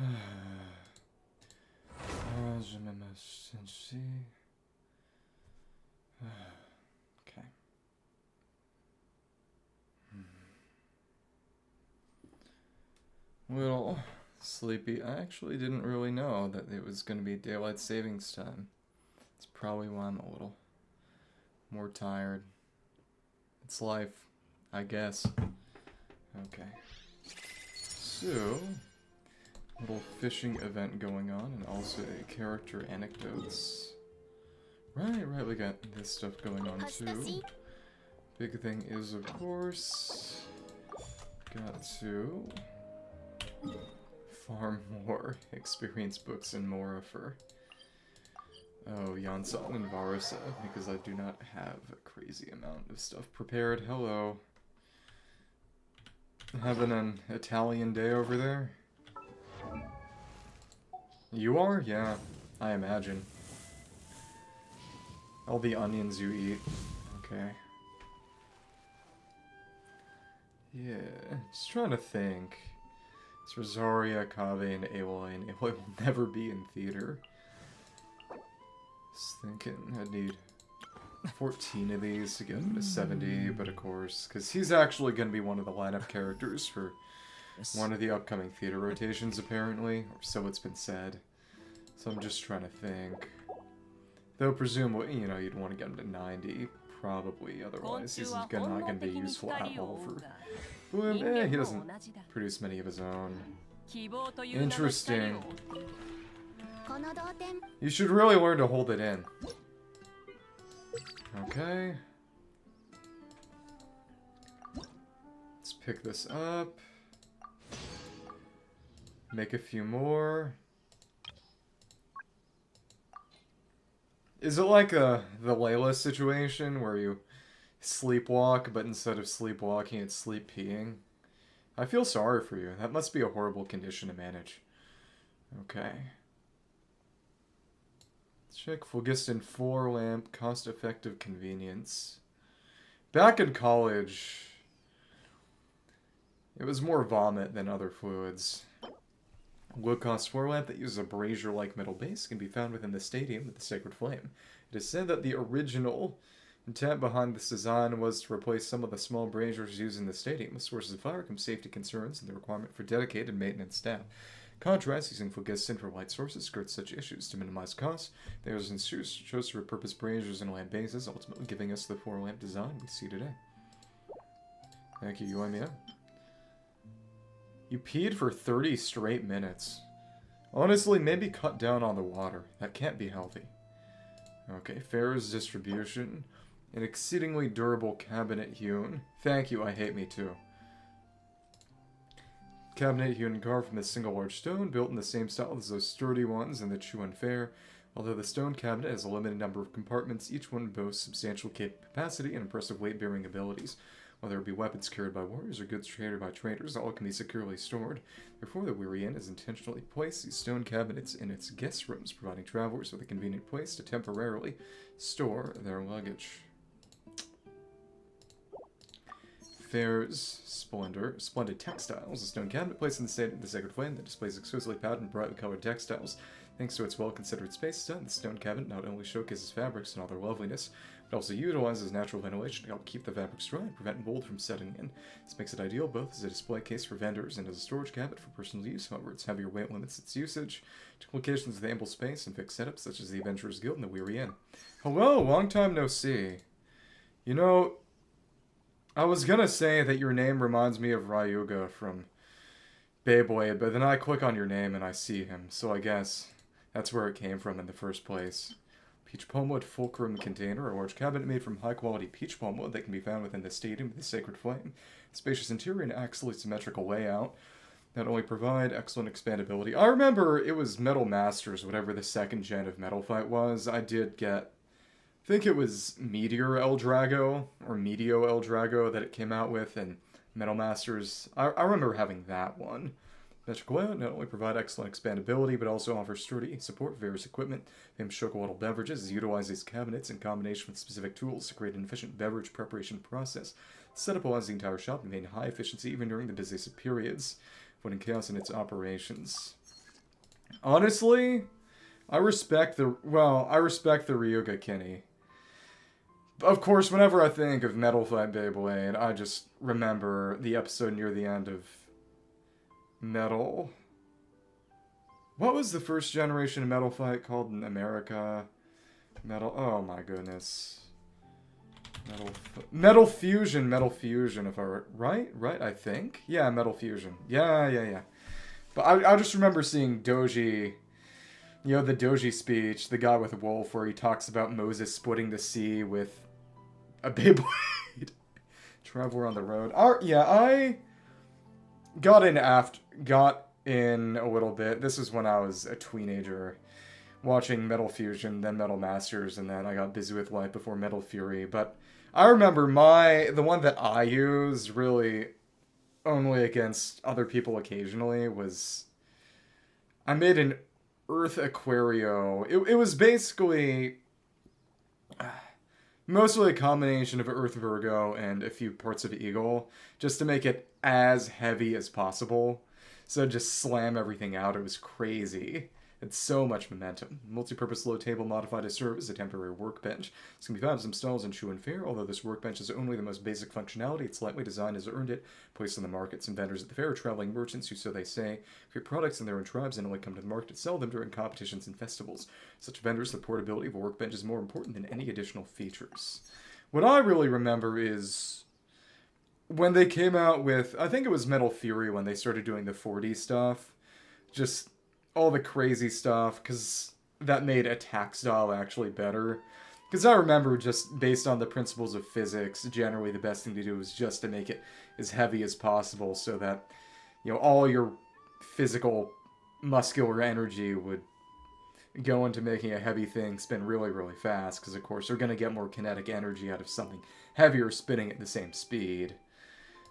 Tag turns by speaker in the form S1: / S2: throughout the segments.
S1: Okay. Well, sleepy. I actually didn't really know that it was going to be daylight savings time. That's probably why I'm a little more tired. It's life, I guess. Okay. So, little fishing event going on, and also a character anecdotes. Right, we got this stuff going on too. Big thing is, of course, got to farm more experience books and more for Yansan and Varasa, because I do not have a crazy amount of stuff prepared. Hello. Having an Italian day over there? You are? Yeah, I imagine. All the onions you eat. Okay. Yeah, just trying to think. It's Rosaria, Kaveh, and Aloy, and Aloy will never be in theater. Just thinking I'd need 14 of these to get him to 70, but of course, because he's actually going to be one of the lineup characters for one of the upcoming theater rotations, apparently, or so it's been said. So I'm just trying to think. Though presumably, you know, you'd want to get him to 90, probably, otherwise he's not going to be useful at all for Boom. He doesn't produce many of his own. Interesting. You should really learn to hold it in. Okay. Let's pick this up. Make a few more. Is it like the Layla situation where you sleepwalk, but instead of sleepwalking, it's sleep peeing? I feel sorry for you. That must be a horrible condition to manage. Okay. Check phlogiston 4 lamp, cost-effective convenience. Back in college, it was more vomit than other fluids. Low-cost 4 lamp that uses a brazier-like metal base can be found within the stadium with the Sacred Flame. It is said that the original intent behind this design was to replace some of the small braziers used in the stadium with sources of fire, come safety concerns, and the requirement for dedicated maintenance staff. Contrast, using phlogiston for light sources skirts such issues. To minimize costs, they chose to repurpose braziers and lamp bases, ultimately giving us the 4-lamp design we see today. Thank you, Yuamiya. You peed for 30 straight minutes. Honestly, maybe cut down on the water. That can't be healthy. Okay, Farrah's distribution. An exceedingly durable cabinet hewn. Thank you, I hate me too. Cabinet hewn and carved from a single large stone, built in the same style as those sturdy ones in the Chuan Fair. Although the stone cabinet has a limited number of compartments, each one boasts substantial capacity and impressive weight-bearing abilities. Whether it be weapons carried by warriors or goods traded by traders, all can be securely stored. Therefore, the Weary Inn has intentionally placed these stone cabinets in its guest rooms, providing travelers with a convenient place to temporarily store their luggage. Fair's splendid textiles. A stone cabinet placed in the Sacred Flame that displays exquisitely patterned, brightly colored textiles. Thanks to its well-considered space design, the stone cabinet not only showcases fabrics and all their loveliness, but also utilizes natural ventilation to help keep the fabrics dry and prevent mold from setting in. This makes it ideal both as a display case for vendors and as a storage cabinet for personal use. However, its heavier weight limits its usage to locations with ample space and fixed setups such as the Adventurers Guild and the Weary Inn. Hello, long time no see. You know, I was gonna say that your name reminds me of Ryuga from Beyblade, but then I click on your name and I see him, so I guess that's where it came from in the first place. Peach palm wood fulcrum container, a large cabinet made from high-quality peach palm wood that can be found within the stadium of the Sacred Flame. Spacious interior and axially symmetrical layout not only provide excellent expandability. I remember it was Metal Masters, whatever the second gen of Metal Fight was. I did get, I think it was Meteor El Drago, or Meteo El Drago that it came out with, and Metal Masters. I remember having that one. Symmetrical layout not only provide excellent expandability, but also offer sturdy support for various equipment. Famous Chocolatl Beverages utilize these cabinets in combination with specific tools to create an efficient beverage preparation process. The setup allows the entire shop to maintain high efficiency even during the busiest periods, avoiding chaos in its operations. Honestly, I respect the Ryuga Kinney. Of course, whenever I think of Metal Fight Beyblade, I just remember the episode near the end of Metal. What was the first generation of Metal Fight called in America? Oh my goodness. Metal Fusion, if I were... Right, I think? Yeah, Metal Fusion. Yeah. But I just remember seeing Doji... You know, the Doji speech, the guy with a wolf, where he talks about Moses splitting the sea with a Beyblade. Traveler on the road. I got in a little bit. This was when I was a teenager, watching Metal Fusion, then Metal Masters, and then I got busy with life before Metal Fury. But I remember the one that I used really only against other people occasionally was, I made an Earth Aquario. It was basically mostly a combination of Earth Virgo and a few parts of Eagle, just to make it as heavy as possible. So just slam everything out. It was crazy. It's so much momentum. Multi-purpose low table modified to serve as a temporary workbench. This can be found in some stalls in Shoe and Fair. Although this workbench is only the most basic functionality, its lightweight design has earned it. Placed on the market, some vendors at the fair are traveling merchants who, so they say, create products in their own tribes and only come to the market to sell them during competitions and festivals. Such vendors, the portability of a workbench is more important than any additional features. What I really remember is when they came out with, I think it was Metal Fury when they started doing the 4D stuff. Just all the crazy stuff, because that made attack style actually better. Because I remember, just based on the principles of physics, generally the best thing to do is just to make it as heavy as possible so that, you know, all your physical muscular energy would go into making a heavy thing spin really, really fast, because of course they're going to get more kinetic energy out of something heavier spinning at the same speed.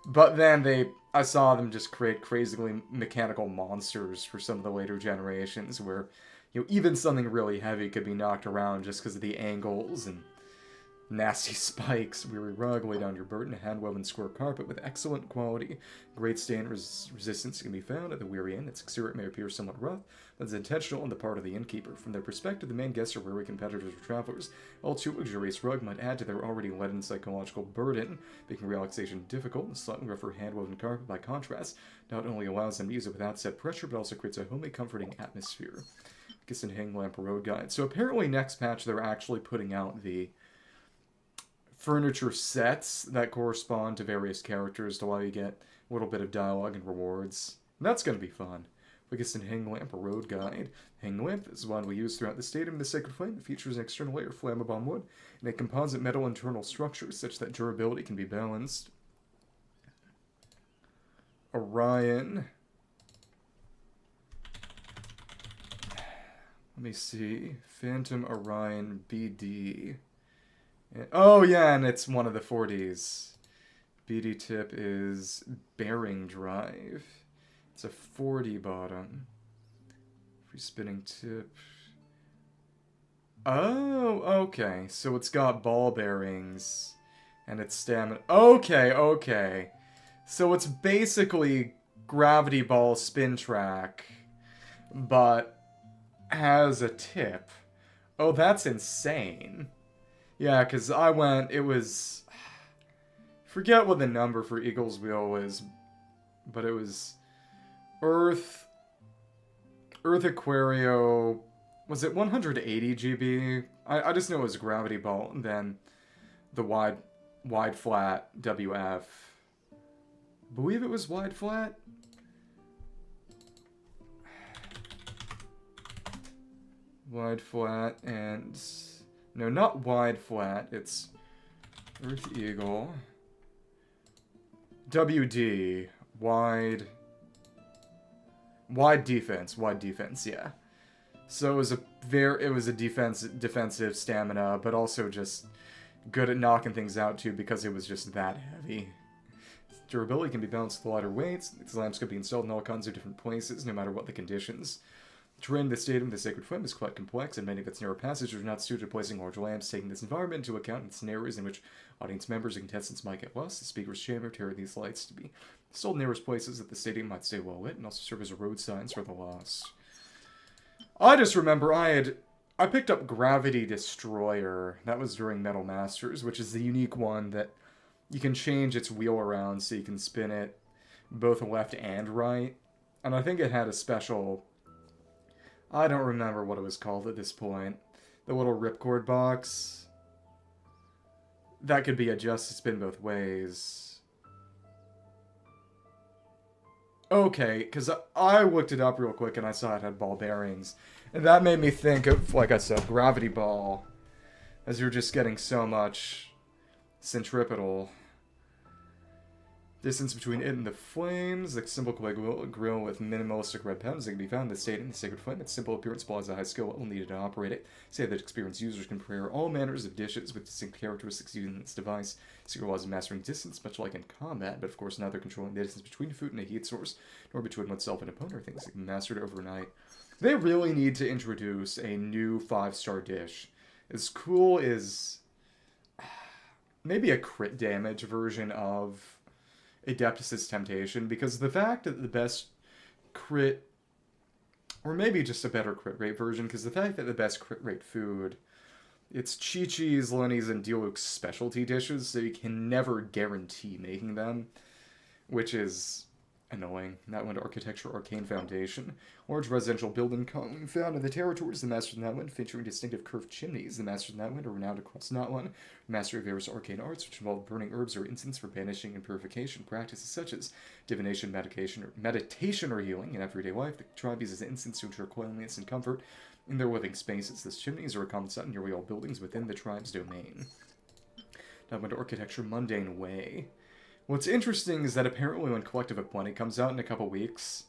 S1: But then I saw them just create crazily mechanical monsters for some of the later generations where, you know, even something really heavy could be knocked around just because of the angles and nasty spikes. Weary rug, lay down your burden, a hand-woven square carpet with excellent quality. Great stain resistance can be found at the weary inn. Its exterior may appear somewhat rough, but it's intentional on the part of the innkeeper. From their perspective, the main guests are weary competitors or travelers. All too luxurious rug might add to their already leaden psychological burden, making relaxation difficult. The slightly rougher hand-woven carpet, by contrast, not only allows them to use it without set pressure, but also creates a homely, comforting atmosphere. Genshin Hang Lamp Road Guide. So apparently next patch they're actually putting out the furniture sets that correspond to various characters to allow you to get a little bit of dialogue and rewards. And that's going to be fun. We get some Hang Lamp, a road guide. Hang Lamp is one we use throughout the stadium. The Sacred Flame that features an external layer of flammable wood and a composite metal internal structure such that durability can be balanced. Orion. Let me see. Phantom Orion BD. Oh yeah, and it's one of the 40s. BD tip is bearing drive. It's a 40 bottom. Free spinning tip. Oh, okay. So it's got ball bearings. And it's stamina. Okay. So it's basically gravity ball spin track, but has a tip. Oh, that's insane. Yeah, because it was... Forget what the number for Eagle's Wheel is, but it was Earth Aquario... Was it 180 GB? I just know it was Gravity Ball, and then the wide flat WF. I believe it was wide flat? Wide flat and... No, not wide flat. It's Earth Eagle. WD. Wide defense. Wide defense, yeah. So it was a defensive stamina, but also just good at knocking things out too because it was just that heavy. Durability can be balanced with lighter weights. These lamps could be installed in all kinds of different places, no matter what the conditions. The terrain of the stadium of the Sacred Flame is quite complex, and many of its narrow passages are not suited to placing large lamps. Taking this environment into account in scenarios in which audience members and contestants might get lost, the speaker's chamber tailored these lights to be installed in nearest places that the stadium might stay well lit, and also serve as road signs for the lost. I just remember I picked up Gravity Destroyer. That was during Metal Masters, which is the unique one that you can change its wheel around so you can spin it both left and right. And I think it had a special... I don't remember what it was called at this point. The little ripcord box. That could be adjusted to spin both ways. Okay, because I looked it up real quick and I saw it had ball bearings. And that made me think of, like I said, Gravity Ball. As you're just getting so much centripetal. Distance between it and the flames. The simple clay grill with minimalistic red pens that can be found in the state in the Sacred Flame. Its simple appearance applies a high skill level needed to operate it. Say that experienced users can prepare all manners of dishes with distinct characteristics using this device. Secret laws of mastering distance, much like in combat, but of course neither controlling the distance between food and a heat source, nor between oneself and opponent, are things that can be mastered overnight. They really need to introduce a new 5-star dish. As cool as maybe a crit damage version of Adeptus' Temptation, because the fact that the best crit, or maybe just a better crit rate version, because the fact that the best crit rate food, it's Chi-Chi's, Lenny's, and Diluc's specialty dishes, so you can never guarantee making them, which is annoying. That went to Architecture Arcane Foundation. Large residential building found in the territories. The Masters of Nightwind, featuring distinctive curved chimneys. The Masters of Nightwind are renowned across Nightwind. Master of various arcane arts, which involve burning herbs or incense for banishing and purification. Practices such as divination, meditation, or healing in everyday life. The tribe uses incense to ensure cleanliness and comfort in their living spaces. These chimneys are a common sight in nearly all buildings within the tribe's domain. Now went to Architecture Mundane Way. What's interesting is that apparently when Collective of Plenty comes out in a couple weeks,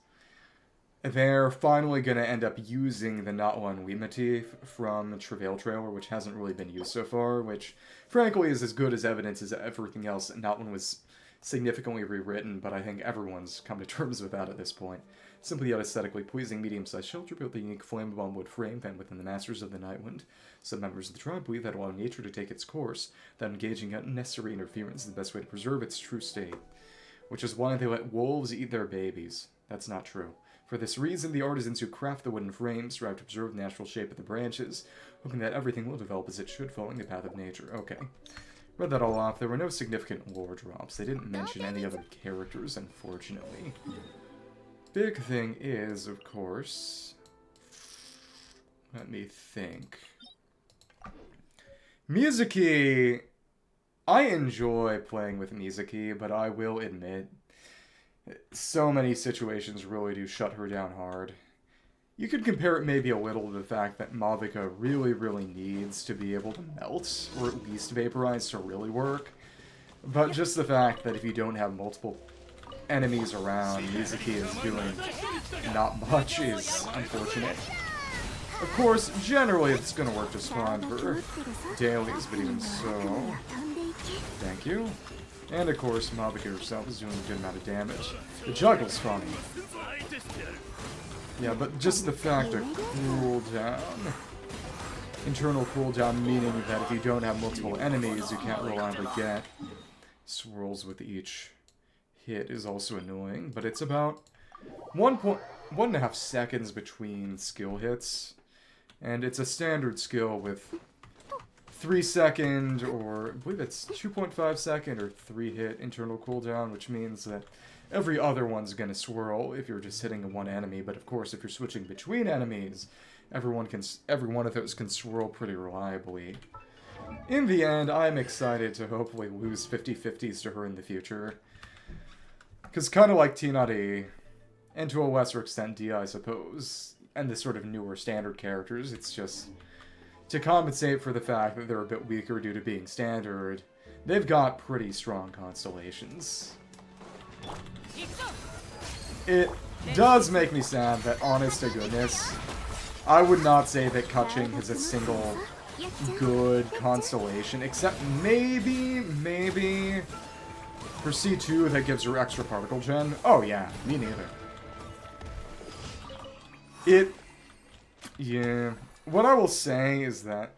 S1: they're finally going to end up using the Not One Wii motif from Travail trailer, which hasn't really been used so far, which frankly is as good as evidence as everything else that Not One was significantly rewritten, but I think everyone's come to terms with that at this point. Simply yet aesthetically pleasing medium-sized shelter built with a unique flammable wood frame found within the Masters of the Nightwind. Some members of the tribe believe that allowing nature to take its course, that engaging in unnecessary interference is the best way to preserve its true state. Which is why they let wolves eat their babies. That's not true. For this reason, the artisans who craft the wooden frames strive to preserve the natural shape of the branches, hoping that everything will develop as it should, following the path of nature. Okay. Read that all off. There were no significant lore drops. They didn't mention any other characters, unfortunately. Big thing is, of course... Let me think. Mizuki... I enjoy playing with Mizuki, but I will admit, so many situations really do shut her down hard. You could compare it maybe a little to the fact that Madoka really, really needs to be able to melt, or at least vaporize to really work. But just the fact that if you don't have multiple enemies around, Mizuki is doing not much is unfortunate. Of course, generally it's going to work just fine for dailies, but even so... Thank you. And of course, Madoka herself is doing a good amount of damage. The juggle's funny. Yeah, but just the fact of cooldown... Internal cooldown meaning that if you don't have multiple enemies, you can't reliably get swirls with each hit is also annoying, but it's about 1.5 seconds between skill hits, and it's a standard skill with 3-second, or I believe it's 2.5 second or 3-hit internal cooldown, which means that every other one's gonna swirl if you're just hitting one enemy, but of course if you're switching between enemies, every one of those can swirl pretty reliably. In the end, I'm excited to hopefully lose 50-50s to her in the future. Because kind of like Tinari, and to a lesser extent D, I suppose, and the sort of newer standard characters, it's just to compensate for the fact that they're a bit weaker due to being standard, they've got pretty strong constellations. It does make me sad that, honest to goodness, I would not say that Kaching has a single good constellation, except maybe for C2 that gives her extra particle gen. Oh yeah, me neither. Yeah. What I will say is that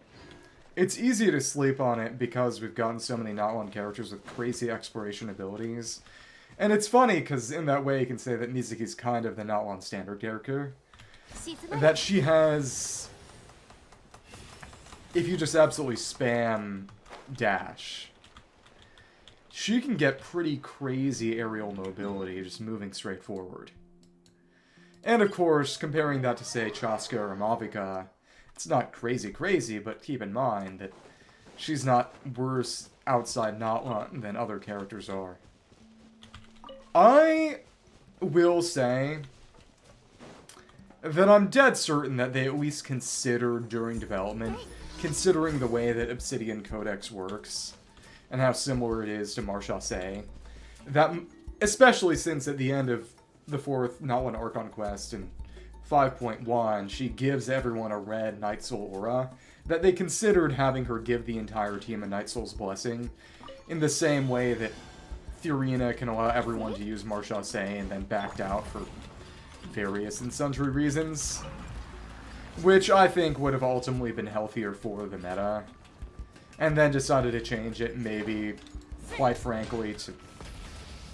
S1: it's easy to sleep on it because we've gotten so many Not One characters with crazy exploration abilities. And it's funny, because in that way you can say that Mizuki's kind of the Not One standard character. that she has, if you just absolutely spam dash, she can get pretty crazy aerial mobility just moving straight forward. And of course, comparing that to, say, Chaska or Mavica, it's not crazy, but keep in mind that she's not worse outside Natlan than other characters are. I will say that I'm dead certain that they at least considered during development, considering the way that Obsidian Codex works, and how similar it is to Marchase, that, especially since at the end of the 4th Natlan Archon quest in 5.1, she gives everyone a red Night Soul aura, that they considered having her give the entire team a Night Soul's blessing, in the same way that Thurina can allow everyone to use Marchase and then backed out for various and sundry reasons, which I think would have ultimately been healthier for the meta, and then decided to change it, maybe, quite frankly, to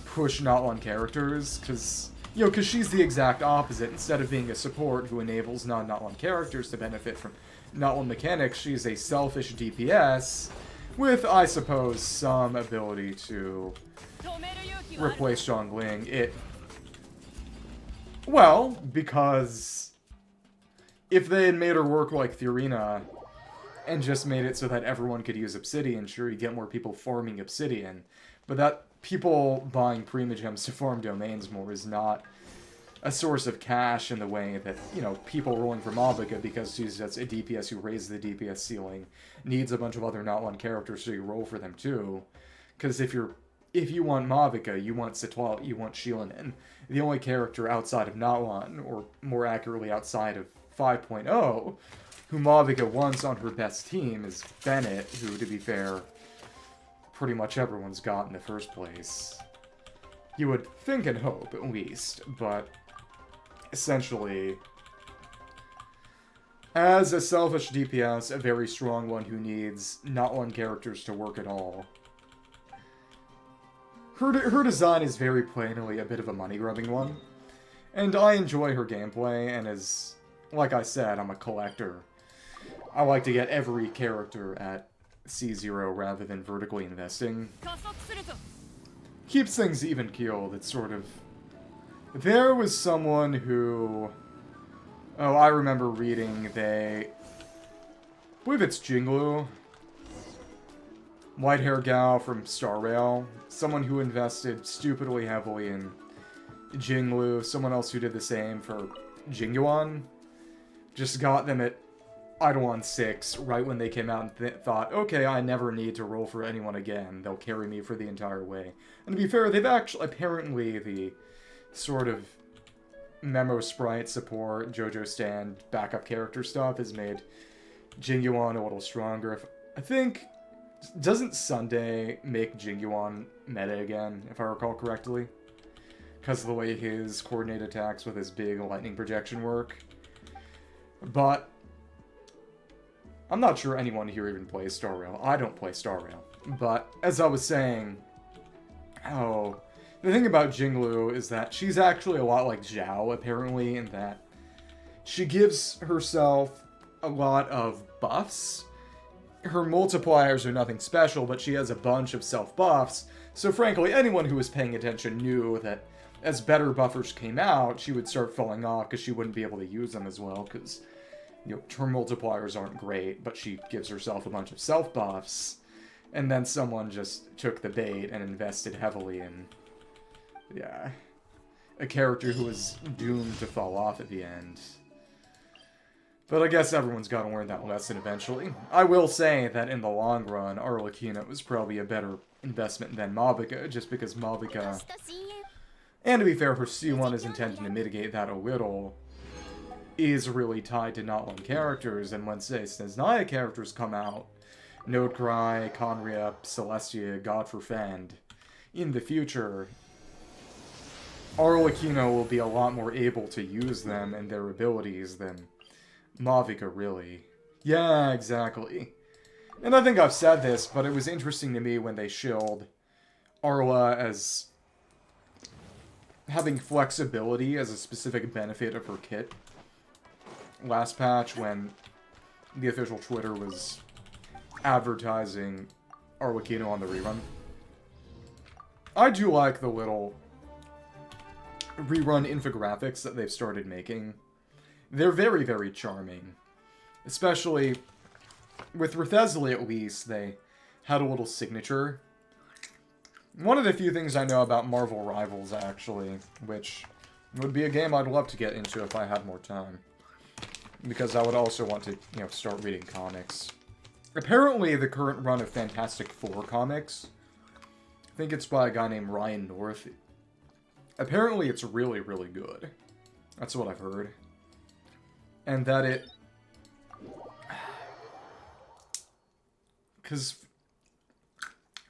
S1: push Natlan characters, because, you know, because she's the exact opposite. Instead of being a support who enables non-Natlan characters to benefit from Natlan mechanics, she's a selfish DPS with, I suppose, some ability to replace Zhongling. Well, because if they had made her work like Thurina and just made it so that everyone could use Obsidian, sure, you get more people farming Obsidian, but that people buying Primogems to farm domains more is not a source of cash in the way that, you know, people rolling for Mavica because she's just a DPS who raises the DPS ceiling, needs a bunch of other Natlan characters so you roll for them too. Because if you want Mavica, you want Sitwal, you want Shilinen. The only character outside of Natlan, or more accurately outside of 5.0, who Mavica wants on her best team is Bennett, who, to be fair, pretty much everyone's got in the first place. You would think and hope, at least, but essentially, as a selfish DPS, a very strong one who needs Natlan characters to work at all, her design is very plainly a bit of a money-grubbing one, and I enjoy her gameplay, and as, like I said, I'm a collector. I like to get every character at C0 rather than vertically investing. Keeps things even-keeled. It's sort of... There was someone who... Oh, I remember reading I believe it's Jinglu. White-haired gal from Star Rail. Someone who invested stupidly heavily in Jinglu. Someone else who did the same for Jingyuan. Just got them at Eidolon 6 right when they came out and thought, okay, I never need to roll for anyone again. They'll carry me for the entire way. And to be fair, they've actually, apparently, the sort of Memo Sprite support, JoJo Stand, backup character stuff has made Jingyuan a little stronger. I think, doesn't Sunday make Jingyuan meta again, if I recall correctly? Because of the way his coordinated attacks with his big lightning projection work. But I'm not sure anyone here even plays Star Rail. I don't play Star Rail. But, as I was saying, the thing about Jinglu is that she's actually a lot like Zhao, apparently, in that she gives herself a lot of buffs. Her multipliers are nothing special, but she has a bunch of self-buffs, so frankly, anyone who was paying attention knew that as better buffers came out, she would start falling off because she wouldn't be able to use them as well, because, you know, her multipliers aren't great, but she gives herself a bunch of self-buffs, and then someone just took the bait and invested heavily in, yeah, a character who was doomed to fall off at the end. But I guess everyone's got to learn that lesson eventually. I will say that in the long run, Arlecchino was probably a better investment than Mavica, just because Mavica, and to be fair, her C1 is intended to mitigate that a little, is really tied to Natlan characters, and when, say, Snezhnaya characters come out, Nodecry, Conriep, Celestia, God Forfend, in the future, Arlecchino will be a lot more able to use them and their abilities than Mavica, really. Yeah, exactly. And I think I've said this, but it was interesting to me when they shilled Arla as having flexibility as a specific benefit of her kit. last patch when the official Twitter was advertising Arlecchino on the rerun. I do like the little rerun infographics that they've started making. They're very, very charming. Especially with Rethesli, at least, they had a little signature. One of the few things I know about Marvel Rivals, actually, which would be a game I'd love to get into if I had more time. Because I would also want to, start reading comics. Apparently, the current run of Fantastic Four comics, I think it's by a guy named Ryan North. Apparently, it's really, really good. That's what I've heard. And that it... Because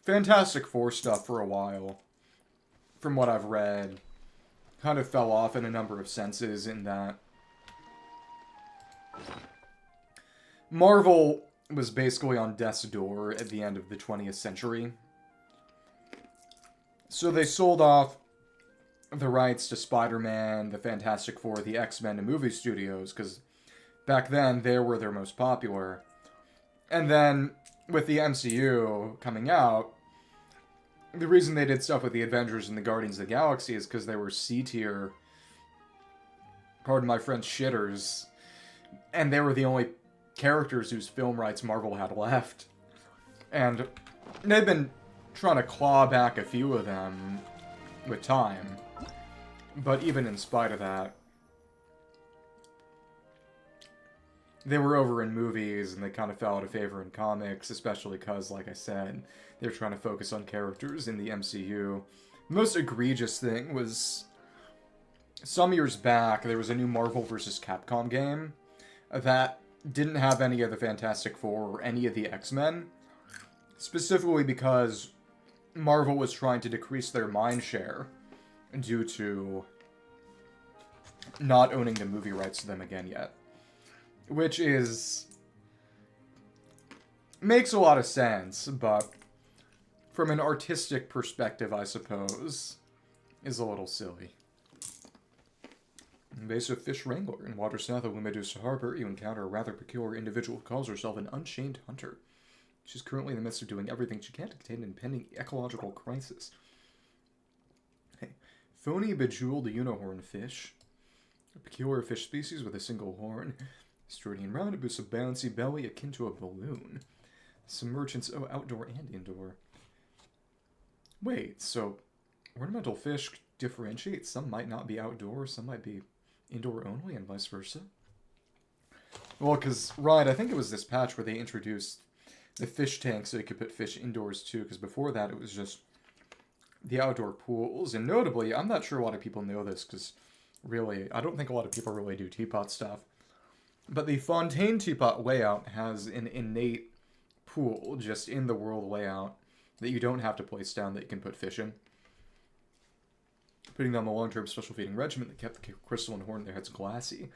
S1: Fantastic Four stuff for a while, from what I've read, kind of fell off in a number of senses in that Marvel was basically on death's door at the end of the 20th century. So they sold off the rights to Spider-Man, the Fantastic Four, the X-Men to movie studios, because back then they were their most popular. And then, with the MCU coming out, the reason they did stuff with the Avengers and the Guardians of the Galaxy is because they were C-tier, pardon my French, shitters, and they were the only characters whose film rights Marvel had left. And they've been trying to claw back a few of them with time. But even in spite of that, they were over in movies, and they kind of fell out of favor in comics, especially because, like I said, they're trying to focus on characters in the MCU. The most egregious thing was, some years back, there was a new Marvel vs. Capcom game that didn't have any of the Fantastic Four or any of the X-Men, specifically because Marvel was trying to decrease their mindshare due to not owning the movie rights to them again yet. Which makes a lot of sense, but from an artistic perspective, I suppose, is a little silly. Invasive fish Wrangler. In waters south of Medusa Harbor, you encounter a rather peculiar individual who calls herself an Unchained Hunter. She's currently in the midst of doing everything she can to contain an impending ecological crisis. Hey, phony bejeweled unicorn fish. A peculiar fish species with a single horn. Sturdy and round, it boasts a bouncy belly akin to a balloon. Some merchants owe outdoor and indoor. Wait, so ornamental fish differentiate? Some might not be outdoor, some might be indoor only, and vice versa? Well, because, right, I think it was this patch where they introduced the fish tank so you could put fish indoors too, because before that it was just the outdoor pools. And notably, I'm not sure a lot of people know this, because really, I don't think a lot of people really do teapot stuff. But the Fontaine teapot layout has an innate pool just in the world layout that you don't have to place down that you can put fish in. Putting them on a long-term special feeding regimen that kept the crystal and horn in their heads glassy.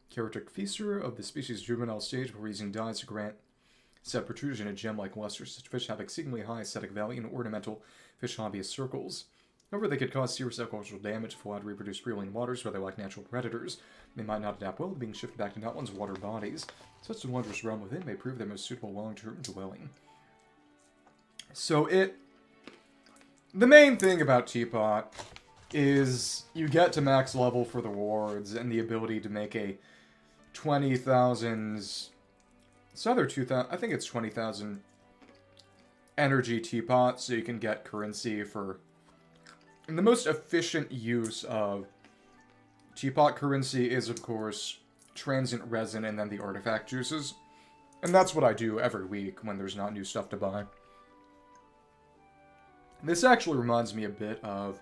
S1: Characteristic feaster of the species' juvenile stage before using dyes to grant said protrusion a gem-like luster. Such fish have exceedingly high aesthetic value in ornamental fish hobbyist circles. However, they could cause serious ecological damage if allowed to reproduce freely in waters where they're like natural predators. They might not adapt well to being shifted back to Notland's water bodies. Such a wondrous realm within may prove their most suitable long-term dwelling. So the main thing about Teapot is you get to max level for the wards and the ability to make a 20,000... It's either 2,000... I think it's 20,000 energy Teapot, so you can get currency for... And the most efficient use of Teapot currency is, of course, transient resin and then the artifact juices. And that's what I do every week when there's not new stuff to buy. This actually reminds me a bit of...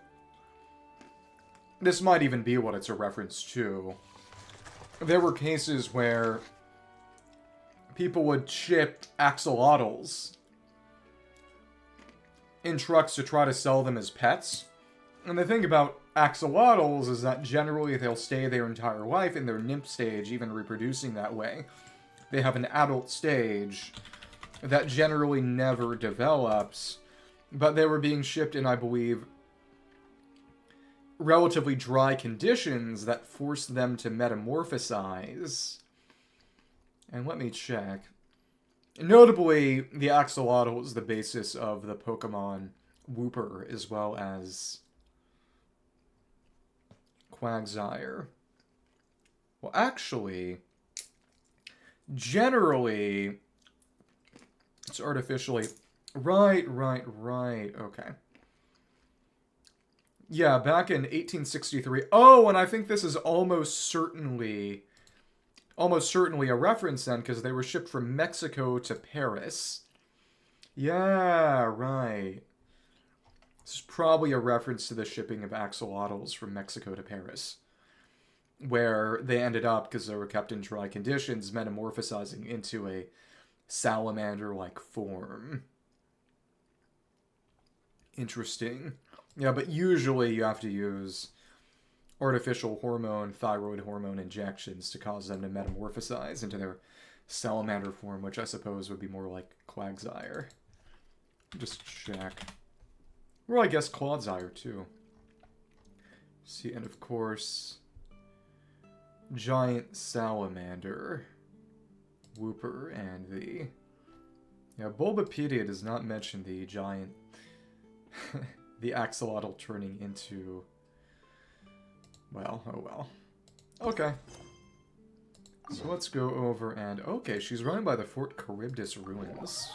S1: This might even be what it's a reference to. There were cases where people would ship axolotls in trucks to try to sell them as pets. And the thing about axolotls is that generally they'll stay their entire life in their nymph stage, even reproducing that way. They have an adult stage that generally never develops, but they were being shipped in, I believe, relatively dry conditions that forced them to metamorphosize And let me check. Notably, the axolotl is the basis of the Pokemon Wooper, as well as Quagsire. Well, actually, generally, it's artificially... Right, okay. Yeah, back in 1863. Oh, and I think this is almost certainly a reference then, because they were shipped from Mexico to Paris. Yeah, right. This is probably a reference to the shipping of axolotls from Mexico to Paris, where they ended up, because they were kept in dry conditions, metamorphosizing into a salamander-like form. Interesting. Yeah, but usually you have to use artificial hormone, thyroid hormone injections to cause them to metamorphosize into their salamander form, which I suppose would be more like Quagsire. Just check. Or I guess Clawdsire, too. See, and of course, giant salamander, Wooper, and the... Yeah, Bulbapedia does not mention the giant... the axolotl turning into... Well, oh well. Okay. So let's go over and... Okay, she's running by the Fort Charybdis ruins.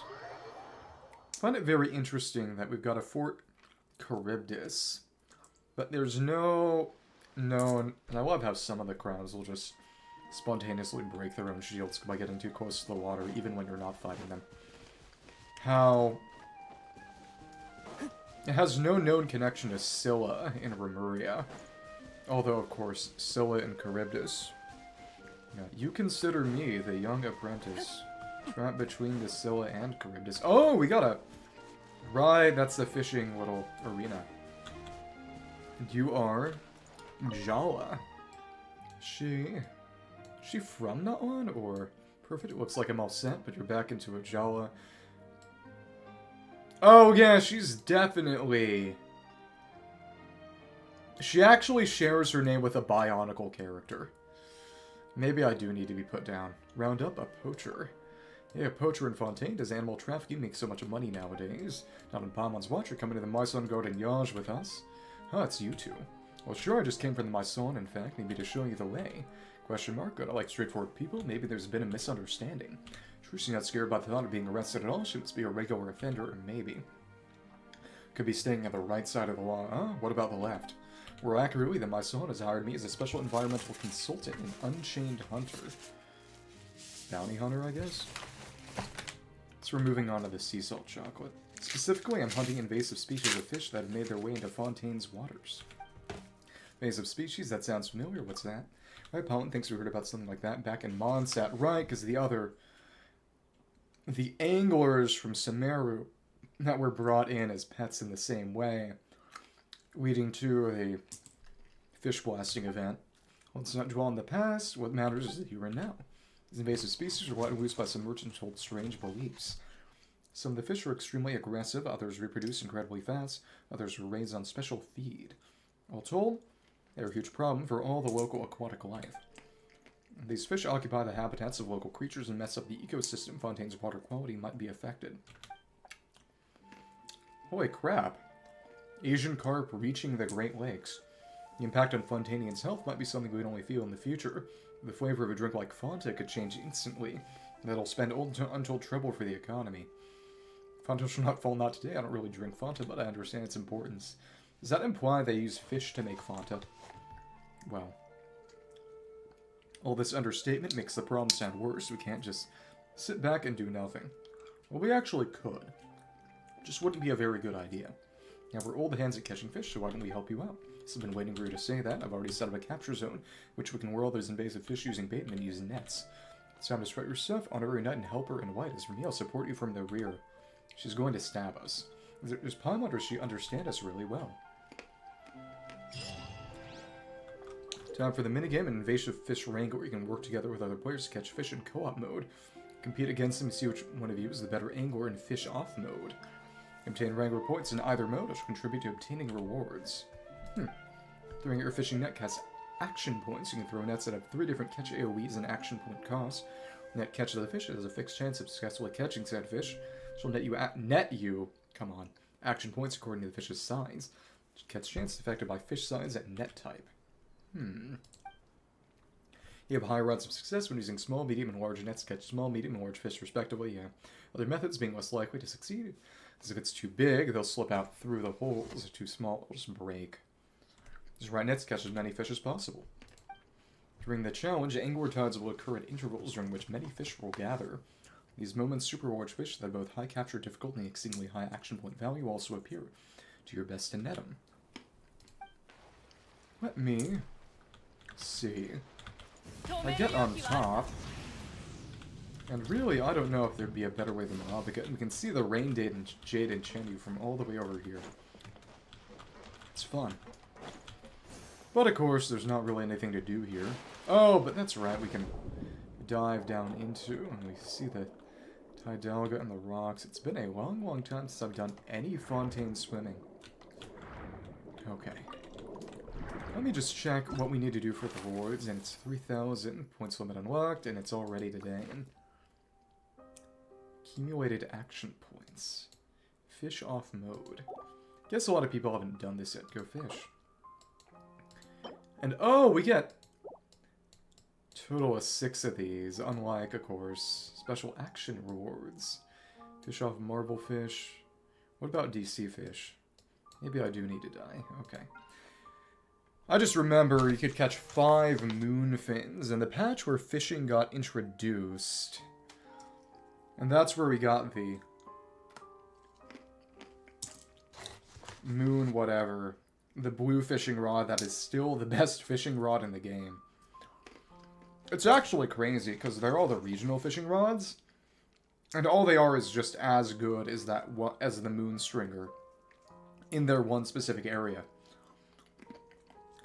S1: I find it very interesting that we've got a Fort Charybdis, but there's no known... And I love how some of the crowds will just spontaneously break their own shields by getting too close to the water, even when you're not fighting them. How... It has no known connection to Scylla in Remuria. Although, of course, Scylla and Charybdis. Yeah, you consider me the young apprentice. Trapped between the Scylla and Charybdis. Oh, we got a... Right, that's the fishing little arena. You are... Jala. She from that one, or... Perfect, it looks like I'm all set, but you're back into a Jala. Oh, yeah, she's definitely... She actually shares her name with a Bionicle character. Maybe I do need to be put down. Round up a poacher. Yeah, a poacher in Fontaine does animal trafficking make so much money nowadays. Not in Paimon's watch, you're coming to the Maison Gardignage with us. Oh, it's you two. Well, sure, I just came from the Maison, in fact, maybe to show you the way. Question mark, good, I like straightforward people, maybe there's been a misunderstanding. Trucy's not scared by the thought of being arrested at all, she must be a regular offender, or maybe. Could be staying on the right side of the law. Oh, what about the left? More accurately, the Maison has hired me as a special environmental consultant and unchained hunter. Bounty hunter, I guess? So we're moving on to the sea salt chocolate. Specifically, I'm hunting invasive species of fish that have made their way into Fontaine's waters. Invasive species? That sounds familiar. What's that? My opponent thinks we heard about something like that back in Mondstadt. Right, because the anglers from Sumeru that were brought in as pets in the same way, leading to a fish blasting event. Let's not dwell on the past. What matters is the here and now. These invasive species are let loose by some merchants who hold strange beliefs. Some of the fish are extremely aggressive, others reproduce incredibly fast, others are raised on special feed. All told, they're a huge problem for all the local aquatic life. These fish occupy the habitats of local creatures and mess up the ecosystem. Fontaine's water quality might be affected. Holy crap. Asian carp reaching the Great Lakes. The impact on Fontainians' health might be something we'd only feel in the future. The flavor of a drink like Fanta could change instantly. That'll spend untold trouble for the economy. Fanta shall not fall not today. I don't really drink Fanta, but I understand its importance. Does that imply they use fish to make Fanta? Well, all this understatement makes the problem sound worse. We can't just sit back and do nothing. Well, we actually could. Just wouldn't be a very good idea. Now, we're old hands at catching fish, so why don't we help you out? I've been waiting for you to say that. I've already set up a capture zone, which we can lure all those invasive fish using bait and then use nets. It's time to strut your stuff. Honorary knight and helper in white. As for me, I'll support you from the rear. She's going to stab us. Does Paimon, does she understand us really well? Time for the minigame and invasive fish wrangler. You can work together with other players to catch fish in co-op mode. Compete against them and see which one of you is the better angler in fish off mode. Obtain wrangler points in either mode, which will contribute to obtaining rewards. Throwing your fishing net casts action points. You can throw nets that have 3 different catch AoEs and action point costs. Net catch of the fish has a fixed chance of successfully catching said fish. She'll come on, action points according to the fish's size. Catch chance affected by fish size and net type. You have higher odds of success when using small, medium, and large nets to catch small, medium, and large fish respectively, yeah. Other methods being less likely to succeed. Because if it's too big, they'll slip out through the holes. If it's too small, it'll just break. Just right nets to catch as many fish as possible. During the challenge, angler tides will occur at intervals during which many fish will gather. These moments, super large fish that have both high capture difficulty and exceedingly high action point value also appear. Do your best to net them. Let me see. I get on top, and really, I don't know if there'd be a better way than that. We can see the Rain Jade and Chenyu from all the way over here. It's fun. But of course, there's not really anything to do here. Oh, but that's right, we can dive down into, and we see the Tidalga and the rocks. It's been a long, long time since I've done any Fontaine swimming. Okay. Let me just check what we need to do for the rewards, and it's 3,000, points limit unlocked, and it's all ready today. Accumulated action points. Fish off mode. Guess a lot of people haven't done this yet. Go fish. And oh, we get total of 6 of these, unlike, of course, special action rewards. Fish off marble fish. What about DC fish? Maybe I do need to die. Okay. I just remember you could catch 5 moonfins in the patch where fishing got introduced. And that's where we got the moon whatever. The blue fishing rod that is still the best fishing rod in the game. It's actually crazy, because they're all the regional fishing rods. And all they are is just as good as as the moon stringer in their one specific area.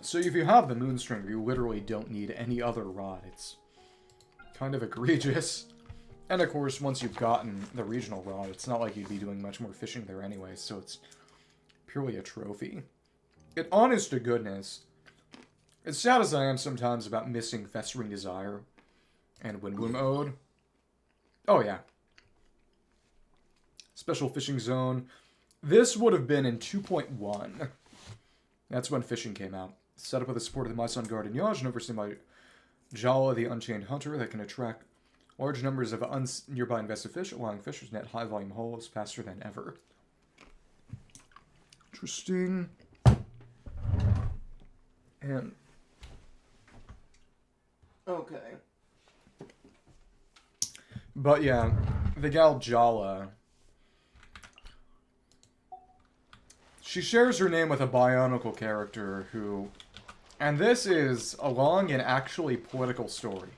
S1: So if you have the moon stringer, you literally don't need any other rod. It's kind of egregious. And of course, once you've gotten the regional rod, it's not like you'd be doing much more fishing there anyway, so it's purely a trophy. Honest to goodness, as sad as I am sometimes about missing Festering Desire and Windbloom Ode, oh yeah. Special Fishing Zone. This would have been in 2.1. That's when fishing came out. Set up with the support of the Maison Gardignage and overseen by Jala, the Unchained Hunter, that can attract large numbers of nearby invested fish, allowing fishers to net high-volume hauls faster than ever. Interesting. And okay. But yeah, the gal Jala, she shares her name with a Bionicle character who, and this is a long and actually political story,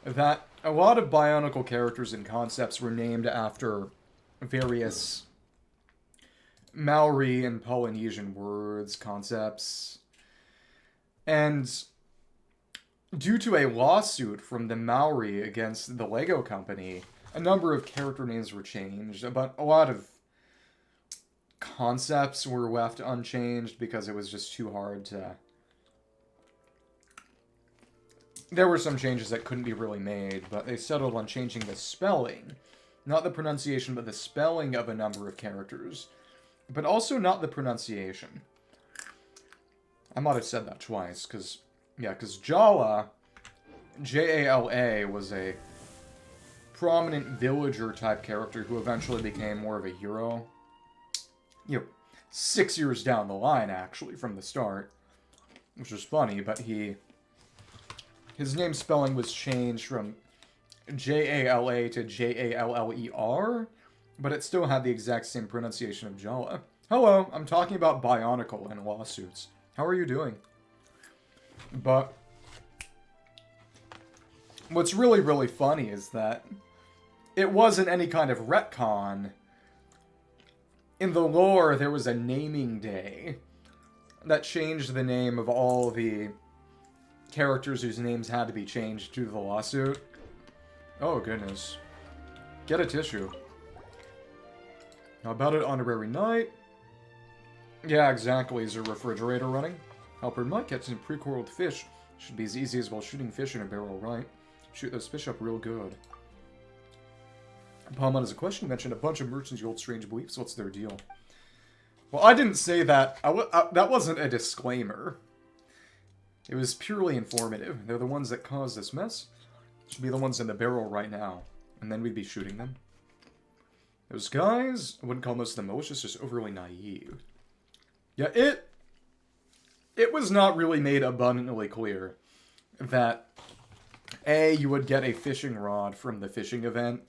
S1: that a lot of Bionicle characters and concepts were named after various Maori and Polynesian words, concepts. And due to a lawsuit from the Maori against the Lego company, a number of character names were changed, but a lot of concepts were left unchanged because it was just too hard to... There were some changes that couldn't be really made, but they settled on changing the spelling. Not the pronunciation, but the spelling of a number of characters. But also not the pronunciation. I might have said that twice, because Jala, J-A-L-A, was a prominent villager-type character who eventually became more of a hero. 6 years down the line, actually, from the start. Which was funny, but his name spelling was changed from J-A-L-A to J-A-L-L-E-R, but it still had the exact same pronunciation of Jala. Hello, I'm talking about Bionicle and lawsuits. How are you doing? But what's really, really funny is that it wasn't any kind of retcon. In the lore, there was a naming day that changed the name of all the characters whose names had to be changed due to the lawsuit. Oh, goodness. Get a tissue. How about it, honorary knight? Yeah, exactly. Is a refrigerator running? Helper might catch some pre-coiled fish. Should be as easy as while shooting fish in a barrel, right? shoot those fish up real good. Palmon has a question. You mentioned a bunch of merchants you hold strange beliefs. What's their deal? Well, I didn't say that. That wasn't a disclaimer. It was purely informative. They're the ones that caused this mess. Should be the ones in the barrel right now. And then we'd be shooting them. Those guys, I wouldn't call most of them malicious, just overly naive. Yeah, it was not really made abundantly clear that A, you would get a fishing rod from the fishing event,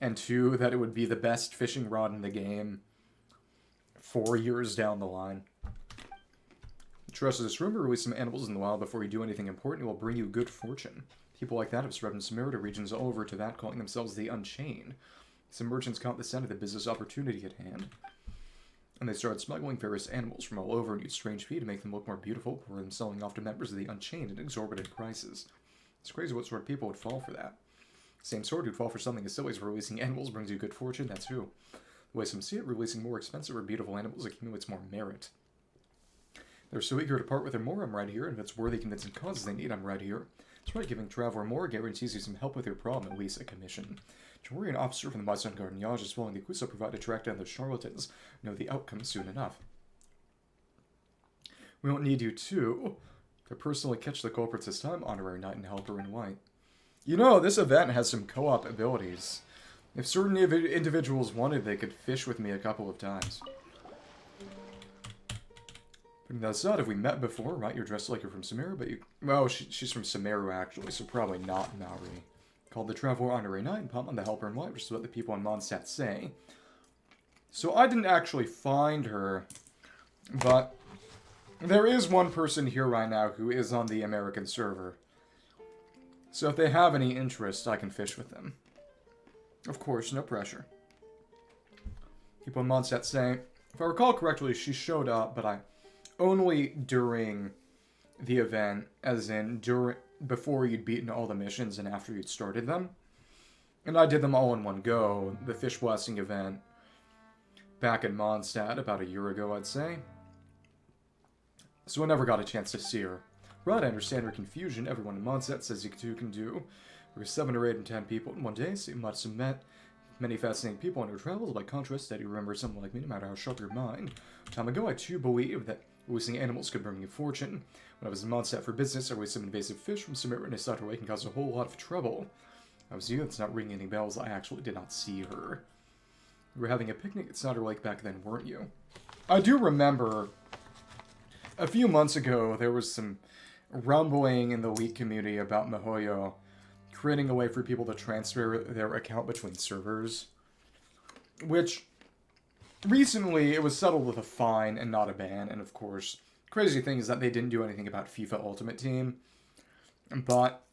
S1: and 2, that it would be the best fishing rod in the game 4 years down the line. Trust this rumor, release some animals in the wild before you do anything important, it will bring you good fortune. People like that have spread from Samara to regions all over to that, calling themselves the Unchained. Some merchants caught the scent of the business opportunity at hand, and they started smuggling various animals from all over and used strange feed to make them look more beautiful, before them selling off to members of the Unchained at exorbitant prices. It's crazy what sort of people would fall for that. Same sort who'd fall for something as silly as releasing animals brings you good fortune, that's who. The way some see it, releasing more expensive or beautiful animals accumulates more merit. They're so eager to part with their more, I'm right here, and if it's worthy convincing causes they need, I'm right here. That's right, giving Traveler more guarantees you some help with your problem, at least a commission. Don't worry, an officer from the Maison Gardignage is following the Kusa provide to track down those charlatans. Know the outcome soon enough. We won't need you to personally catch the culprits this time, Honorary Knight and Helper in White. You know, this event has some co-op abilities. If certain individuals wanted, they could fish with me a couple of times. Putting that aside, have we met before? Right, you're dressed like you're from Samara, but you... Well, she's from Samaru, actually, so probably not Maori. Called the Traveler Honorary Knight and Palmon the Helper in White, which is what the people on Mondstadt say. So I didn't actually find her, but there is one person here right now who is on the American server. So if they have any interest, I can fish with them. Of course, no pressure. People on Mondstadt say, if I recall correctly, she showed up, but only during the event, as in before you'd beaten all the missions and after you'd started them. And I did them all in one go, the Fish Blessing event, back in Mondstadt about a year ago, I'd say. So I never got a chance to see her. Right, I understand her confusion. Everyone in Mondstadt says you too can do. There were 7 or 8 and 10 people in one day, so you must have met many fascinating people on your travels. By contrast, that you remember someone like me, no matter how sharp your mind. Time ago, I too believed that releasing animals could bring you fortune. When I was in Mondstadt for business, I released some invasive fish from Samara and I saw her lake and caused a whole lot of trouble. I was you, it's not ringing any bells. I actually did not see her. We were having a picnic at Snyder Lake back then, weren't you? I do remember a few months ago there was some rumbling in the League community about MiHoYo creating a way for people to transfer their account between servers. Which, recently, it was settled with a fine and not a ban, and of course, crazy thing is that they didn't do anything about FIFA Ultimate Team. But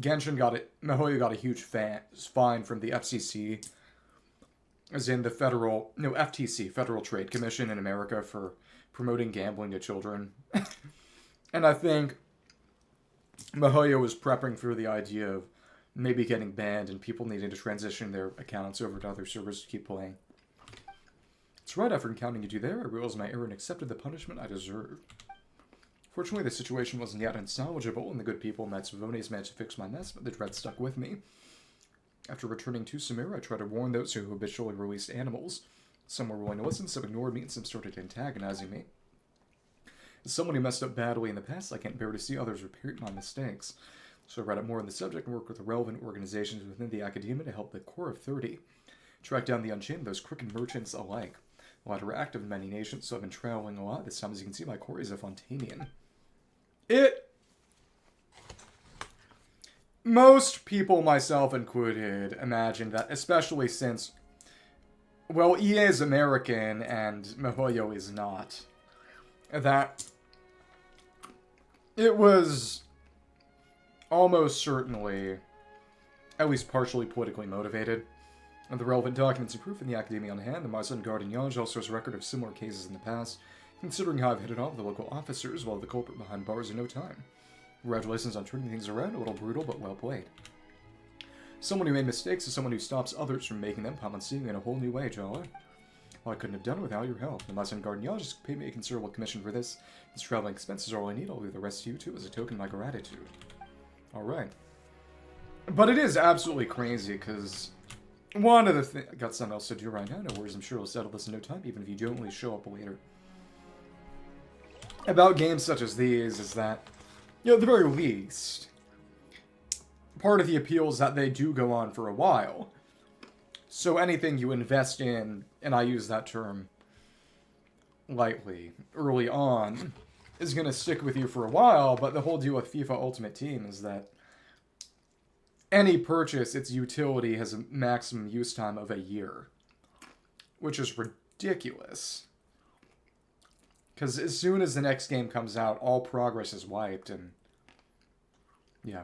S1: Genshin MiHoYo got a huge fine from the FCC, as in the FTC, Federal Trade Commission in America, for promoting gambling to children. And I think MiHoYo was prepping for the idea of maybe getting banned and people needing to transition their accounts over to other servers to keep playing. It's right, after encountering you two there, I realized my error and accepted the punishment I deserved. Fortunately, the situation wasn't yet unsalvageable, and the good people in Knights of Vones managed to fix my mess, but the dread stuck with me. After returning to Samara, I tried to warn those who habitually released animals. Some were willing to listen, some ignored me, and some started antagonizing me. As someone who messed up badly in the past, I can't bear to see others repeat my mistakes. So I read up more on the subject and worked with the relevant organizations within the academia to help the Core of 30 track down the Unchained, those crooked merchants alike. The latter are active in many nations, so I've been traveling a lot. This time, as you can see, my core is a Fontanian. Most people, myself included, imagine that, especially since, well, EA is American and MiHoYo is not, that it was almost certainly at least partially politically motivated. And the relevant documents and proof in the academia on hand, the Maison Gardignage also has a record of similar cases in the past, considering how I've hit it off with the local officers while the culprit behind bars in no time. Congratulations on turning things around, a little brutal, but well played. Someone who made mistakes is someone who stops others from making them. I'm seeing you in a whole new way, Jala. Well, I couldn't have done it without your help. The Maison Gardignage has paid me a considerable commission for this. These traveling expenses are all I need. I'll leave the rest to you, too, as a token of my gratitude. Alright. But it is absolutely crazy, because one of the things... I got something else to do right now, no worries, I'm sure we'll settle this in no time, even if you don't really show up later. About games such as these is that, you know, at the very least, part of the appeal is that they do go on for a while. So anything you invest in, and I use that term lightly, early on, is going to stick with you for a while, but the whole deal with FIFA Ultimate Team is that any purchase, its utility has a maximum use time of a year, which is ridiculous. Because as soon as the next game comes out, all progress is wiped, and yeah,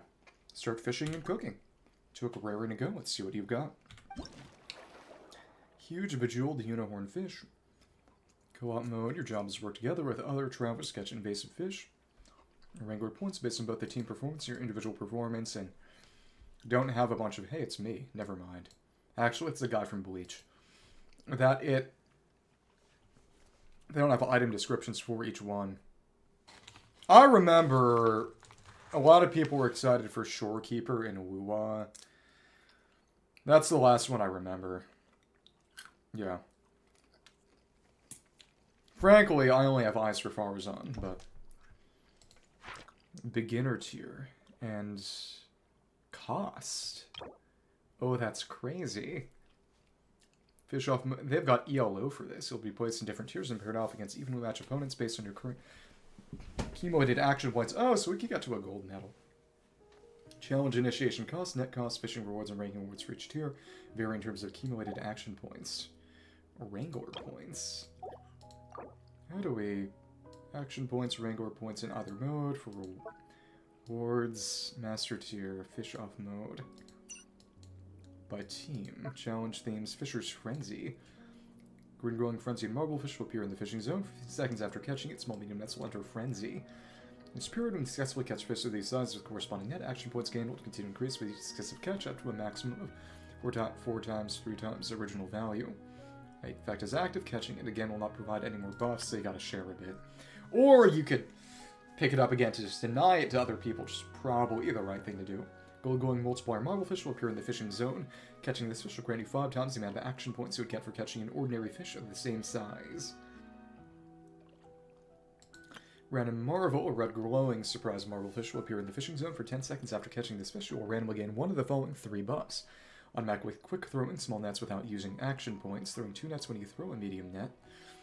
S1: start fishing and cooking. Took raring to go. Let's see what you've got. Huge bejeweled unicorn fish. Co-op mode, your job is to work together with other travelers to catch invasive fish. Wrangler points based on both the team performance and your individual performance, and don't have a bunch of, hey, it's me, never mind. Actually, it's the guy from Bleach. They don't have item descriptions for each one. I remember a lot of people were excited for Shorekeeper and Wuwa. That's the last one I remember. Yeah. Frankly, I only have eyes for Farzan, but... Beginner tier. And... cost. Oh, that's crazy. Fish off... They've got ELO for this. It'll be placed in different tiers and paired off against evenly matched opponents based on your current accumulated action points. Oh, so we could get to a gold medal. Challenge initiation cost, net cost, fishing rewards, and ranking rewards for each tier vary in terms of accumulated action points. Wrangler points. How do we... Action points, Wrangler points in either mode for rewards, master tier, fish off mode. By team. Challenge themes, Fisher's Frenzy. Green glowing frenzy and marblefish will appear in the fishing zone. 15 seconds after catching it, small medium nets will enter frenzy. In this period, when successfully catch fish of these sizes with corresponding net, action points gained will continue to increase with each successive catch up to a maximum of 3 times the original value. The effect is active, catching it again will not provide any more buffs, so you gotta share a bit. Or you could pick it up again to just deny it to other people, which is probably the right thing to do. Gold glowing multiplier marblefish will appear in the fishing zone. Catching this fish will grant you 5 times the amount of action points you would get for catching an ordinary fish of the same size. Random Marvel, or red glowing surprise marblefish, will appear in the fishing zone for 10 seconds after catching this fish. You will randomly gain one of the following 3 buffs. Automatic with quick throwing small nets without using action points. Throwing 2 nets when you throw a medium net.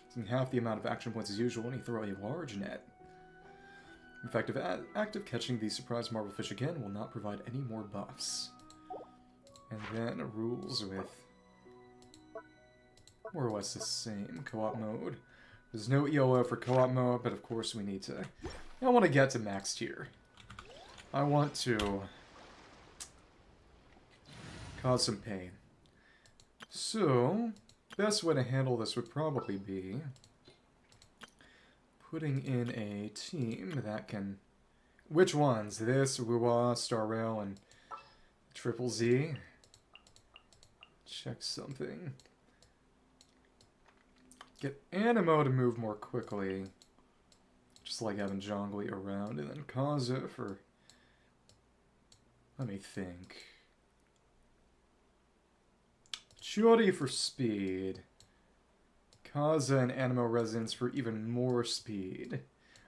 S1: Using half the amount of action points as usual when you throw a large net. Effective active catching the surprise marblefish again will not provide any more buffs. And then rules with more or less the same co-op mode. There's no ELO for co-op mode, but of course we need to... I want to get to max tier. I want to cause some pain. So, best way to handle this would probably be putting in a team that can... Which ones? This, Wuwa, Star Rail, and Triple Z. Check something. Get Animo to move more quickly. Just like having Zhongli around. And then Kaza for... Let me think. Chori for speed. Kaza and Animo Resonance for even more speed.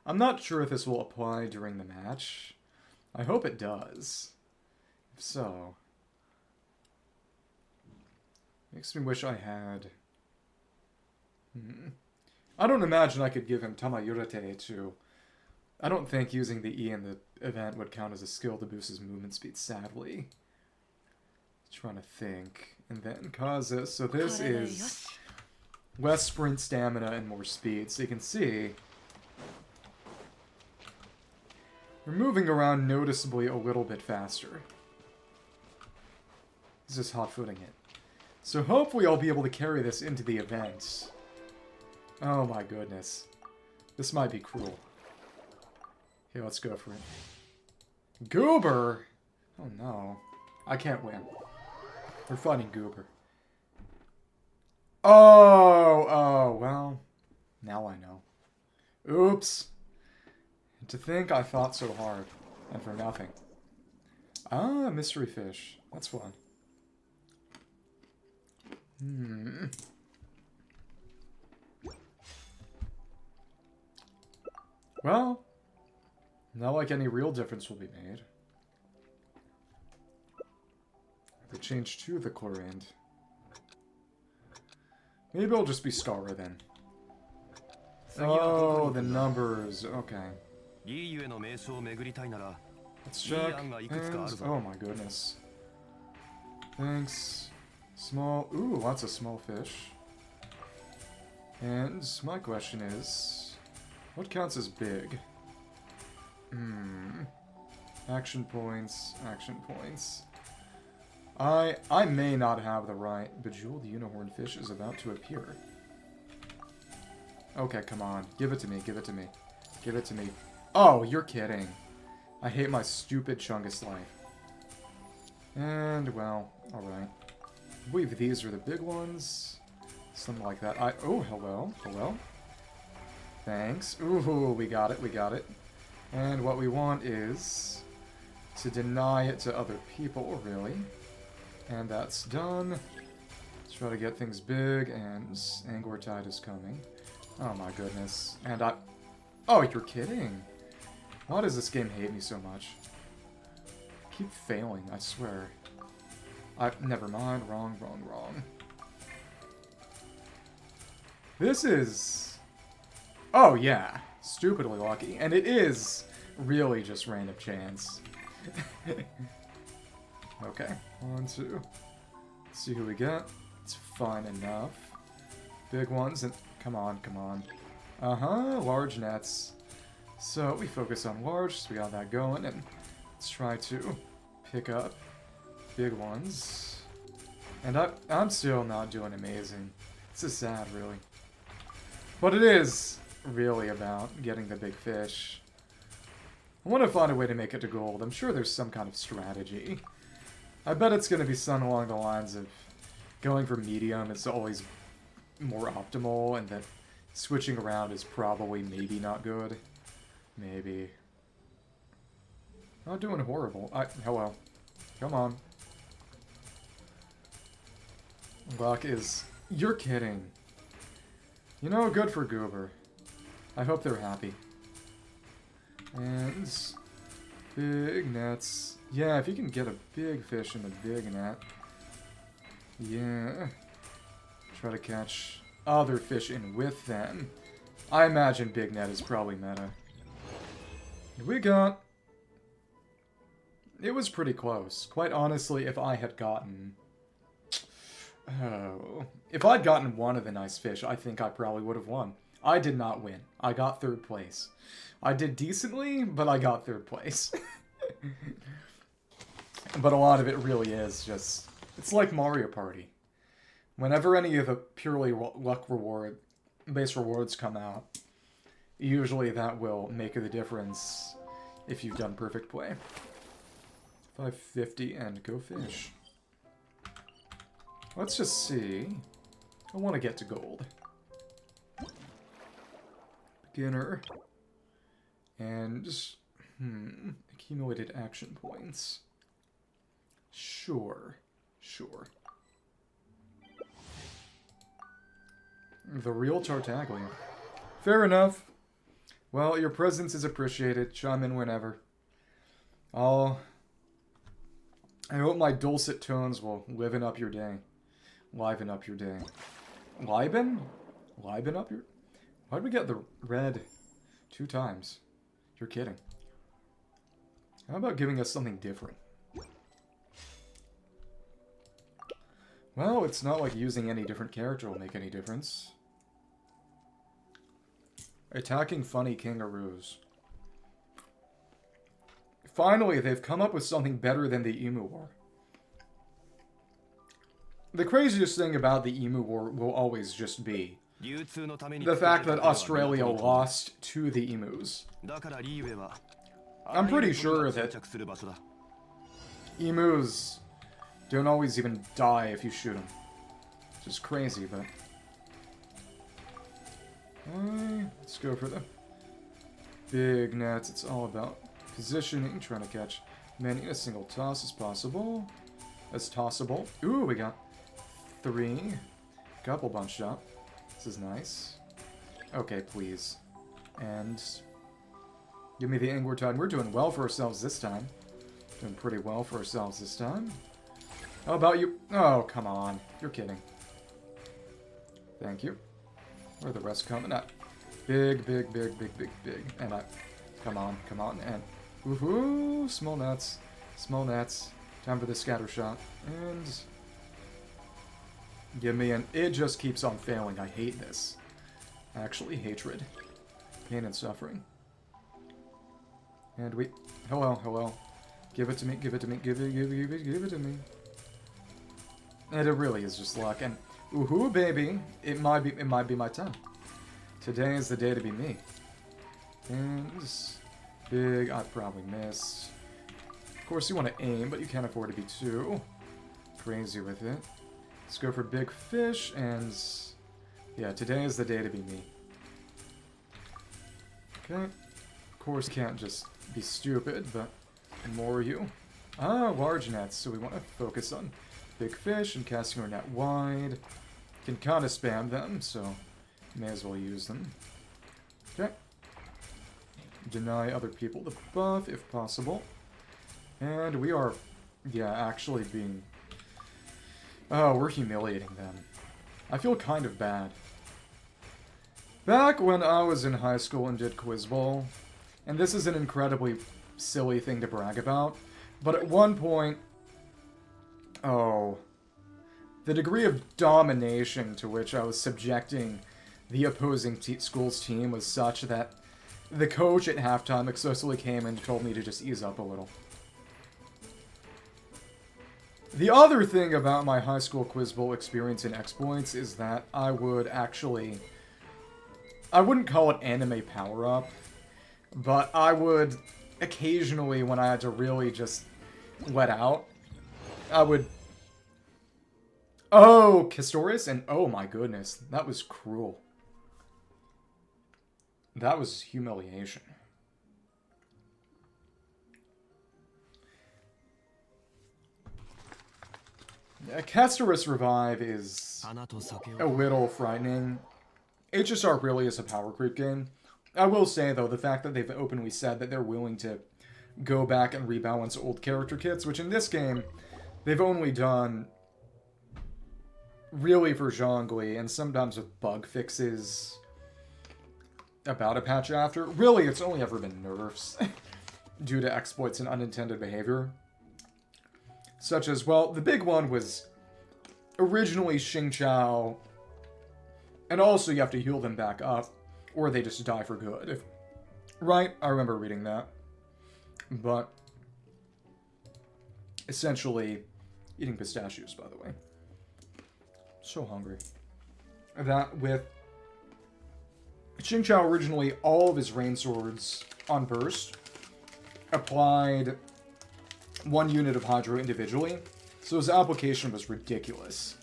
S1: I'm not sure if this will apply during the match. I hope it does. If so... Makes me wish I had... I don't imagine I could give him Tamayurate to... I don't think using the E in the event would count as a skill to boost his movement speed, sadly. Trying to think. And then Kaza. So this is less sprint stamina and more speed. So you can see we're moving around noticeably a little bit faster. He's just hot-footing it. So hopefully I'll be able to carry this into the event. Oh my goodness. This might be cruel. Okay, let's go for it. Goober! Oh no. I can't win. We're fighting Goober. Oh, well. Now I know. Oops. And to think I thought so hard. And for nothing. Ah, mystery fish. That's fun. Well, not like any real difference will be made. They changed to the Chlorand. Maybe it'll just be Scara then. Oh, the numbers. Okay. Let's check. And, oh my goodness. Thanks. Small. Ooh, lots of small fish. And my question is, what counts as big? Action points. Action points. I may not have the right. Bejeweled unicorn fish is about to appear. Okay, come on. Give it to me. Give it to me. Give it to me. Oh, you're kidding. I hate my stupid Chungus life. And, well, alright. I believe these are the big ones. Something like that. Oh, hello. Hello. Thanks. Ooh, we got it. We got it. And what we want is to deny it to other people, really. And that's done. Let's try to get things big, and Angor Tide is coming. Oh my goodness. And oh, you're kidding. Why does this game hate me so much? I keep failing, I swear. Never mind. Wrong. This is... Oh, yeah. Stupidly lucky. And it is really just random chance. Okay. 1, 2. Let's see who we get. It's fine enough. Big ones and... Come on, come on. Uh-huh, large nets. So we focus on large, so we got that going, and let's try to pick up big ones. And I'm still not doing amazing. This is sad, really. But it is really about getting the big fish. I want to find a way to make it to gold. I'm sure there's some kind of strategy. I bet it's going to be something along the lines of going for medium is always more optimal, and that switching around is probably maybe not good. Maybe. Not doing horrible. Hello. Come on. Luck is... You're kidding. You know, good for Goober. I hope they're happy. And... Big nets. Yeah, if you can get a big fish in a big net. Yeah. Try to catch other fish in with them. I imagine big net is probably meta. We got... It was pretty close. Quite honestly, if I had gotten... Oh... If I'd gotten one of the nice fish, I think I probably would have won. I did not win. I got 3rd place. I did decently, but I got 3rd place. But a lot of it really is just... It's like Mario Party. Whenever any of the purely luck based rewards come out, usually that will make the difference if you've done perfect play. 550 and go fish. Let's just see. I want to get to gold. Beginner. And... accumulated action points. Sure. The real Tartaglia. Fair enough. Well, your presence is appreciated. Chime in whenever. I hope my dulcet tones will liven up your day. Liven up your day. Liben? Liben up your... Why'd we get the red 2 times? You're kidding. How about giving us something different? Well, it's not like using any different character will make any difference. Attacking funny kangaroos. Finally, they've come up with something better than the Emu War. The craziest thing about the Emu War will always just be the fact that Australia lost to the emus. I'm pretty sure that emus don't always even die if you shoot them. Which is crazy, but... let's go for the big nets. It's all about positioning, trying to catch Many a single toss as possible. As tossable. Ooh, we got 3. Couple bunched up. This is nice. Okay, please. And give me the Angler Tide. We're doing well for ourselves this time. Doing pretty well for ourselves this time. How about you? Oh, come on. You're kidding. Thank you. Where are the rest coming at? Big, big, big, big, big, big. And I... Come on, come on. And... Woohoo! Small nets. Small nets. Time for the scatter shot. And... Give me an... It just keeps on failing. I hate this. Actually, hatred. Pain and suffering. And we... Hello, hello. Give it to me, give it to me, give it to me. And it really is just luck. And... Woohoo, baby! It might be my time. Today is the day to be me. And... Big... I probably missed. Of course, you want to aim, but you can't afford to be too crazy with it. Let's go for big fish, and... Yeah, today is the day to be me. Okay. Of course, can't just be stupid, but more you. Ah, large nets, so we want to focus on big fish and casting our net wide. Can kind of spam them, so may as well use them. Okay. Deny other people the buff, if possible. And we are, yeah, actually being... Oh, we're humiliating them. I feel kind of bad. Back when I was in high school and did Quiz Bowl, and this is an incredibly silly thing to brag about, but at one point... Oh... The degree of domination to which I was subjecting the opposing school's team was such that the coach at halftime excessively came and told me to just ease up a little. The other thing about my high school Quiz Bowl experience in exploits is that I would actually... I wouldn't call it anime power-up, but I would occasionally, when I had to really just let out, I would... Oh, Castorius, and oh my goodness, that was cruel. That was humiliation. Castorus Revive is a little frightening. HSR really is a power creep game. I will say, though, the fact that they've openly said that they're willing to go back and rebalance old character kits, which in this game, they've only done... really for Zhongli, and sometimes with bug fixes about a patch after. Really, it's only ever been nerfs due to exploits and unintended behavior. Such as, well, the big one was originally Xingqiao, and also you have to heal them back up, or they just die for good. Right? I remember reading that. But, essentially, eating pistachios, by the way. So hungry. That with Xingqiao originally, all of his rain swords on burst applied 1 unit of Hydro individually, so his application was ridiculous.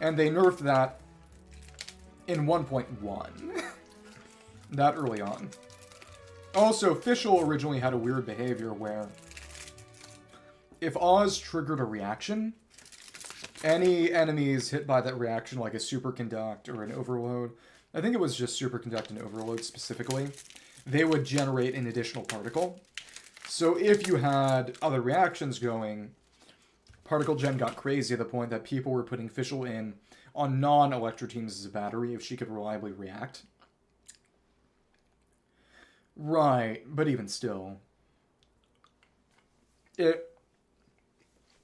S1: And they nerfed that in 1.1. That early on. Also, Fischl originally had a weird behavior where if Oz triggered a reaction, any enemies hit by that reaction, like a Superconduct or an Overload, I think it was just Superconduct and Overload specifically, they would generate an additional particle. So if you had other reactions going, Particle Gen got crazy at the point that people were putting Fischl in on non-Electro teams as a battery if she could reliably react. Right, but even still, it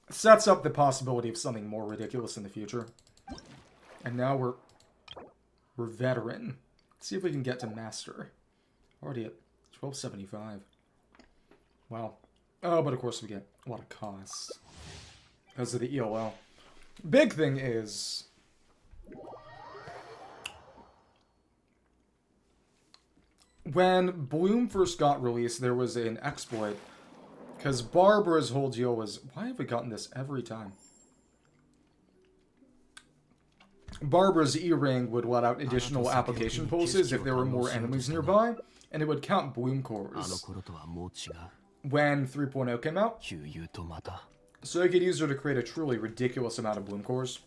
S1: sets up the possibility of something more ridiculous in the future. And now we're veteran. Let's see if we can get to master. Already at 1275. Wow. Oh, but of course we get a lot of costs because of the ELL. Big thing is, when Bloom first got released, there was an exploit. Because Barbara's whole deal was... Why have we gotten this every time? Barbara's E-Ring would let out additional application pulses if there were more enemies nearby, and it would count Bloom cores. when 3.0 came out. So they could use her to create a truly ridiculous amount of bloom cores.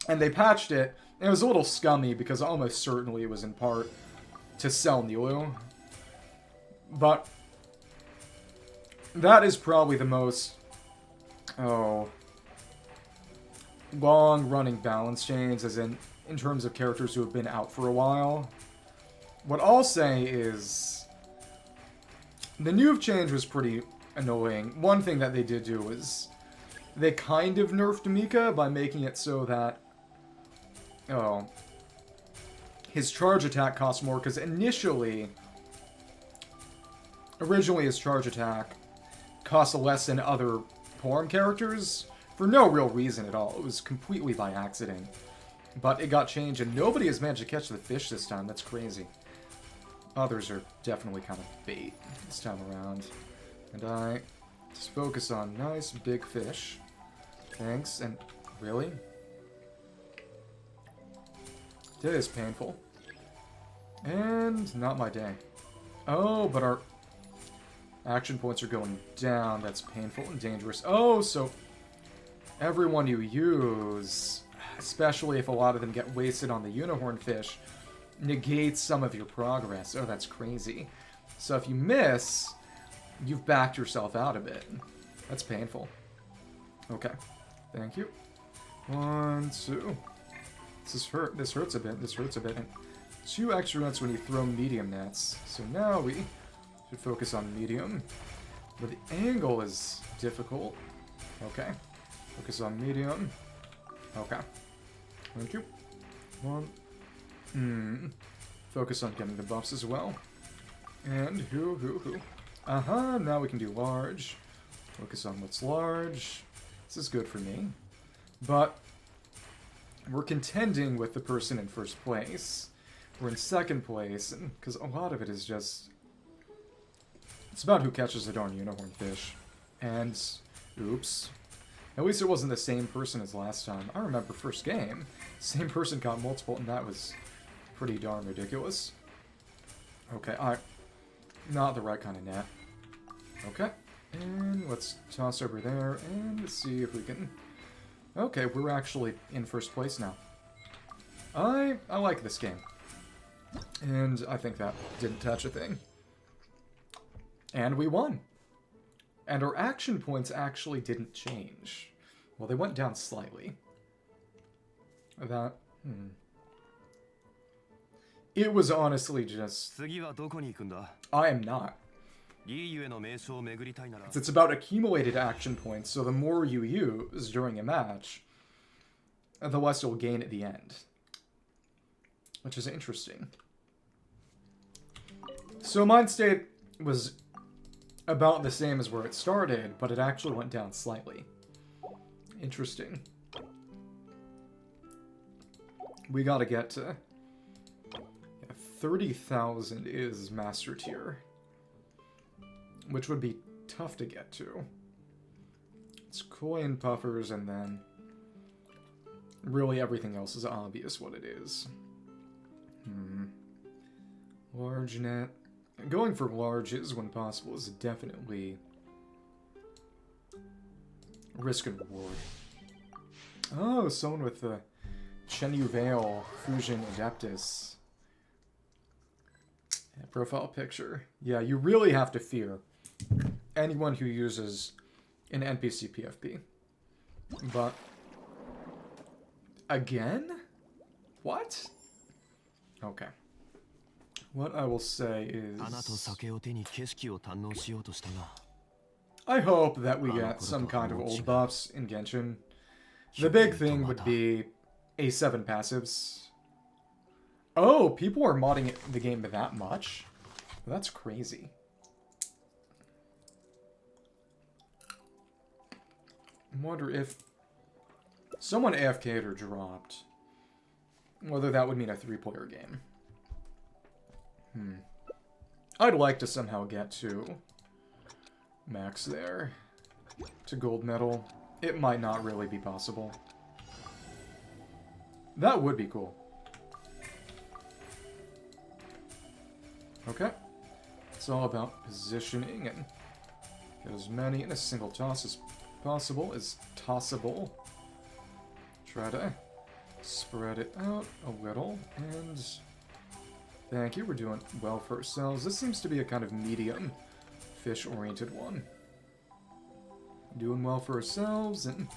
S1: And they patched it, and it was a little scummy because almost certainly it was in part to sell Nulu. But that is probably the most, long-running balance change, as in terms of characters who have been out for a while. What I'll say is the Nuve change was pretty annoying. One thing that they did do was they kind of nerfed Mika by making it so that his charge attack costs more, because originally his charge attack cost less than other Porom characters for no real reason at all. It was completely by accident. But it got changed, and nobody has managed to catch the fish this time. That's crazy. Others are definitely kind of bait this time around. And I just focus on nice big fish. Thanks, and really? That is painful. And not my day. Oh, but our action points are going down. That's painful and dangerous. Oh, so everyone you use, especially if a lot of them get wasted on the unicorn fish, negates some of your progress. Oh, that's crazy. So if you miss, you've backed yourself out a bit. That's painful. Okay. Thank you. 1, 2. This hurts a bit. This hurts a bit. And 2 extra nets when you throw medium nets. So now we should focus on medium. But the angle is difficult. Okay. Focus on medium. Okay. Thank you. 1. Focus on getting the buffs as well. And who. Now we can do large. Focus on what's large. This is good for me. But we're contending with the person in first place. We're in second place, because a lot of it is just... It's about who catches the darn unicorn fish. And, oops. At least it wasn't the same person as last time. I remember first game, same person caught multiple, and that was pretty darn ridiculous. Okay, not the right kind of net. Okay, and let's toss over there, and let's see if we can... Okay, we're actually in first place now. I like this game. And I think that didn't touch a thing. And we won. And our action points actually didn't change. Well, they went down slightly. It was honestly just... I am not. It's about accumulated action points, so the more you use during a match, the less you'll gain at the end. Which is interesting. So Mind State was about the same as where it started, but it actually went down slightly. Interesting. We gotta get to... 30,000 is Master Tier. Which would be tough to get to. It's coin puffers, and then... really everything else is obvious what it is. Large net. Going for larges when possible is definitely risk and reward. Oh, someone with the Chenyu Veil Fusion Adeptus. Yeah, profile picture. Yeah, you really have to fear anyone who uses an NPC PFP. But... again? What? Okay. What I will say is... I hope that we get some kind of old buffs in Genshin. The big thing would be A7 passives. Oh, people are modding the game that much? That's crazy. I wonder if someone AFK'd or dropped, whether that would mean a 3-player game. I'd like to somehow get to max there, to gold medal. It might not really be possible. That would be cool. Okay. It's all about positioning and get as many in a single toss as possible, as tossable. Try to spread it out a little, and thank you, we're doing well for ourselves. This seems to be a kind of medium fish-oriented one. Doing well for ourselves, and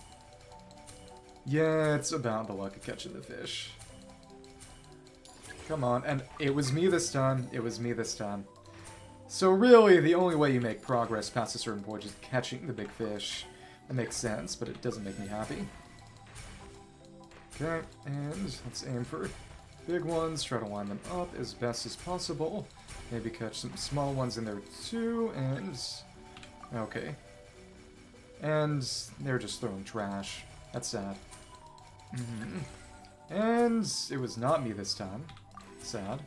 S1: yeah, it's about the luck of catching the fish. Come on, and it was me this time, it was me this time. So really, the only way you make progress past a certain point is catching the big fish. That makes sense, but it doesn't make me happy. Okay, and let's aim for big ones, try to line them up as best as possible. Maybe catch some small ones in there too, and... okay. And they're just throwing trash. That's sad. And it was not me this time. Sad.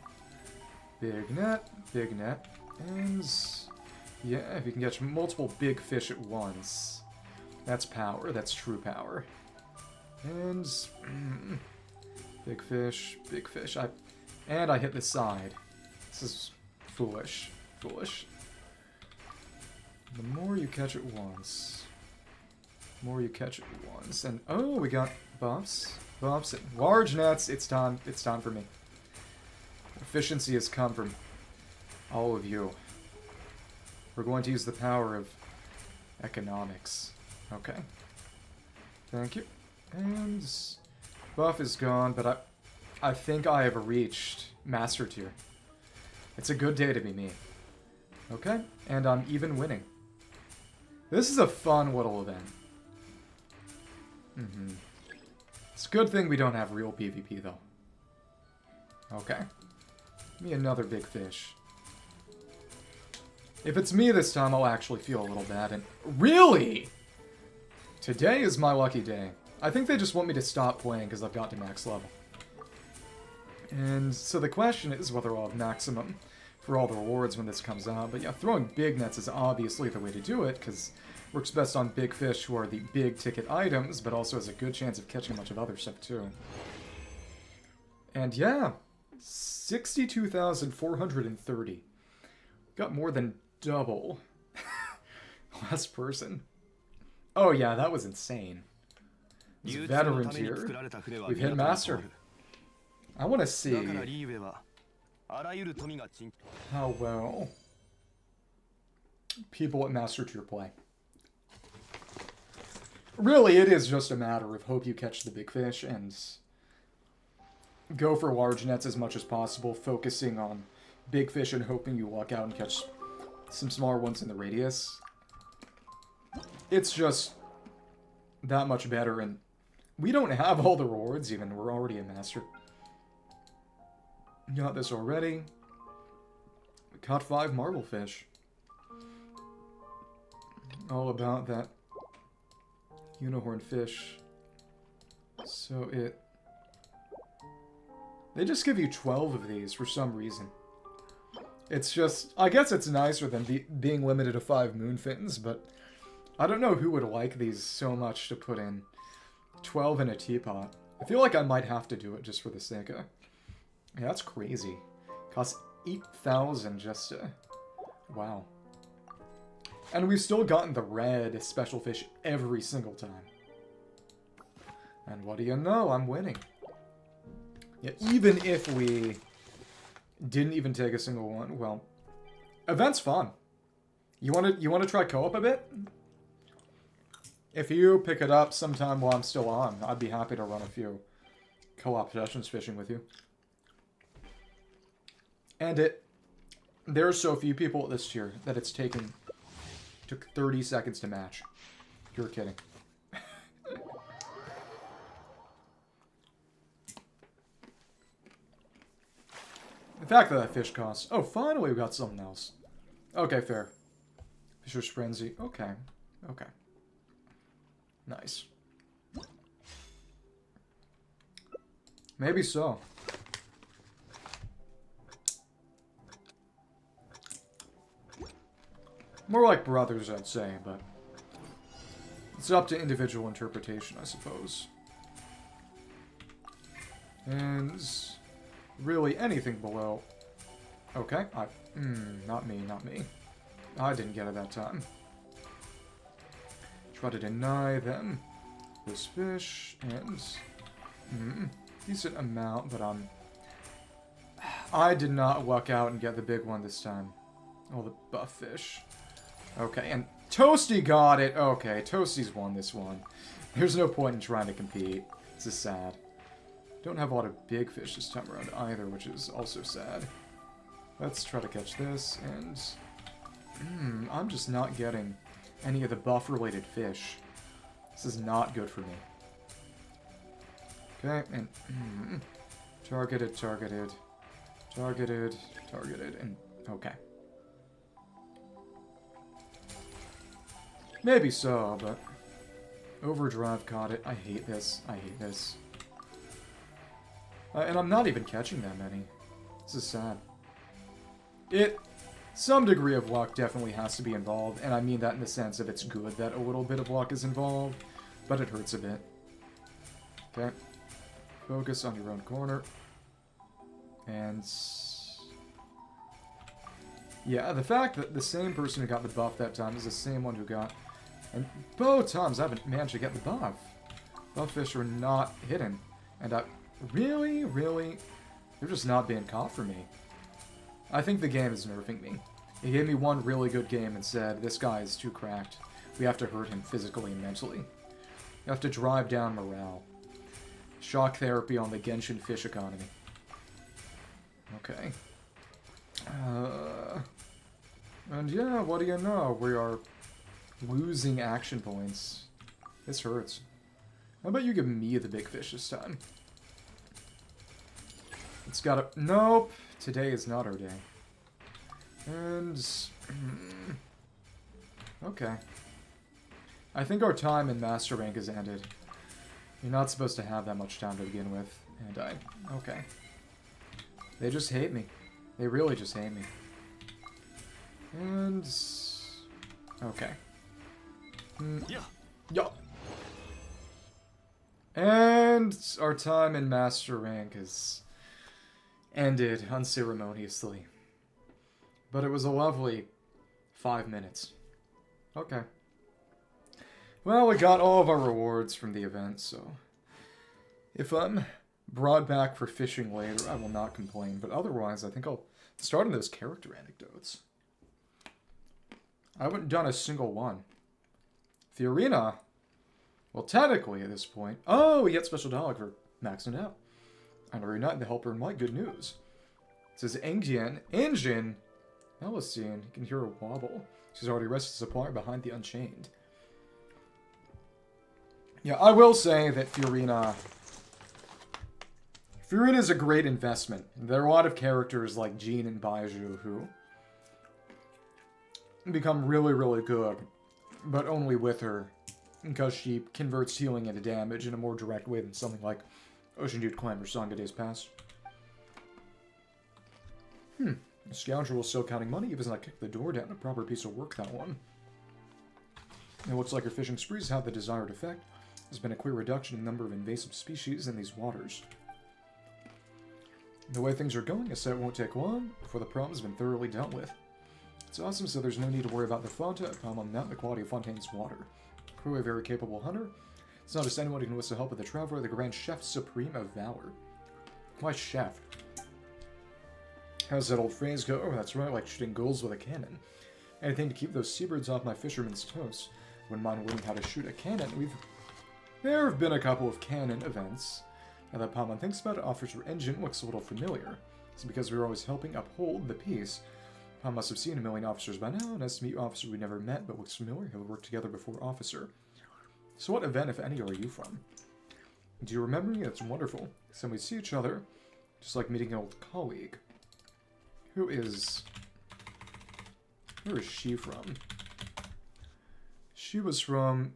S1: Big net, and... yeah, if you can catch multiple big fish at once, that's power, that's true power. And... big fish, and I hit the side. This is foolish. Foolish. The more you catch at once... and oh, we got buffs, and large nets. It's time for me. Efficiency has come from all of you. We're going to use the power of economics. Okay. Thank you. And buff is gone, but I think I have reached Master Tier. It's a good day to be me. Okay, and I'm even winning. This is a fun little event. It's a good thing we don't have real PvP, though. Okay. Give me another big fish. If it's me this time, I'll actually feel a little bad. And really? Today is my lucky day. I think they just want me to stop playing because I've got to max level. And so the question is whether I'll have maximum for all the rewards when this comes out. But yeah, throwing big nets is obviously the way to do it, because it works best on big fish who are the big ticket items, but also has a good chance of catching a bunch of other stuff too. And yeah, 62,430. Got more than double last person. Oh yeah, that was insane. It's veteran tier. We've hit master. I want to see how well people at master tier play. Really, it is just a matter of hope you catch the big fish and go for large nets as much as possible, focusing on big fish and hoping you luck out and catch some smaller ones in the radius. It's just that much better, and we don't have all the rewards even. We're already a master. Got this already. We caught 5 marble fish. All about that unicorn fish. So they just give you 12 of these for some reason. It's just, I guess it's nicer than being limited to 5 moonfins, but I don't know who would like these so much to put in 12 in a teapot. I feel like I might have to do it just for the sake of... yeah, that's crazy. Costs 8,000 just to... wow. And we've still gotten the red special fish every single time. And what do you know? I'm winning. Yeah, even if we didn't even take a single one, well, event's fun. You want to try co-op a bit? If you pick it up sometime while I'm still on, I'd be happy to run a few co-op sessions fishing with you. And there are so few people at this tier that it's took 30 seconds to match. You're kidding. The fact that fish costs... oh, finally we got something else. Okay, fair. Fisher's Frenzy. Okay. Okay. Nice. Maybe so. More like brothers, I'd say, but it's up to individual interpretation, I suppose. And really anything below Okay, not me, not me. I didn't get it that time. Try to deny them this fish, and decent amount, but I did not luck out and get the big one this time. Oh, the buff fish. Okay, and Toasty got it. Okay, Toasty's won this one. There's no point in trying to compete. This is sad. Don't have a lot of big fish this time around either, which is also sad. Let's try to catch this, and I'm just not getting any of the buff-related fish. This is not good for me. Okay, and targeted, targeted, targeted, targeted, and okay. Maybe so, but Overdrive caught it. I hate this. I hate this. And I'm not even catching that many. This is sad. Some degree of luck definitely has to be involved, and I mean that in the sense of it's good that a little bit of luck is involved, but it hurts a bit. Okay. Focus on your own corner. And yeah, the fact that the same person who got the buff that time is the same one who got... And both times I haven't managed to get the buff. Buff fish are not hidden. And really, they're just not being caught for me. I think the game is nerfing me. It gave me one really good game and said, this guy is too cracked. We have to hurt him physically and mentally. You have to drive down morale. Shock therapy on the Genshin fish economy. Okay. And yeah, what do you know? We are losing action points. This hurts. How about you give me the big fish this time? It's gotta... Nope! Today is not our day. And... okay. I think our time in Master Rank has ended. You're not supposed to have that much time to begin with. And okay. They just hate me. They really just hate me. And... okay. Yeah. And our time in Master Rank is ended unceremoniously. But it was a lovely 5 minutes. Okay. Well, we got all of our rewards from the event, so... if I'm brought back for fishing later, I will not complain. But otherwise, I think I'll start on those character anecdotes. I haven't done a single one. Fiorina... well, technically, at this point... oh, we get special dialogue for maxing it out. On a reunite the helper in light, good news. It says Engine, Elisine, you can hear her wobble. She's already rested supply behind the Unchained. Yeah, I will say that Fiorina is a great investment. There are a lot of characters like Jean and Baiju who become really, really good, but only with her, because she converts healing into damage in a more direct way than something like Ocean Dude Clan or Song of Days Past. The scoundrel is still counting money, even as I kicked the door down. A proper piece of work, that one. It looks like her fishing sprees have the desired effect. There's been a clear reduction in the number of invasive species in these waters. The way things are going, I said it won't take long before the problem has been thoroughly dealt with. It's awesome, so there's no need to worry about the Fonta, problem not the quality of Fontaine's water. Clearly a very capable hunter. It's not just anyone who can enlist the help of the Traveler, the Grand Chef Supreme of Valor. Why chef? How's that old phrase go? Oh, that's right, like shooting gulls with a cannon. Anything to keep those seabirds off my fisherman's toast. Wouldn't mind learning how to shoot a cannon. There have been a couple of cannon events. Now that Palmon thinks about it, Officer Engine looks a little familiar. It's because we were always helping uphold the peace. Palm must have seen a million officers by now, and as to meet officer we never met, but looks familiar, who worked together before officer. So what event, if any, are you from? Do you remember me? That's wonderful. So we see each other, just like meeting an old colleague. Who is... where is she from? She was from...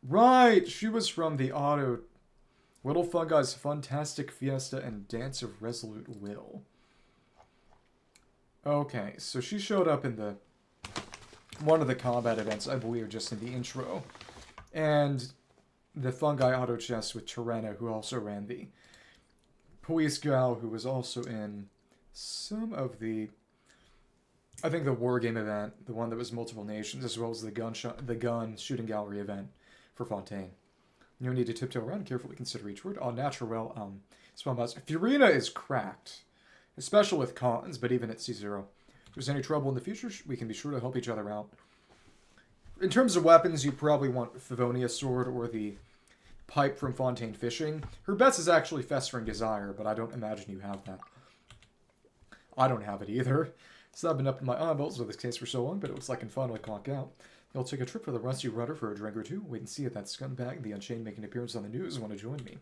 S1: right! She was from the Little Fungi's Fantastic Fiesta and Dance of Resolute Will. Okay, so she showed up in one of the combat events, I believe, just in the intro. And the Fungi auto chess with Terena, who also ran the police gal, who was also in some of the I think the war game event, the one that was multiple nations, as well as the gun shooting gallery event for Fontaine. You need to tiptoe around and carefully consider each word. All natural, Furina is cracked, especially with cons, but even at C0. If there's any trouble in the future, we can be sure to help each other out. In terms of weapons, you probably want Favonia's sword or the pipe from Fontaine Fishing. Her best is actually Festering Desire, but I don't imagine you have that. I don't have it either. So I've been up to my eyeballs with this case for so long, but it looks like I can finally clock out. You'll take a trip for the Rusty Rudder for a drink or two. Wait and see if that scumbag, the Unchained, making an appearance on the news, want to join me.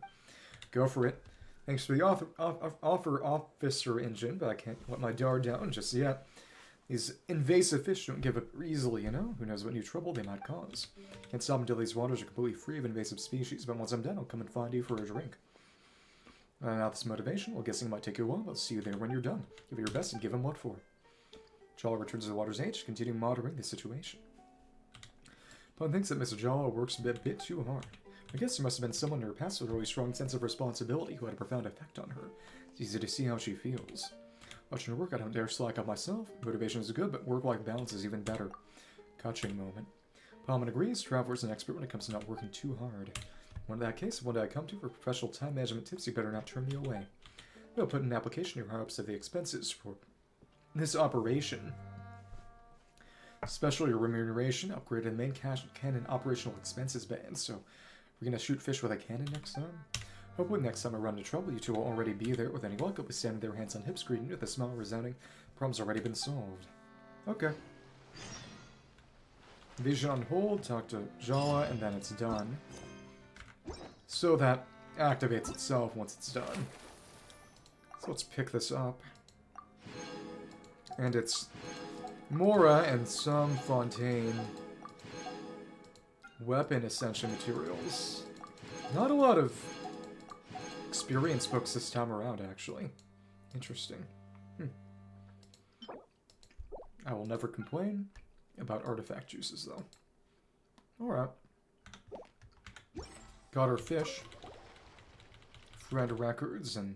S1: Go for it. Thanks for the offer, Officer Engine, but I can't let my guard down just yet. These invasive fish don't give up easily, you know? Who knows what new trouble they might cause. Can't stop until these waters are completely free of invasive species, but once I'm done, I'll come and find you for a drink. Now this motivation, well, guessing it might take you a while. I'll see you there when you're done. Give it your best and give him what for. Jala returns to the water's edge, continue monitoring the situation. Pun thinks that Mr. Jala works a bit too hard. I guess there must have been someone in her past with a really strong sense of responsibility who had a profound effect on her. It's easy to see how she feels. Watching her work, I don't dare slack up myself. Motivation is good, but work-life balance is even better. Catching moment. Palman agrees. Traveler's an expert when it comes to not working too hard. In that case, one day I come to for professional time management tips, you better not turn me away. I'll put in an application your higher-ups of the expenses for this operation. Especially your remuneration, upgraded the main cannon operational expenses band, so we're gonna shoot fish with a cannon next time? Hopefully next time I run into trouble, you two will already be there. With any luck, I'll be standing there, hands on hips, greeting you with a smile resounding. Problem's already been solved. Okay. Vision on hold, talk to Jala, and then it's done. So that activates itself once it's done. So let's pick this up. And it's Mora and some Fontaine weapon ascension materials. Not a lot of experience books this time around, actually. Interesting. I will never complain about artifact juices, though. Alright. Got our fish. Friend records, and...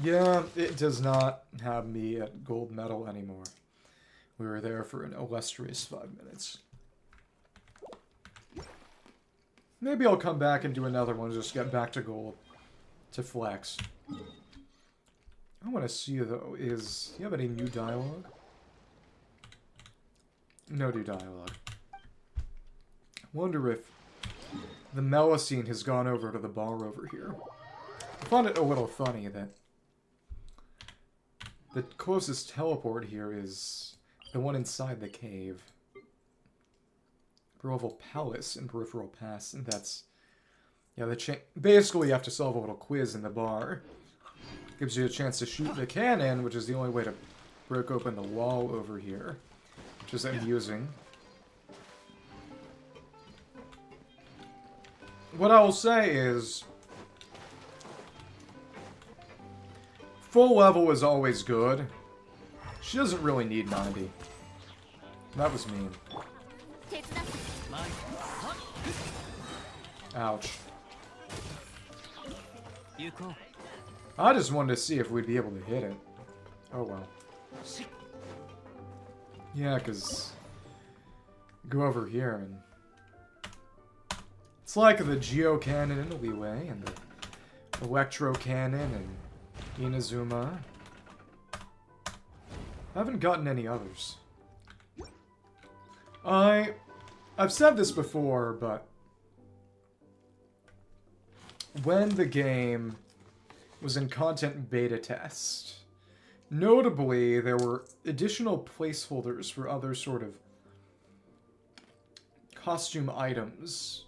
S1: yeah, it does not have me at gold medal anymore. We were there for an illustrious 5 minutes. Maybe I'll come back and do another one, just get back to gold. To flex. I want to see, though, do you have any new dialogue? No new dialogue. Wonder if the Melusine has gone over to the bar over here. I found it a little funny that the closest teleport here is the one inside the cave. Peripheral Palace and Peripheral Pass, and that's... yeah, basically you have to solve a little quiz in the bar. Gives you a chance to shoot the cannon, which is the only way to break open the wall over here. Which is amusing. What I will say is... full level is always good. She doesn't really need 90. That was mean. Ouch. I just wanted to see if we'd be able to hit it. Oh well. Yeah, because... go over here and... it's like the Geo Cannon in a wee way, and the Electro Cannon, and Inazuma. I haven't gotten any others. I've said this before, but... when the game was in content beta test, notably, there were additional placeholders for other sort of costume items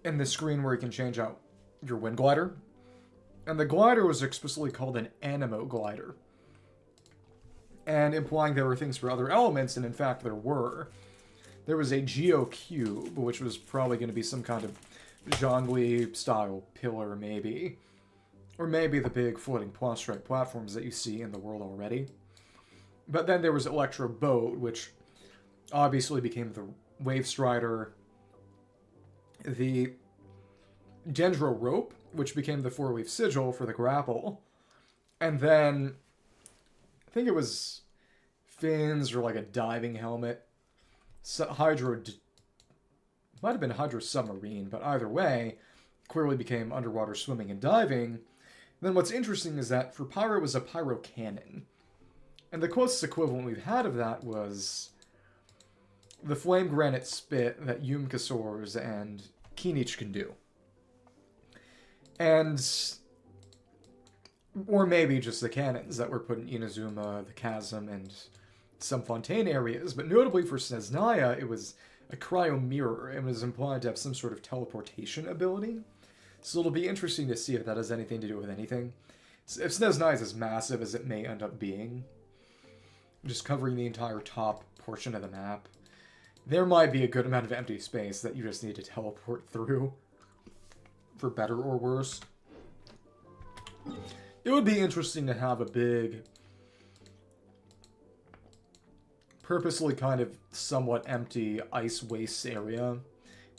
S1: in the screen where you can change out your wind glider. And the glider was explicitly called an Anemo glider. And implying there were things for other elements, and in fact there were. There was a Geo Cube, which was probably going to be some kind of Zhongli-style pillar, maybe. Or maybe the big floating prostrate platforms that you see in the world already. But then there was Electro Boat, which obviously became the Wave Strider. The Dendro Rope, which became the 4-wave sigil for the grapple. And then, I think it was fins or like a diving helmet. Might have been Hydro Submarine, but either way, clearly became underwater swimming and diving. And then what's interesting is that for Pyro, it was a Pyro Cannon. And the closest equivalent we've had of that was the Flame Granite Spit that Yumkasaurs and Kinich can do. And... or maybe just the cannons that were put in Inazuma, the Chasm, and some Fontaine areas. But notably for Snezhnaya, it was a cryo mirror and was implied to have some sort of teleportation ability. So it'll be interesting to see if that has anything to do with anything. If Snezhnaya is as massive as it may end up being, just covering the entire top portion of the map, there might be a good amount of empty space that you just need to teleport through, for better or worse. It would be interesting to have a big, purposely kind of somewhat empty ice wastes area. A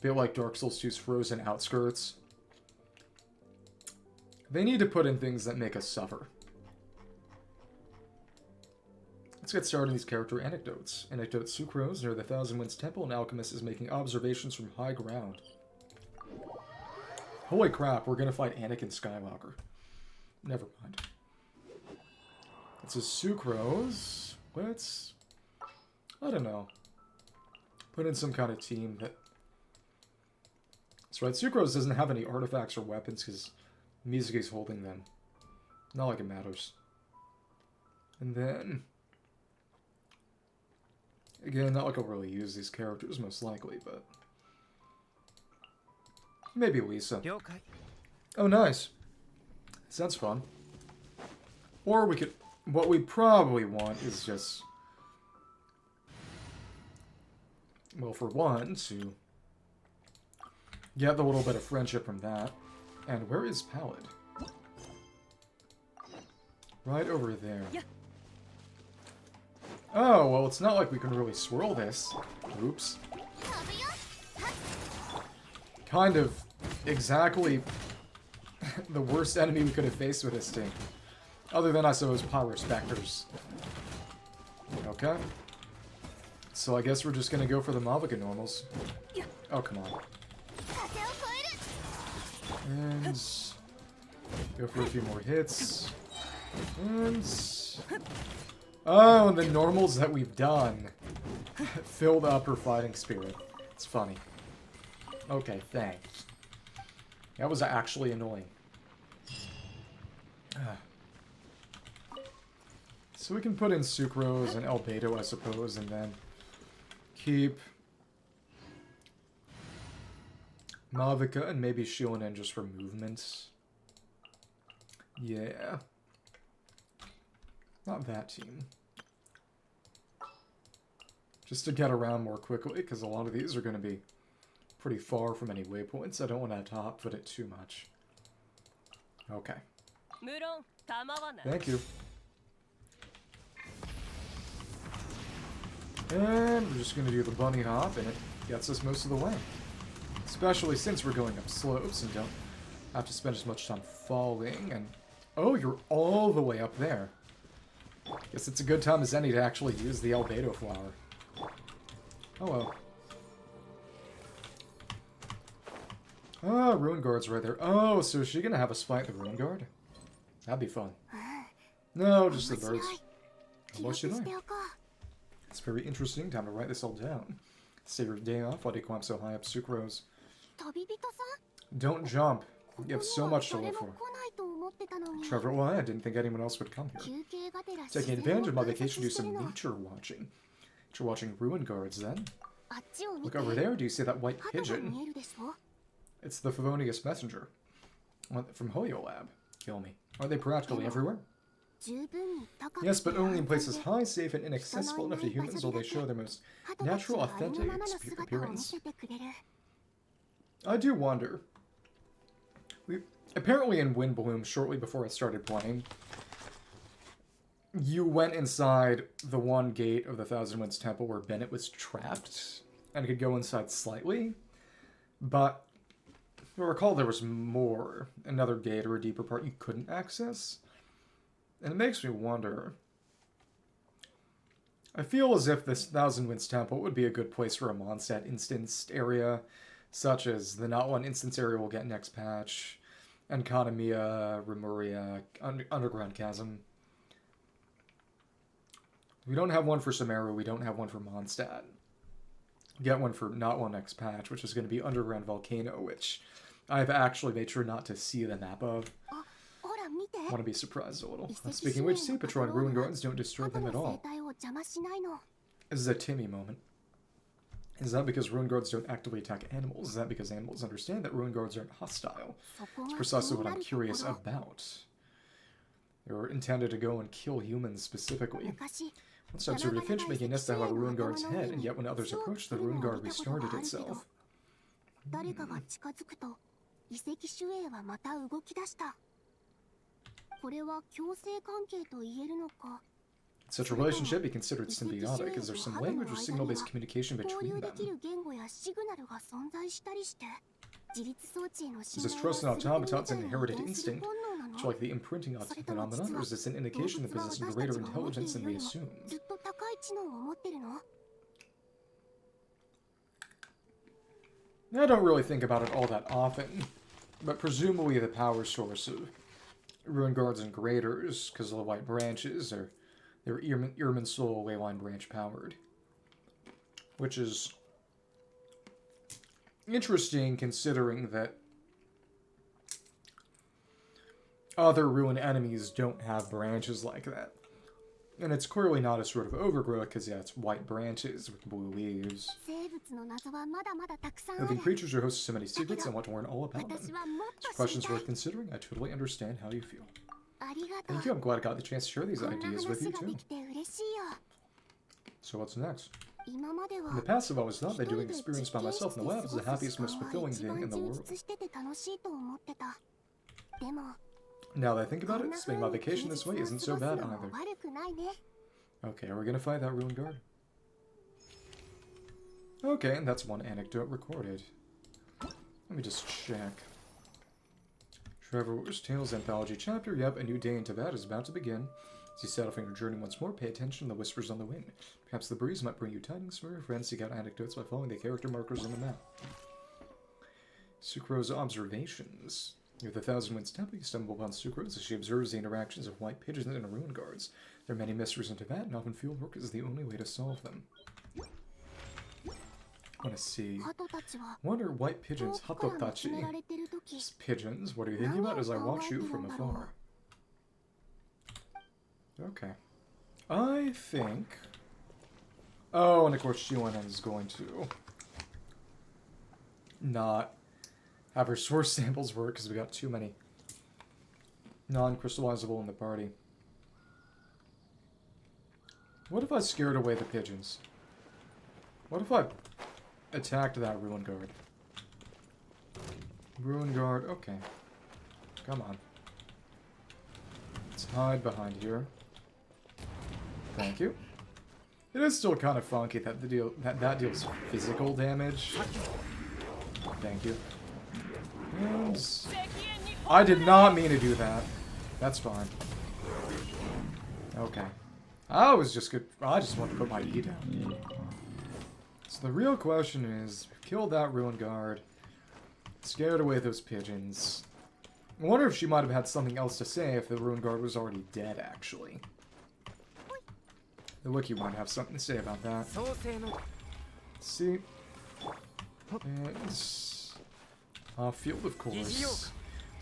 S1: bit like Dark Souls 2's Frozen Outskirts. They need to put in things that make us suffer. Let's get started on these character anecdotes. Anecdote: Sucrose near the Thousand Winds Temple, an alchemist is making observations from high ground. Holy crap, we're gonna fight Anakin Skywalker. Never mind. It's a Sucrose. Let's... I don't know. Put in some kind of team that... That's right, Sucrose doesn't have any artifacts or weapons because Mizuki's holding them. Not like it matters. And then... again, not like I'll really use these characters, most likely, but... maybe Lisa. Oh, nice. Sounds fun. Or we could... what we probably want is just... well, for one, to get a little bit of friendship from that. And where is Pallid? Right over there. Oh, well, it's not like we can really swirl this. Oops. Kind of exactly the worst enemy we could have faced with this team. Other than, I suppose, Pyro Spectres. Okay. So I guess we're just gonna go for the Mavica normals. Oh, come on. And... go for a few more hits. And... oh, and the normals that we've done filled up her fighting spirit. It's funny. Okay, thanks. That was actually annoying. So we can put in Sucrose and Albedo, I suppose, and then keep Mavica and maybe Shionen just for movements. Yeah. Not that team. Just to get around more quickly, because a lot of these are going to be pretty far from any waypoints. I don't want to top foot it too much. Okay. Thank you. And we're just going to do the bunny hop, and it gets us most of the way. Especially since we're going up slopes and don't have to spend as much time falling. And oh, you're all the way up there. Guess it's a good time as any to actually use the Albedo flower. Oh well. Ah, Ruin Guard's right there. Oh, so is she gonna have us fight the Ruin Guard? That'd be fun. No, just the birds. What should I? It's very interesting. Time to write this all down. Save your day off. Why do you climb so high up, Sucrose? Don't jump. You have so much to live for. Trevor, why? I didn't think anyone else would come here. Taking advantage of my vacation to do some nature watching. You're watching Ruin Guards, then? Look over there. Do you see that white pigeon? It's the Favonius Messenger. From Hoyo Lab. Kill me. Are they practically everywhere? Yes, but only in places high, safe, and inaccessible enough to humans will they show their most natural, authentic appearance. I do wonder. Apparently in Windbloom, shortly before I started playing, you went inside the one gate of the Thousand Winds Temple where Bennett was trapped, and could go inside slightly, but I recall there was more, another gate or a deeper part you couldn't access. And it makes me wonder. I feel as if this Thousand Winds Temple would be a good place for a Mondstadt instanced area, such as the Not One instance area we'll get next patch, and Kanamiya, Remuria, Underground Chasm. We don't have one for Sumeru, we don't have one for Mondstadt. Get one for Not One next patch, which is going to be Underground Volcano, which I've actually made sure not to see the map of. I want to be surprised a little. Speaking of which, Sea Patrol and Ruin Gardens don't disturb them at all. This is a Timmy moment. Is that because Ruin Guards don't actively attack animals? Is that because animals understand that Ruin Guards aren't hostile? It's precisely what I'm curious about. They were intended to go and kill humans specifically. Once I observed a finch making a nest out of a Ruin Guard's head, and yet when others approached, the Ruin Guard restarted itself. Such a relationship be considered symbiotic. Is there some language or signal-based communication between them? Is this trust in automatons an inherited instinct, much like the imprinting phenomenon, or is this an indication that possess greater intelligence than we assumed? I don't really think about it all that often, but presumably the power source of Ruin Guards and Graders, because of the white branches, are they're Irminsul Wayline branch powered. Which is interesting considering that other Ruin enemies don't have branches like that. And it's clearly not a sort of overgrowth, because yeah, it's white branches with blue leaves. Living creatures are hosts of so many secrets, I want to learn all about them. These questions worth considering. I totally understand how you feel. Thank you, I'm glad I got the chance to share these ideas with you too. So what's next? In the past, I've always thought that doing experiments by myself in the lab is the happiest, most fulfilling thing in the world. Now that I think about it, spending my vacation this way isn't so bad either. Okay, are we gonna fight that Ruin Guard? Okay, and that's one anecdote recorded. Let me just check. Trevor's Tales Anthology Chapter. Yep, a new day in Tibet is about to begin. As you set off on your journey once more, pay attention to the whispers on the wind. Perhaps the breeze might bring you tidings from your friends. Seek out anecdotes by following the character markers on the map. Sucro's observations. Near the Thousand Winds Temple, you stumble upon Sucrose as she observes the interactions of white pigeons and Ruin Guards. There are many mysteries in Tibet, and often field work is the only way to solve them. I want to see. What are white pigeons? Hatotachi. Just pigeons. What are you thinking about as I watch you from afar? Okay. I think... Oh, and of course Shiwanen is going to not have her source samples work because we got too many non-crystallizable in the party. What if I scared away the pigeons? What if I attacked that Ruin Guard? Ruin Guard, okay. Come on. Let's hide behind here. Thank you. It is still kind of funky that that deals physical damage. Thank you. And I did not mean to do that. That's fine. Okay. I just wanted to put my E down. So the real question is, we've killed that Ruin Guard, scared away those pigeons. I wonder if she might have had something else to say if the Ruin Guard was already dead, actually. The Wiki might have something to say about that. Let's see. And field, of course.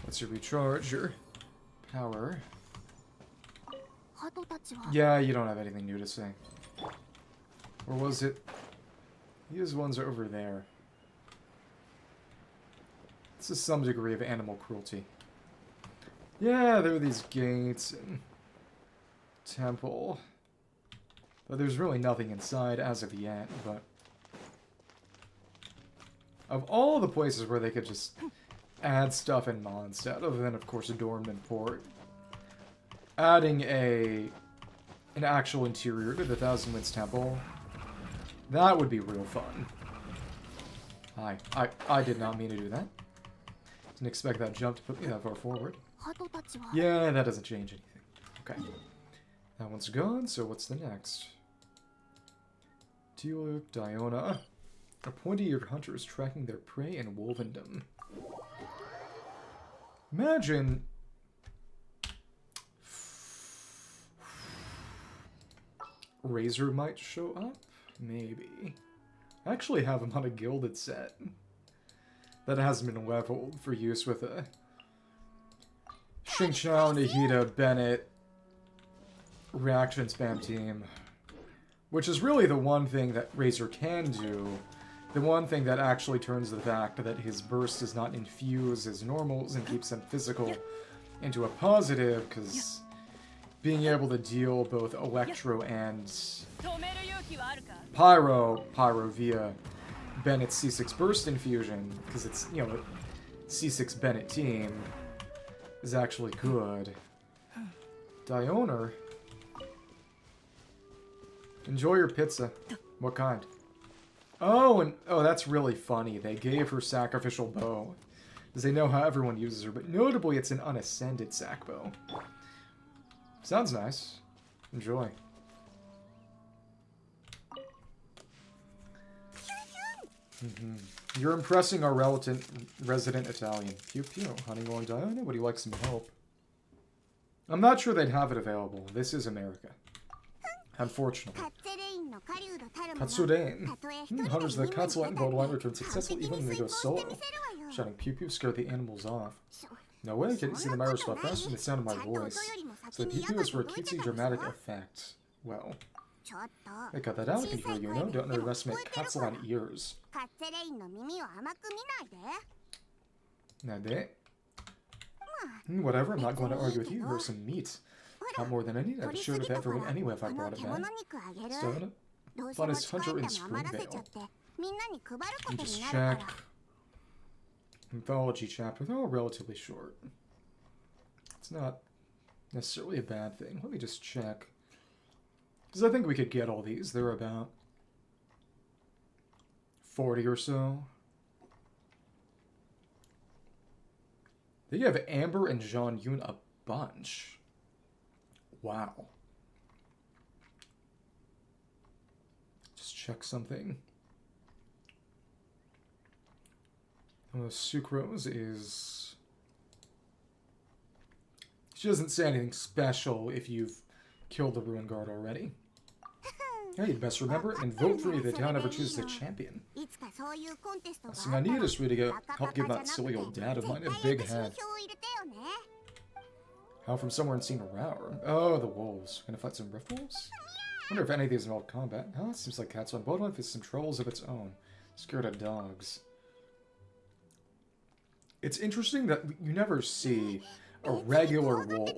S1: Let's recharge your power. Yeah, you don't have anything new to say. Or was it? These ones are over there. This is some degree of animal cruelty. Yeah, there are these gates and temple. But there's really nothing inside as of yet, but... Of all the places where they could just add stuff in Mondstadt, other than, of course, a Dormant Port, adding an actual interior to the Thousand Winds Temple, that would be real fun. I did not mean to do that. Didn't expect that jump to put me that far forward. Yeah, that doesn't change anything. Okay. That one's gone, so what's the next? Teal'c, Diona. A pointy-eared hunter is tracking their prey in Wolvendom. Imagine... Razor might show up? Maybe. I actually have him on a gilded set that hasn't been leveled for use with a Xingqiao, Nahida, Bennett reaction spam team. Which is really the one thing that Razor can do. The one thing that actually turns the fact that his burst does not infuse his normals and keeps him physical into a positive, because being able to deal both Electro and Pyro via Bennett's C6 burst infusion, because it's, you know, a C6 Bennett team, is actually good. Diona. Enjoy your pizza. What kind? Oh, and oh, that's really funny. They gave her sacrificial bow, because they know how everyone uses her, but notably it's an unascended sac bow. Sounds nice. Enjoy. You're impressing our resident Italian. Pew pew. Hunting along Diona? Would you like some help? I'm not sure they'd have it available. This is America. Unfortunately. Katsurein. Hunters of the Katsulan Borderline return successful even when they go solo. Shouting pew pew scared the animals off. No way, I couldn't see the Myra spot faster than the sound of my voice. So the pew pew is for a cutesy dramatic effect. Well. I cut that out, can you hear you know? Don't underestimate Katsulan ears. Nade? Whatever, I'm not going to argue with you. Here's some meat. Not more than I need. I'd be sure to pay everyone anyway if I brought it back. Stone it. Funnest hunter in Springvale. Let me just check. Mythology chapter. They're all relatively short. It's not necessarily a bad thing. Let me just check. Because I think we could get all these. They're about 40 or so. They have Amber and Jean Yun a bunch. Wow. Just check something. Sucrose is... She doesn't say anything special if you've killed the Ruin Guard already. Yeah, you'd best remember and vote for me if the town ever chooses a champion. Last thing I need is for you to help give that silly old dad of mine a big head. How from somewhere unseen around? Oh, the wolves. Gonna fight some rift wolves? Wonder if any of these involve combat. Huh? Seems like Cats on Borderline faces some troubles of its own. Scared of dogs. It's interesting that you never see a regular wolf.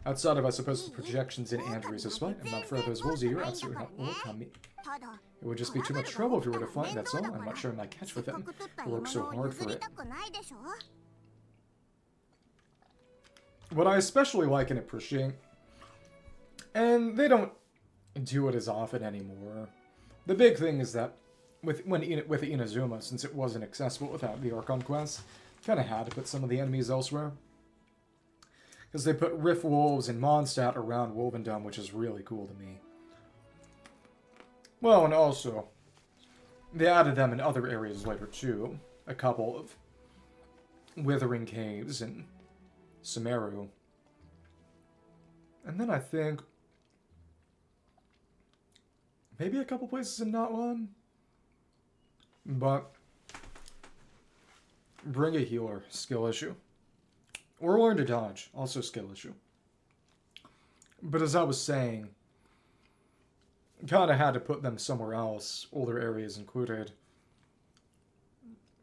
S1: Outside of, I suppose, the projections in Andrews' fight. I'm not afraid of those wolves either. Absolutely not. Welcome me. It would just be too much trouble if we were to fight, that's all. I'm not sharing my catch with them. I work so hard for it. What I especially like and appreciate, and they don't do it as often anymore, the big thing is that with Inazuma, since it wasn't accessible without the Archon quest, kind of had to put some of the enemies elsewhere. Because they put Rift Wolves and Mondstadt around Wolvendom, which is really cool to me. Well, and also, they added them in other areas later too. A couple of Withering Caves and Sumeru. And then I think maybe a couple places in Notlan. But bring a healer, skill issue. Or learn to dodge, also skill issue. But as I was saying, kind of had to put them somewhere else, older areas included.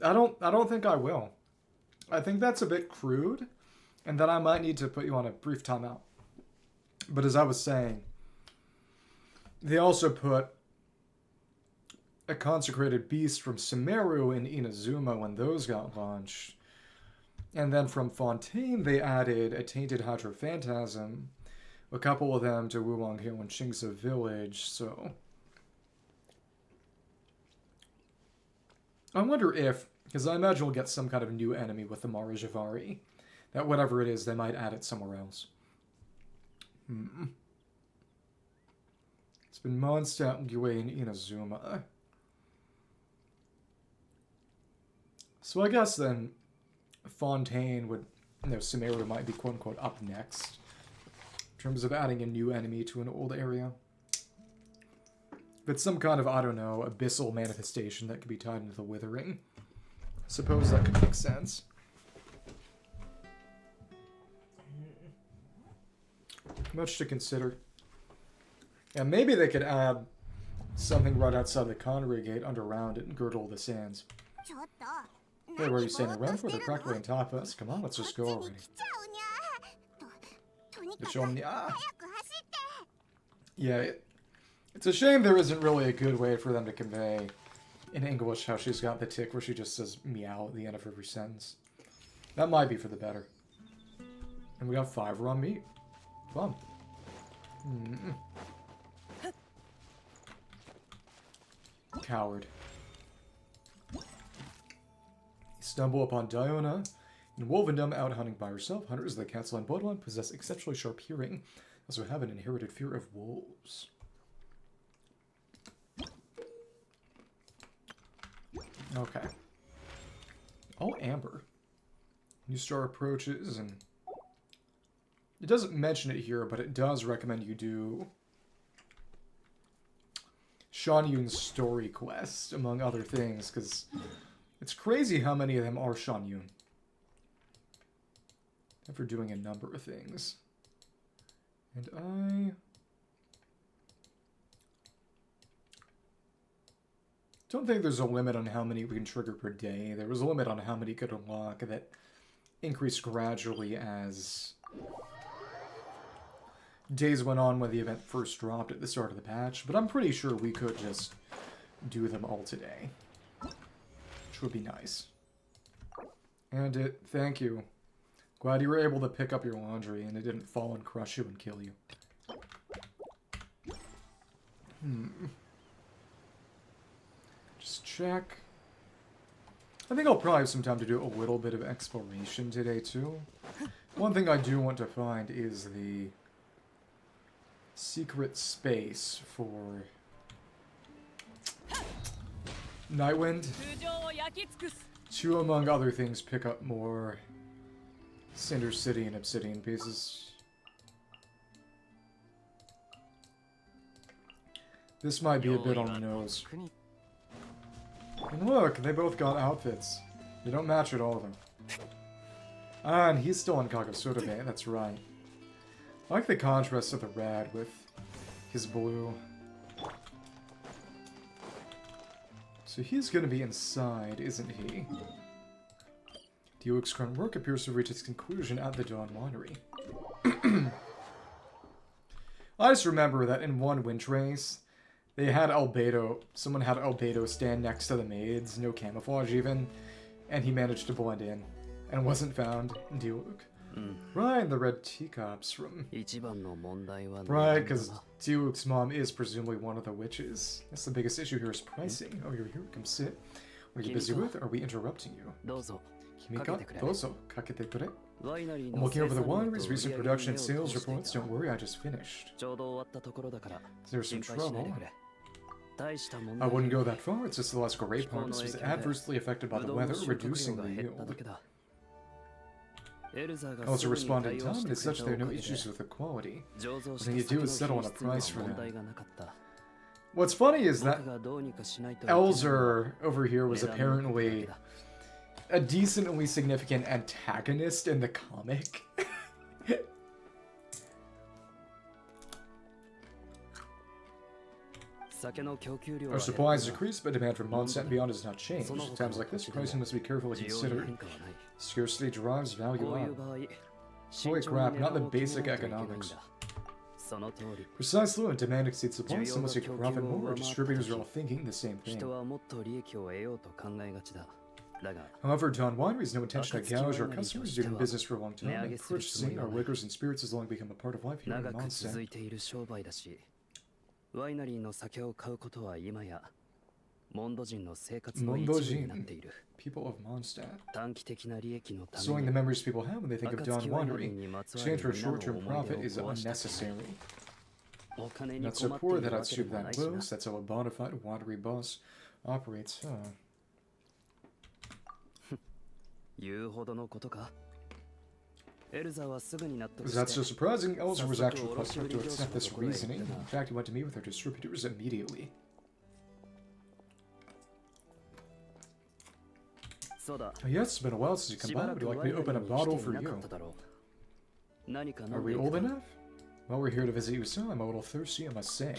S1: I don't think I will. I think that's a bit crude, and that I might need to put you on a brief timeout. But as I was saying, they also put a consecrated beast from Sumeru in Inazuma when those got launched. And then from Fontaine, they added a Tainted Hydrophantasm, a couple of them to Wulong Hill and Qingsa Village, so... I wonder if, because I imagine we'll get some kind of new enemy with the Mara Javari, that whatever it is, they might add it somewhere else. It's been months out Gue in Inazuma. So I guess then Fontaine would, Sumeru might be quote-unquote up next in terms of adding a new enemy to an old area. If it's some kind of, I don't know, abyssal manifestation that could be tied into the Withering, I suppose that could make sense. Much to consider. Yeah, maybe they could add something right outside the Connery Gate underground and girdle the sands. Hey, where are you standing around for? They're practically on top of us. Come on, let's just go already. Yeah, it's a shame there isn't really a good way for them to convey in English how she's got the tick where she just says meow at the end of every sentence. That might be for the better. And we got 5 raw meat. Fun. Coward. You stumble upon Diona in Wolvendom out hunting by herself. Hunters of the Council and Bloodline possess exceptionally sharp hearing, also have an inherited fear of wolves. Okay. All amber. New star approaches, and it doesn't mention it here, but it does recommend you do Shan Yun's story quest, among other things, because it's crazy how many of them are Shan Yun. After doing a number of things. And I don't think there's a limit on how many we can trigger per day. There was a limit on how many could unlock that increased gradually as days went on when the event first dropped at the start of the patch, but I'm pretty sure we could just do them all today, which would be nice. And thank you. Glad you were able to pick up your laundry and it didn't fall and crush you and kill you. Just check. I think I'll probably have some time to do a little bit of exploration today too. One thing I do want to find is the secret space for Nightwind to, among other things, pick up more Cinder City and Obsidian pieces. This might be a bit on the nose. And look, they both got outfits. They don't match at all, though. Ah, and he's still on Kagasurube, that's right. I like the contrast of the red with his blue. So he's gonna be inside, isn't he? Diluc's current work appears to reach its conclusion at the Dawn Winery. I just remember that in one winch race, they had Albedo, someone had Albedo stand next to the maids, no camouflage even, and he managed to blend in, and wasn't found in Diluc. Right, the red teacups from... Right, because Diluc's mom is presumably one of the witches. That's the biggest issue here is pricing. Oh, you're here, come sit. What are you busy with? Are we interrupting you? Kimika, dozo, kakete kure. I'm looking over the winery's recent production and sales reports. Don't worry, I just finished. There's some trouble. I wouldn't go that far, it's just the last grape harvest was adversely affected by the weather, reducing the yield. I also responded in time, and as such there are no issues with the quality. What you do is settle on a price for them. What's funny is that Elzer over here was apparently a decently significant antagonist in the comic. Our supplies decrease, but demand from Mondstadt and beyond has not changed. At times like this, pricing must be carefully considered. Scarcity drives value up. Holy crap, not the basic economics. Precisely, when demand exceeds supply, some must make profit more. Distributors are all thinking the same thing. However, Dawn Winery has no intention to gouge our customers due to business for a long time, and purchasing our liquors and spirits has long become a part of life here in Mondstadt. Mondojin. People of Mondstadt. Sowing the memories people have when they think of Dawn Winery. Exchange for short-term profit is unnecessary. Not so poor that I'd stoop that close. That's how a bona fide winery boss operates, huh? Is that so surprising? Elsa was actually quite quick to accept this reasoning. In fact, he went to meet with her distributors immediately. Oh, yes, it's been a while since you come by. Would you like me to open a bottle for you? Are we old enough? Well, we're here to visit you, so I'm a little thirsty, I must say.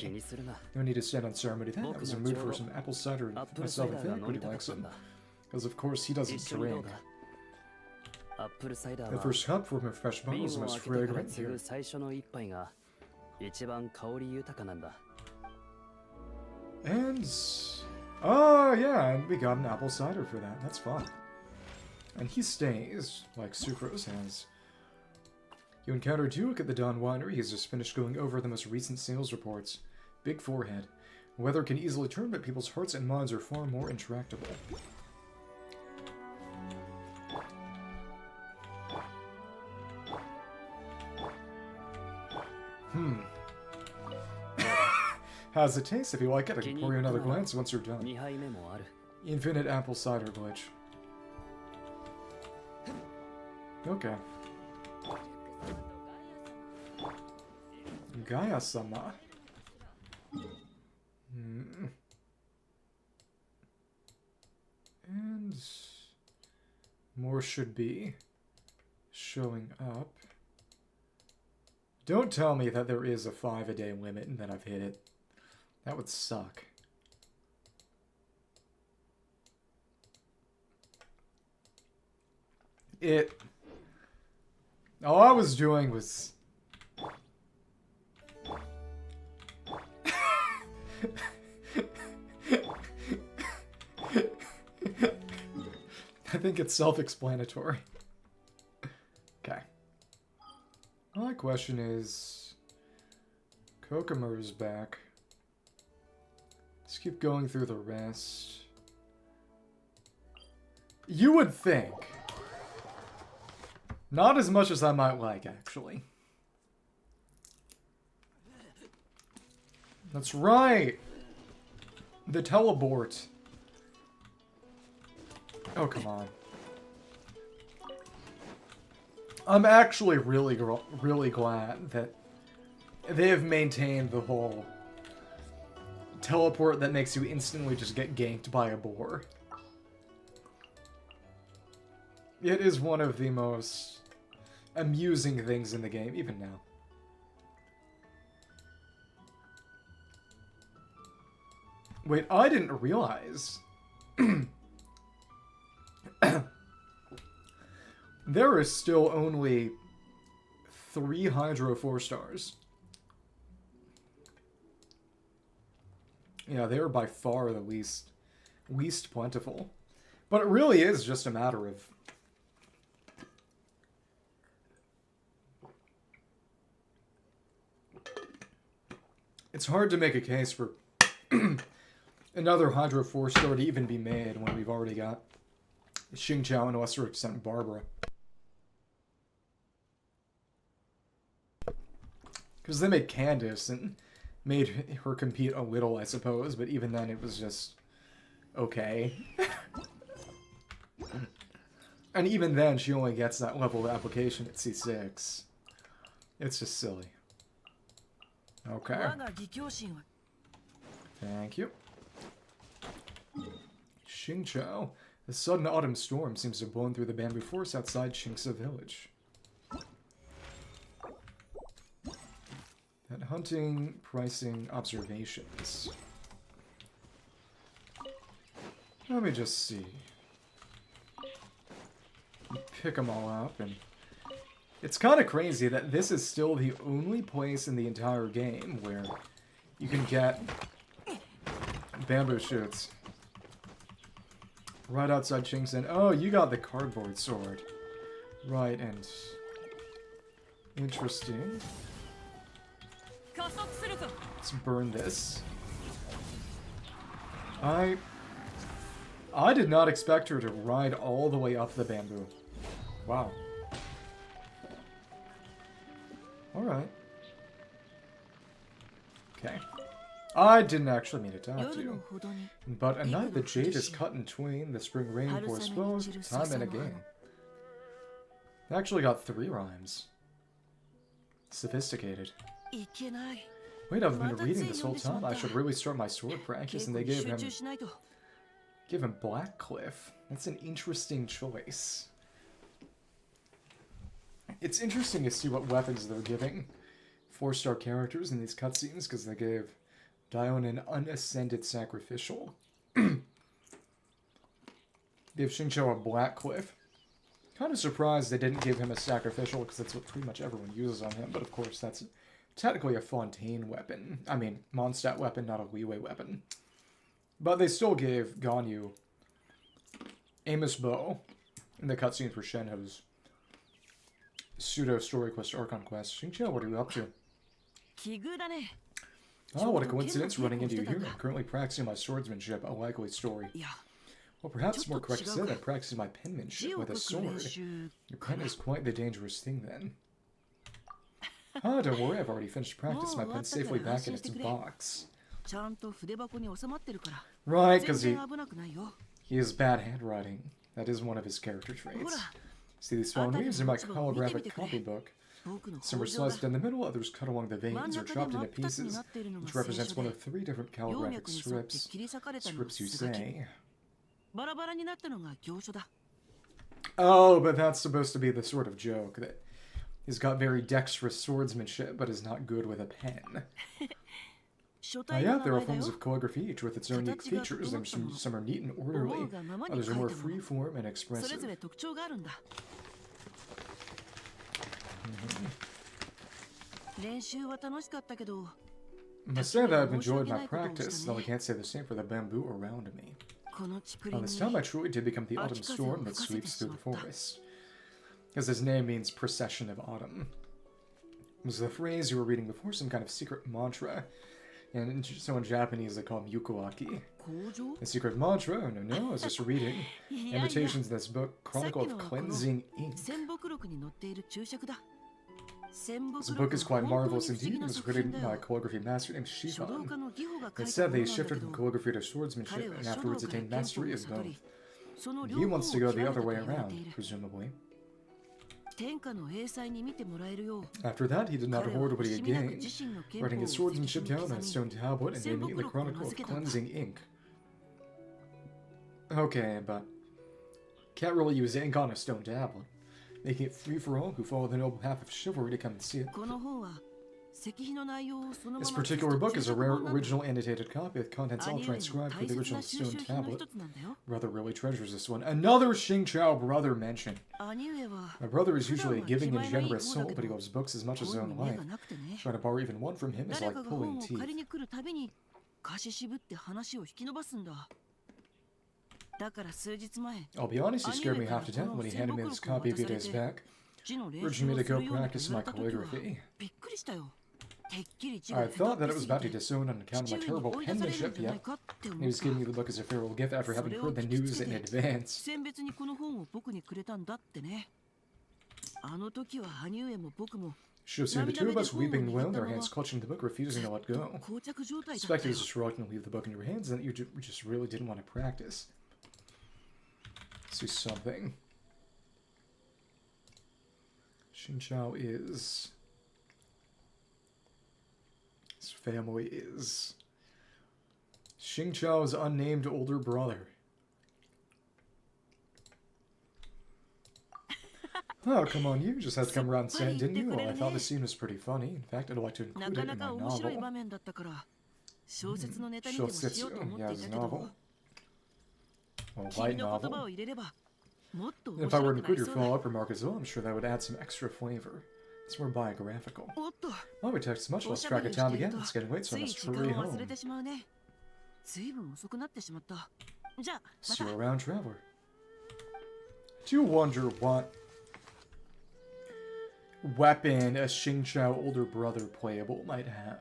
S1: No need to stand on ceremony then. I was in the mood for some apple cider myself, in fact. Would you like some? Because, of course, he doesn't drink. The first cup from a fresh bottle is the most fragrant here. And... oh, yeah, and we got an apple cider for that. That's fun. And he stays, like Sucrose has. You encountered Duke at the Dawn Winery. He's just finished going over the most recent sales reports. Big forehead. Weather can easily turn, but people's hearts and minds are far more intractable. How's it taste? If you like it, I can pour you another glance once you're done. Infinite apple cider glitch. Okay. Gaia-sama. And more should be showing up. Don't tell me that there is a 5-a-day limit and that I've hit it. That would suck. All I was doing was... I think it's self-explanatory. Okay. My question is... Kokomo's back. Let's keep going through the rest. You would think. Not as much as I might like, actually. That's right! The teleport. Oh, come on. I'm actually really glad that they have maintained the whole teleport that makes you instantly just get ganked by a boar. It is one of the most amusing things in the game, even now. Wait, I didn't realize. There is still only 3 Hydro 4-stars. Yeah, they are by far the least plentiful. But it really is just a matter of... It's hard to make a case for another Hydro 4-star to even be made when we've already got Xingqiao and, to a lesser extent, Barbara. Because they made Candace and made her compete a little, I suppose, but even then it was just okay. And even then, she only gets that level of application at C6. It's just silly. Okay. Thank you. Xingqiao. The sudden autumn storm seems to have blown through the bamboo forest outside Xingsa village. At hunting, pricing, observations. Let me just see. Pick them all up, and... It's kind of crazy that this is still the only place in the entire game where you can get bamboo shoots. Right outside Xingsa. Oh, you got the cardboard sword. Right, and... Interesting. Let's burn this. I did not expect her to ride all the way up the bamboo. Wow. Alright. Okay. I didn't actually mean to talk to you. But a night the jade is cut in twain, the spring rain pours both, time and again. I actually got 3 rhymes. Sophisticated. Wait, I've been reading this whole time. I should really start my sword practice, and they gave him Blackcliff. That's an interesting choice. It's interesting to see what weapons they're giving 4-star characters in these cutscenes, because they gave Dion an unascended sacrificial. They gave Xingqiu a Blackcliff. Kind of surprised they didn't give him a sacrificial, because that's what pretty much everyone uses on him, but of course that's technically a Fontaine weapon. I mean, Mondstadt weapon, not a Leeway weapon. But they still gave Ganyu Amos Bow in the cutscene for Shenhe's pseudo-story quest, Archon quest. Xingqiu, what are you up to? Oh, what a coincidence running into you here. I'm currently practicing my swordsmanship, a likely story. Well, perhaps it's more correct to say that I'm practicing my penmanship with a sword. Your pen is quite the dangerous thing, then. Oh, don't worry, I've already finished practice. My pen's safely back in its box. Right, because he has bad handwriting. That is one of his character traits. See these small leaves in my holographic copybook. Some are sliced down the middle, others cut along the veins or chopped into pieces, which represents one of 3 different calligraphic strips. Strips, you say. Oh, but that's supposed to be the sort of joke that he's got very dexterous swordsmanship, but is not good with a pen. Yeah, there are forms of calligraphy, each with its own unique features. Some are neat and orderly, others are more free-form and expressive. I must say that I've enjoyed my practice, though I can't say the same for the bamboo around me. This time I truly did become the autumn storm that sweeps through the forest. As his name means procession of autumn. Was the phrase you were reading before some kind of secret mantra? And so in Japanese they call him Yukuaki. The secret mantra? Oh, no, I was just reading. Invitations in this book, Chronicle of Cleansing Ink. This book is quite marvelous indeed. It was written by a calligraphy master named Shifan. It said they shifted from calligraphy to swordsmanship and afterwards attained mastery of both. He wants to go the other way around, presumably. After that, he did not hoard what he had gained, writing his swordsmanship down on a stone tablet and naming it the Chronicle of Cleansing Ink. Okay, but can't really use ink on a stone tablet, making it free for all who follow the noble path of chivalry to come and see it. This particular book is a rare original annotated copy with contents all transcribed for the original stone tablet. Brother really treasures this one. Another Xingqiu brother mention. My brother is usually a giving and generous soul, but he loves books as much as his own life. Trying to borrow even one from him is like pulling teeth. I'll be honest, he scared me half to death when he handed me this copy a few days back, urging me to go practice my calligraphy. I thought that it was about to disown on account of my terrible penmanship, yet he was giving me the book as a farewell gift after having heard the news in advance. Should have seen the 2 of us weeping and wailing, our hands clutching the book, refusing to let go. I suspect he was just reluctant to leave the book in your hands, and that you just really didn't want to practice. Let's do something. Xingqiu is... His family is... Xingqiu's unnamed older brother. Oh, come on, you just had to come around and say it, didn't you? Well, I thought the scene was pretty funny. In fact, I'd like to include it in my novel. Shotsetsu, yeah, his novel. Well, light novel. If I were to include your follow-up remark as well, I'm sure that would add some extra flavor. It's more biographical. Well, we takes much less track of time again. It's getting late, so I must hurry home. See you around, traveler. Do you wonder what weapon a Xingqiu older brother playable might have?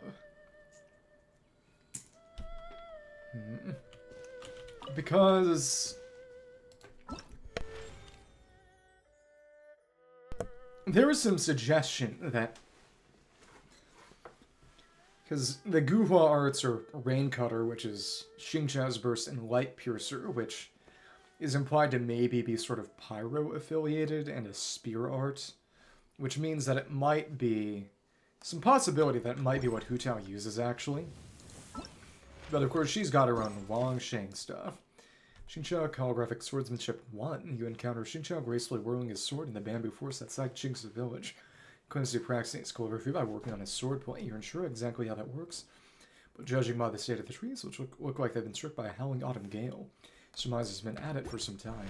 S1: Because there is some suggestion that... Because the Guhua arts are Rain Cutter, which is Xingqiao's Burst, and Light Piercer, which is implied to maybe be sort of Pyro-affiliated, and a Spear art, which means that it might be... some possibility that it might be what Hu Tao uses, actually. But of course, she's got her own Longsheng stuff. Xingqiao Calligraphic Swordsmanship 1. You encounter Xingqiao gracefully whirling his sword in the bamboo forest outside Qing's village. Cleanses practicing his calligraphy by working on his sword point. You're unsure exactly how that works, but judging by the state of the trees, which look like they've been struck by a howling autumn gale, surmise has been at it for some time.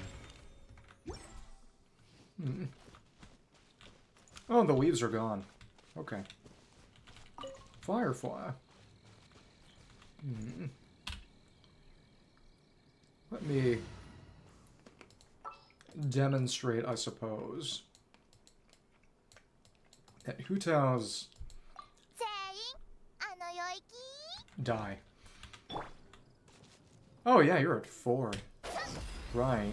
S1: Oh, the leaves are gone. Okay. Firefly. Let me demonstrate, I suppose, that Hu Tao's die. Oh yeah, you're at 4. Right.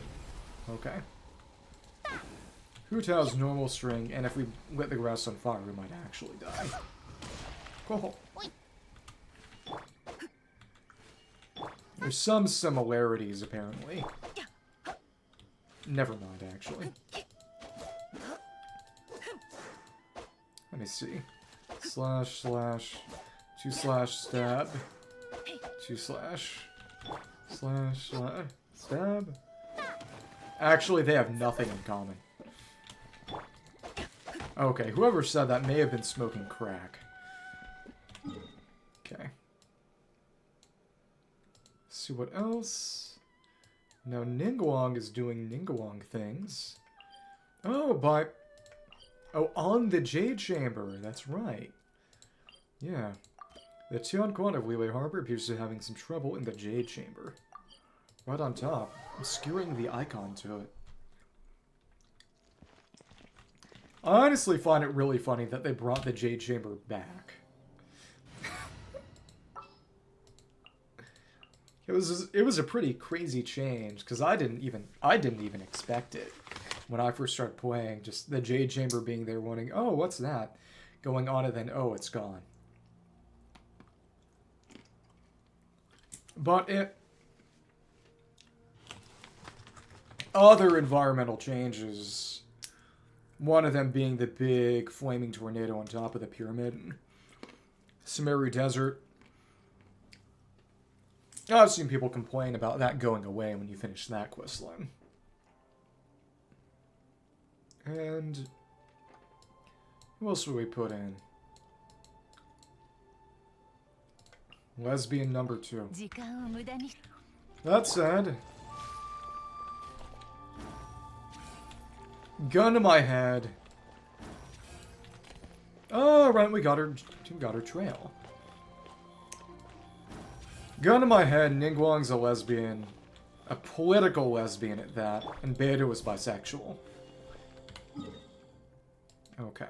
S1: Okay. Hu Tao's normal string, and if we lit the grass on fire, we might actually die. Cool. There's some similarities, apparently. Never mind, actually. Let me see. Slash, slash, 2 slash, stab. 2 slash, slash, slash, stab. Actually, they have nothing in common. Okay, whoever said that may have been smoking crack. Okay. See what else? Now Ningguang is doing Ningguang things. Oh, oh, on the Jade Chamber. That's right. Yeah. The Tianquan of Liyue Harbor appears to be having some trouble in the Jade Chamber. Right on top. Skewering the icon to it. I honestly find it really funny that they brought the Jade Chamber back. It was a pretty crazy change, because I didn't even expect it when I first started playing. Just the Jade Chamber being there, wanting, oh, what's that? Going on, and then, oh, it's gone. But other environmental changes, one of them being the big flaming tornado on top of the pyramid. Sumeru Desert. I've seen people complain about that going away when you finish that questline. And who else would we put in? Lesbian number 2. That said, gun to my head. Oh, right, we got her trail. Gun to my head, Ningguang's a lesbian. A political lesbian at that. And Beta was bisexual. Okay.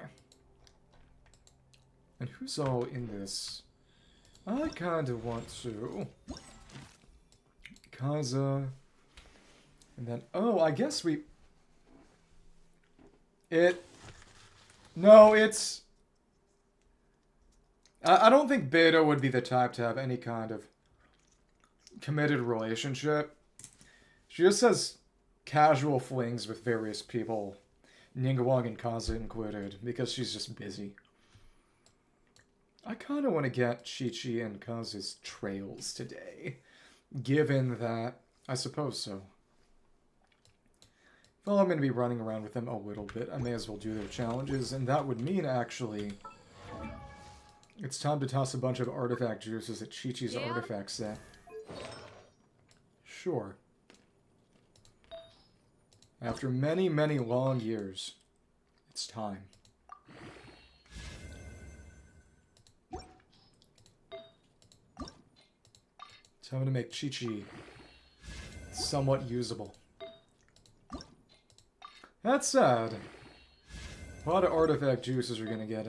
S1: And who's all in this? I kind of want to... Kaza... And then... Oh, I guess we... No, it's... I don't think Beta would be the type to have any kind of committed relationship. She just has casual flings with various people, Ningguang and Kaza included, because she's just busy. I kind of want to get Chi-Chi and Kaza's trails today, given that... I suppose so. Well, I'm going to be running around with them a little bit. I may as well do their challenges, and that would mean, actually, it's time to toss a bunch of artifact juices at Chi-Chi's artifact set. Sure. After many, many long years, it's time. Time to make Chi-Chi somewhat usable. That said, a lot of artifact juices are gonna get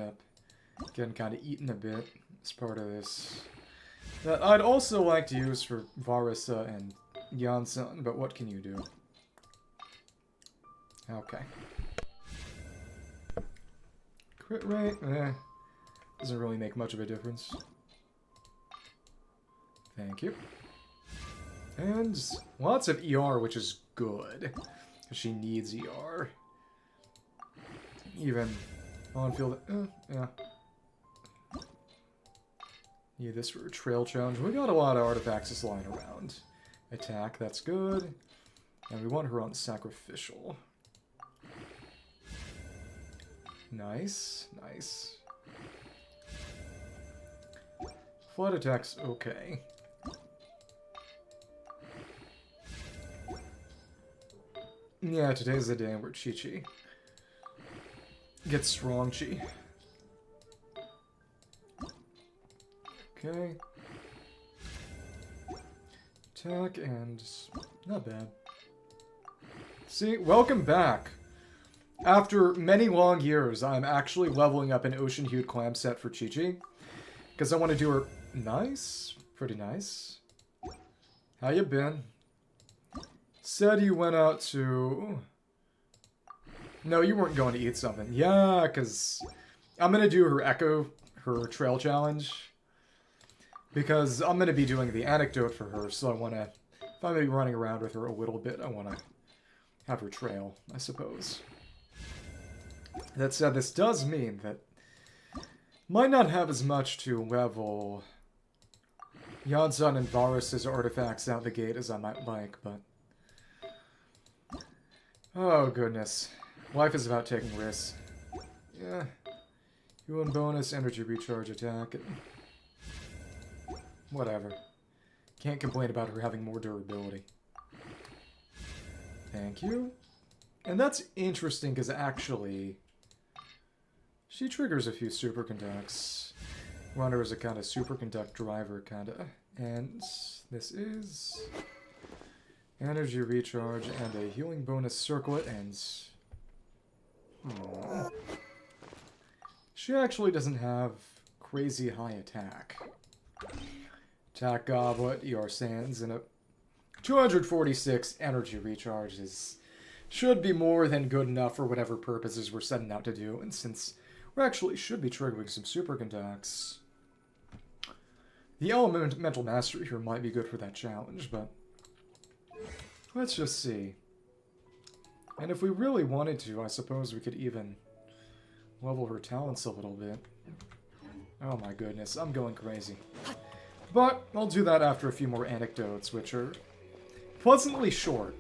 S1: getting kind of eaten a bit as part of this. That I'd also like to use for Varisa and Janssen, but what can you do? Okay. Crit rate? Doesn't really make much of a difference. Thank you. And lots of ER, which is good. Because she needs ER. Even on-field... yeah. Need this for a trail challenge. We got a lot of artifacts just lying around. Attack, that's good. And we want her on sacrificial. Nice, nice. Flood attack's okay. Yeah, today's the day where Chi-Chi gets strong Chi. Okay. Attack and... not bad. See, welcome back. After many long years, I'm actually leveling up an ocean-hued clam set for Chi-Chi. Because I want to do her... nice? Pretty nice. How you been? Said you went out to... no, you weren't going to eat something. Yeah, because I'm going to do her Echo, her trail challenge. Because I'm going to be doing the anecdote for her, so I want to... if I'm going to be running around with her a little bit, I want to have her trail, I suppose. That said, this does mean that might not have as much to level Janssen and Varus' artifacts out the gate as I might like, but... oh, goodness. Life is about taking risks. Yeah. Healing bonus, energy recharge, attack. Whatever. Can't complain about her having more durability. Thank you. And that's interesting, because actually... she triggers a few superconducts. Runner is a kind of superconduct driver, kind of. And this is... energy recharge and a healing bonus circlet, and... she actually doesn't have crazy high attack. Attack Goblet, ER Sands, and a 246 energy recharge should be more than good enough for whatever purposes we're setting out to do, and since we actually should be triggering some superconducts, the elemental mastery here might be good for that challenge, but let's just see. And if we really wanted to, I suppose we could even level her talents a little bit. Oh my goodness, I'm going crazy. But I'll do that after a few more anecdotes, which are pleasantly short.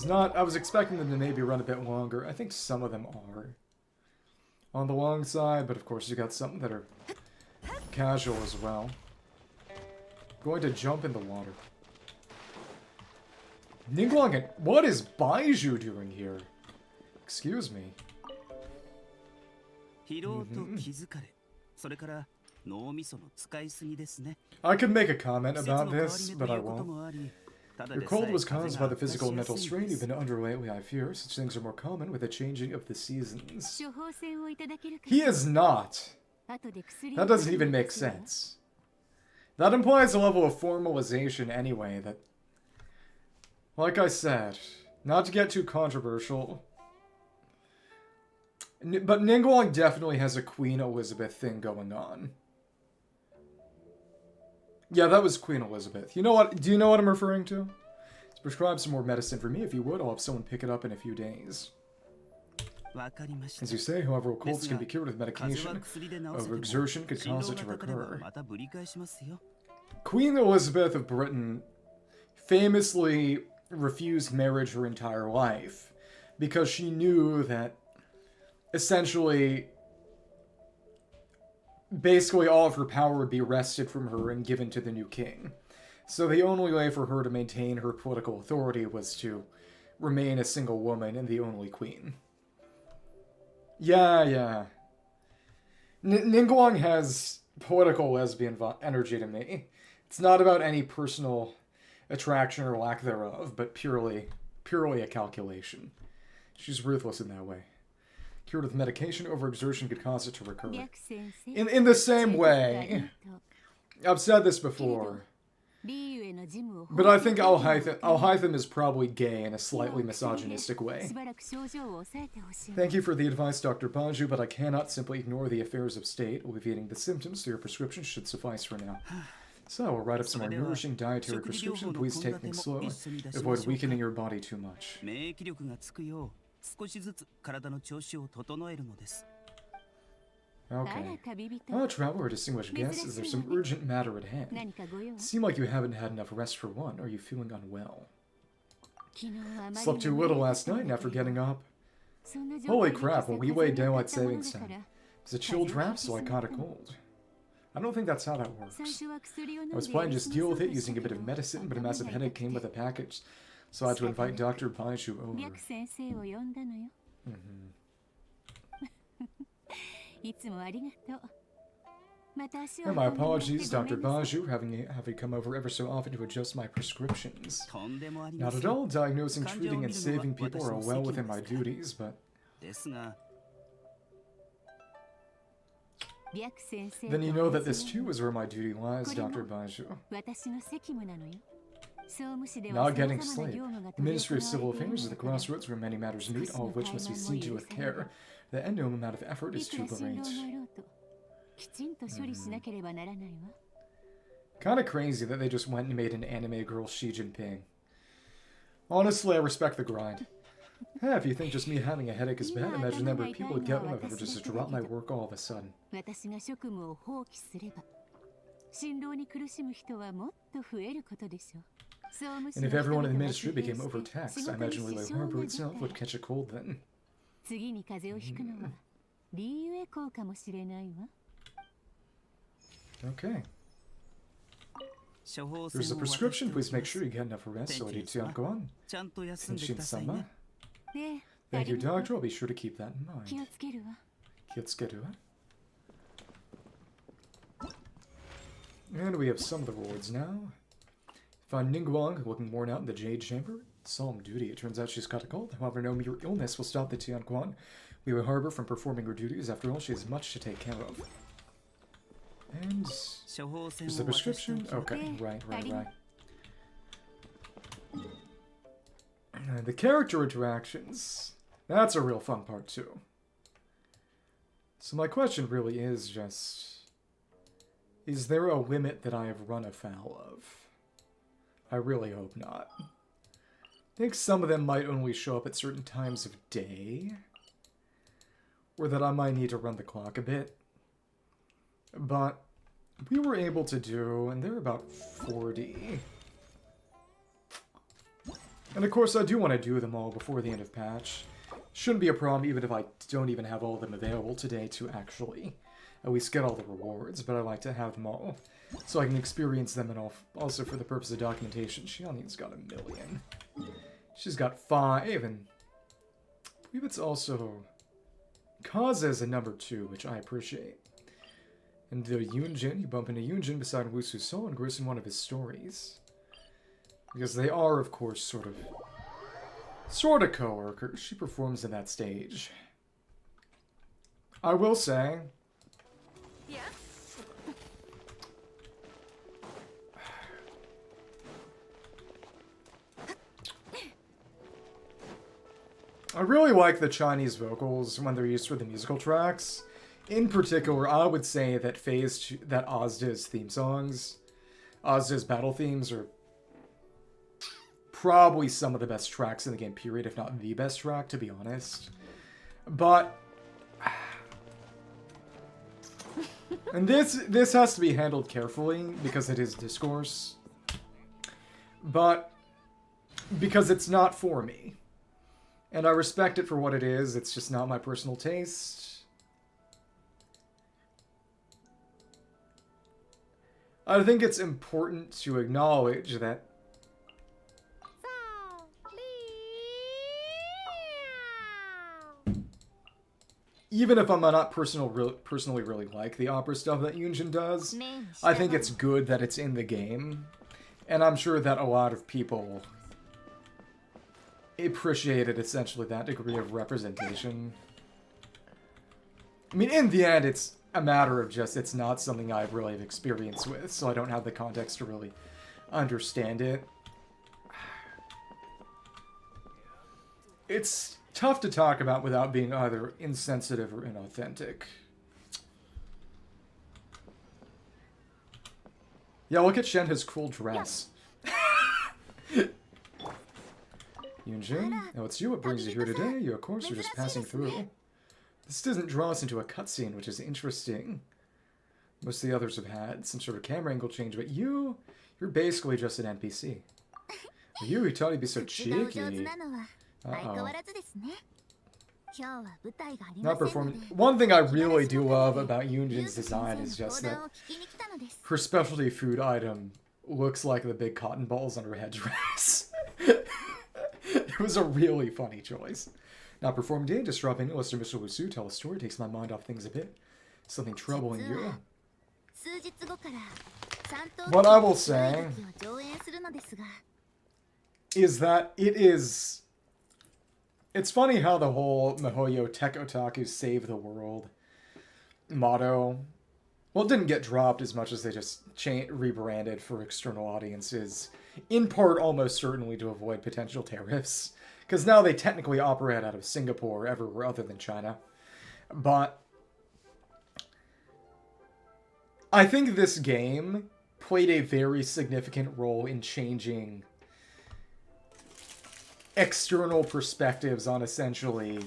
S1: I was expecting them to maybe run a bit longer. I think some of them are on the long side, but of course you got some that are casual as well. Going to jump in the water. Ningguang, what is Baiju doing here? Excuse me. I could make a comment about this, but I won't. Your cold was caused by the physical and mental strain you've been under lately, I fear. Such things are more common with the changing of the seasons. He is not. That doesn't even make sense. That implies a level of formalization anyway that... like I said, not to get too controversial, but Ningguang definitely has a Queen Elizabeth thing going on. Yeah, that was Queen Elizabeth. You know what? Do you know what I'm referring to? Prescribe some more medicine for me if you would. I'll have someone pick it up in a few days. As you say, however, colds can be cured with medication. Overexertion could cause it to recur. Queen Elizabeth of Britain famously refused marriage her entire life because she knew that essentially basically all of her power would be wrested from her and given to the new king. So the only way for her to maintain her political authority was to remain a single woman and the only queen. Yeah. Ningguang has political lesbian energy to me. It's not about any personal attraction or lack thereof, but purely a calculation. She's ruthless in that way. Cured with medication, overexertion could cause it to recur. In the same way, I've said this before, But I think Alhaitham is probably gay in a slightly misogynistic way. Thank you for the advice, Dr. Baju, but I cannot simply ignore the affairs of state. Alleviating the symptoms through your prescription should suffice for now. So, I'll write up some more nourishing dietary prescription. Please take things slowly. Avoid weakening your body too much. Okay. Oh, traveler, distinguished guest, is there some urgent matter at hand? Seem like you haven't had enough rest for one. Are you feeling unwell? Slept too little last night after getting up. Holy crap, a wee way daylight savings time. It's a chill draft, so I caught a cold. I don't think that's how that works. I was planning to just deal with it using a bit of medicine, but a massive headache came with a package, so I had to invite Dr. Baishu over. And my apologies, Dr. Baju, having come over ever so often to adjust my prescriptions. Not at all. Diagnosing, treating, and saving people are well within my duties, but... Then you know that this too is where my duty lies, Dr. Baju. Not getting sleep. The Ministry of Civil Affairs is the crossroads where many matters meet, all of which must be seen to with care. The end no amount of effort is too great. Kinda crazy that they just went and made an anime girl Xi Jinping. Honestly, I respect the grind. Hey, if you think just me having a headache is bad, imagine the number of people would get one if I were just to drop my work all of a sudden. And if everyone in the ministry became overtaxed, I imagine Lily Harbor itself would catch a cold then. Okay. Here's a prescription. Please make sure you get enough rest so I need to go on. Kenshin-sama. Thank you, doctor. I'll be sure to keep that in mind. Kiotsukeru. And we have some of the rewards now. Find Ningguang looking worn out in the Jade Chamber. Solemn duty. It turns out she's caught a cold. However, no mere illness will stop the Tianquan. We will harbor from performing her duties. After all, she has much to take care of. And is the prescription? Okay, right. The character interactions. That's a real fun part too. So my question really is just... Is there a limit that I have run afoul of? I really hope not. I think some of them might only show up at certain times of day. Or that I might need to run the clock a bit. But we were able to do, and they're about 40. And of course I do want to do them all before the end of patch. Shouldn't be a problem even if I don't even have all of them available today to actually at least get all the rewards, but I like to have them all so I can experience them and all. Also for the purpose of documentation, Xiaonin's got 1 million. She's got 5, and I believe it's also Kaze's a number 2, which I appreciate. And the Yunjin, you bump into Yunjin beside Wu Suso and Gris in one of his stories. Because they are, of course, sort of co-workers. She performs in that stage. I will say...
S2: Yeah?
S1: I really like the Chinese vocals when they're used for the musical tracks. In particular, I would say that that Ozda's theme songs, Ozda's battle themes are probably some of the best tracks in the game, period, if not the best track, to be honest. But... And this has to be handled carefully, because it is discourse. But... because it's not for me. And I respect it for what it is, it's just not my personal taste. I think it's important to acknowledge that even if I'm not personally really like the opera stuff that Yunjin does, I think it's good that it's in the game. And I'm sure that a lot of people appreciated essentially that degree of representation. I mean, in the end, it's a matter of just, it's not something I've really have experience with, so I don't have the context to really understand it. It's tough to talk about without being either insensitive or inauthentic. Yeah, look at Shenhe's cool dress. Yunjin, oh, it's you. What brings you here today? You, of course, are just passing through. This doesn't draw us into a cutscene, which is interesting. Most of the others have had some sort of camera angle change, but you're basically just an NPC. You taught you to be so cheeky. Uh-oh. Not performing. One thing I really do love about Yunjin's design is just that her specialty food item looks like the big cotton balls on her headdress. It was a really funny choice. Not performing today, just drop in, Mr. Wusu, tell a story, takes my mind off things a bit. Something troubling you. What I will say is that it's funny how the whole Mihoyo Tech Otaku Save the World motto, well, it didn't get dropped as much as they just rebranded for external audiences, in part almost certainly to avoid potential tariffs, because now they technically operate out of Singapore everywhere other than China. But I think this game played a very significant role in changing external perspectives on essentially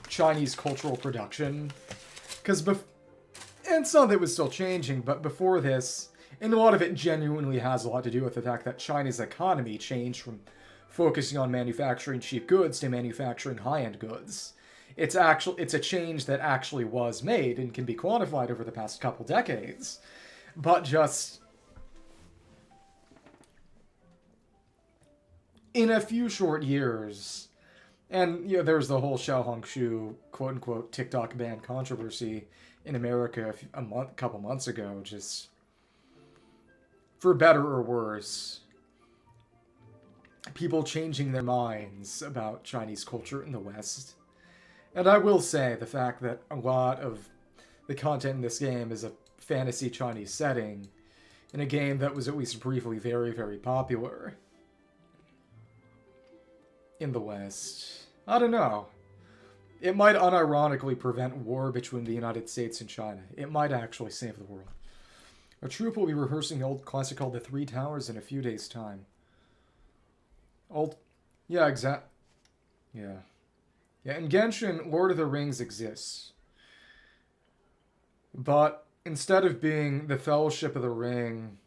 S1: Chinese cultural production. Because and some of it was still changing, but before this, and a lot of it genuinely has a lot to do with the fact that China's economy changed from focusing on manufacturing cheap goods to manufacturing high-end goods. It's a change that actually was made and can be quantified over the past couple decades. But just in a few short years, and there was the whole Xiao Hongshu quote-unquote TikTok ban controversy in America a couple months ago, just for better or worse, people changing their minds about Chinese culture in the West. And I will say the fact that a lot of the content in this game is a fantasy Chinese setting in a game that was at least briefly very, very popular in the West. I don't know. It might unironically prevent war between the United States and China. It might actually save the world. Our troupe will be rehearsing the old classic called The Three Towers in a few days' time. Yeah, in Genshin, Lord of the Rings exists. But instead of being the Fellowship of the Ring,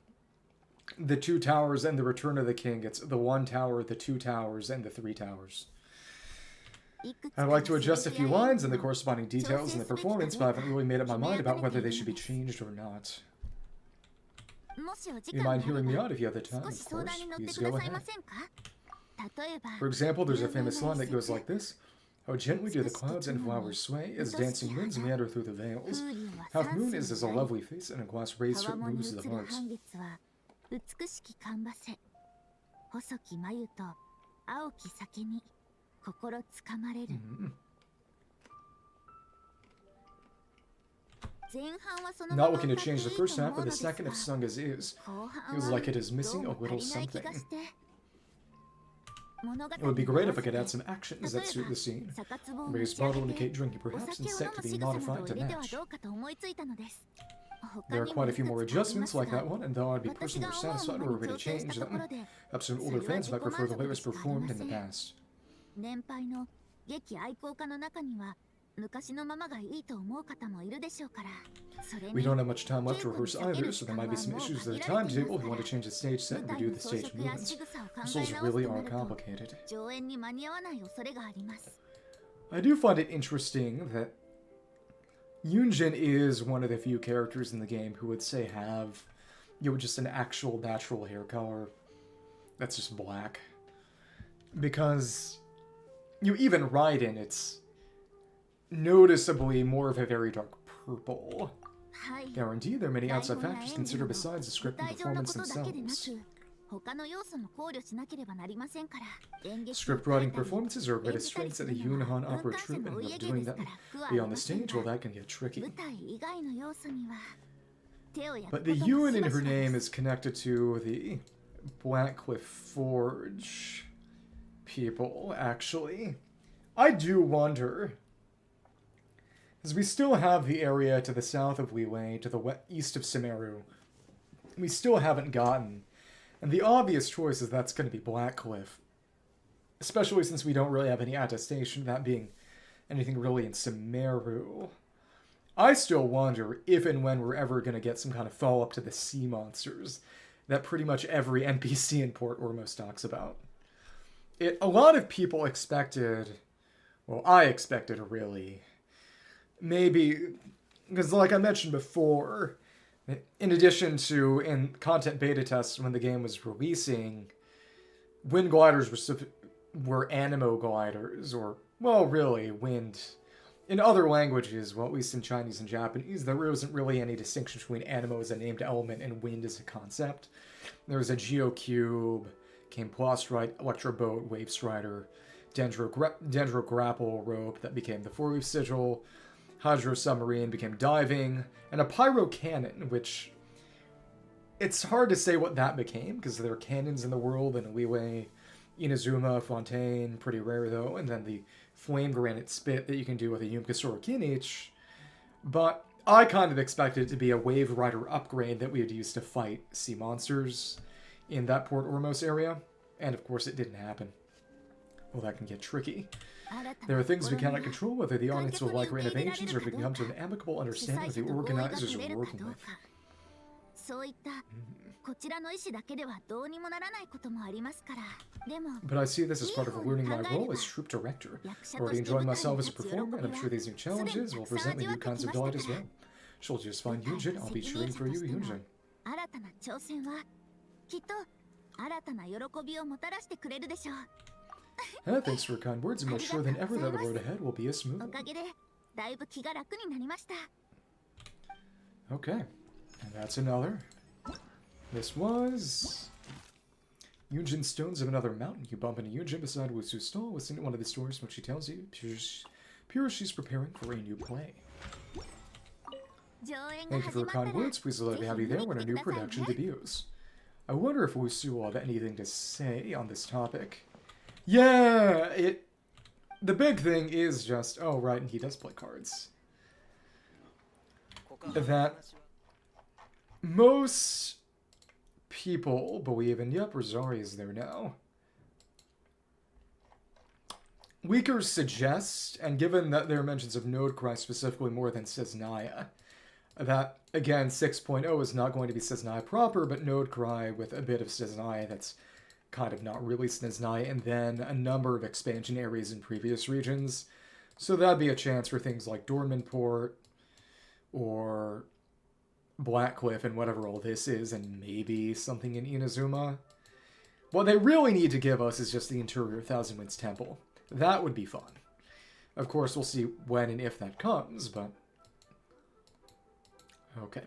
S1: the Two Towers, and the Return of the King, it's the One Tower, the Two Towers, and the Three Towers. I'd like to adjust a few lines and the corresponding details in the performance, but I haven't really made up my mind about whether they should be changed or not. You mind hearing me out if you have the time, of course. Please go ahead. For example, there's a famous line that goes like this. How gently do the clouds and flowers sway as dancing winds meander through the veils. Half moon is as a lovely face and a glass raised so it moves the heart. Not looking to change the first half, but the second of sung as is. Feels like it is missing a little something. It would be great if I could add some actions that suit the scene. Raise bottle indicate drinking perhaps and set to be modified to match. There are quite a few more adjustments like that one, and though I'd be personally satisfied were we to change them, perhaps some older fans might prefer the way it was performed in the past. We don't have much time left to rehearse either, so there might be some issues with the timetable if you want to change the stage set and redo the stage movements. Puzzles really are complicated. I do find it interesting that Yunjin is one of the few characters in the game who would say have, just an actual natural hair color that's just black. Because, even Raiden, it's noticeably more of a very dark purple. Now, indeed, there are many outside factors to consider besides the script and performance themselves. Script writing performances are a bit of strengths at the Yunhan opera troupe, and doing that beyond the stage, well, that can get tricky. But the Ewan in her name is connected to the Blackcliff Forge people, actually. I do wonder, because we still have the area to the south of Liyue, to the east of Sumeru. We still haven't gotten. And the obvious choice is that's going to be Blackcliff. Especially since we don't really have any attestation of that being anything really in Sumeru. I still wonder if and when we're ever going to get some kind of follow-up to the sea monsters that pretty much every NPC in Port Ormos talks about. A lot of people expected, well, I expected really, maybe, because like I mentioned before, in addition to in content beta tests when the game was releasing, wind gliders were animo gliders, or, well, really, wind. In other languages, well, at least in Chinese and Japanese, there wasn't really any distinction between animo as a named element and wind as a concept. There was a Geocube, came Plostrite, Electroboat, Wave Strider, Dendro Grapple Rope that became the Four-Leaf Sigil, Hydro Submarine became Diving, and a Pyro Cannon, which it's hard to say what that became, because there are cannons in the world, and Liyue, Inazuma, Fontaine, pretty rare though, and then the Flame Granite Spit that you can do with a Yumkasora Kinich. But I kind of expected it to be a Wave Rider upgrade that we would use to fight sea monsters in that Port Ormos area, and of course it didn't happen. Well, that can get tricky. There are things we cannot control, whether the audience will like our innovations or if we can come to an amicable understanding of the organizers we're working with. But I see this as part of learning my role as troop director. Already enjoying myself as a performer, and I'm sure these new challenges will present me new kinds of delight as well. She'll just find Yunjin. I'll be cheering for you, Yunjin. Thanks for your kind words. I'm more sure than ever that the road ahead will be a smooth one. Okay, and that's another. This was Yunjin Stones of Another Mountain. You bump into Yunjin beside Wusu's stall. Listen to one of the stories when she tells you pure she's preparing for a new play. Thank you for your kind words. Please let me have you there when a new production debuts. I wonder if Wusu will have anything to say on this topic. Yeah, the big thing is just, oh right, and he does play cards. That most people believe, and yep, Rosaria is there now. Leakers suggest, and given that there are mentions of Nodecry specifically more than Seznaya, that, again, 6.0 is not going to be Seznaya proper, but Nodecry with a bit of Seznaya that's kind of not really Seznaya, and then a number of expansion areas in previous regions. So that'd be a chance for things like Dormanport, or Blackcliff, and whatever all this is, and maybe something in Inazuma. What they really need to give us is just the interior of Thousand Winds Temple. That would be fun. Of course, we'll see when and if that comes, but... Okay.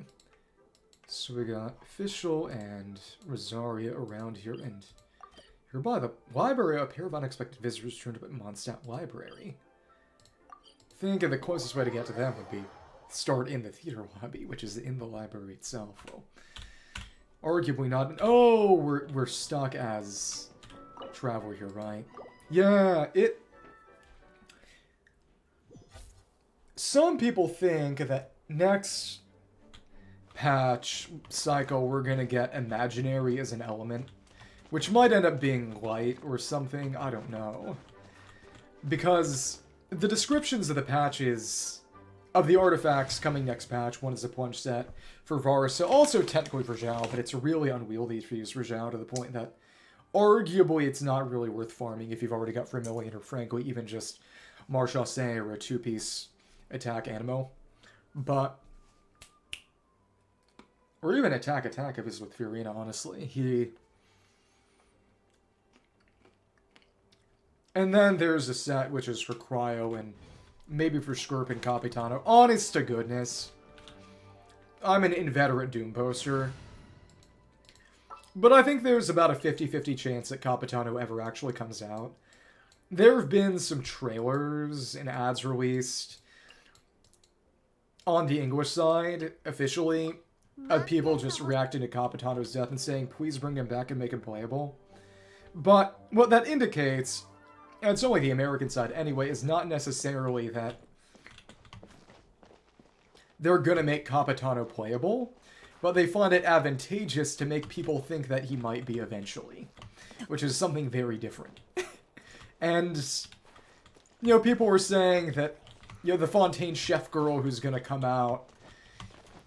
S1: So we got Fischl and Rosaria around here, and here by the library, a pair of unexpected visitors turned up at Mondstadt Library. I think the closest way to get to them would be start in the theater lobby, which is in the library itself. Well, arguably not. Oh, we're stuck as traveler here, right? Yeah, some people think that next patch cycle we're gonna get imaginary as an element, which might end up being light or something, I don't know. Because the descriptions of the patches, of the artifacts coming next patch, one is a plunge set for Varsa, also technically for Zhao, but it's really unwieldy to use for Zhao to the point that arguably it's not really worth farming if you've already got Vermilion or frankly even just Marchase or a 2-piece attack Animo. But... or even attack if it's with Fiorina, honestly. And then there's a set which is for Cryo and maybe for Skirp and Capitano. Honest to goodness. I'm an inveterate Doom poster. But I think there's about a 50-50 chance that Capitano ever actually comes out. There have been some trailers and ads released on the English side, officially, of people just reacting to Capitano's death and saying, please bring him back and make him playable. But what that indicates, and it's only the American side anyway, is not necessarily that they're gonna make Capitano playable, but they find it advantageous to make people think that he might be eventually, which is something very different. And, you know, people were saying that, you know, the Fontaine chef girl who's gonna come out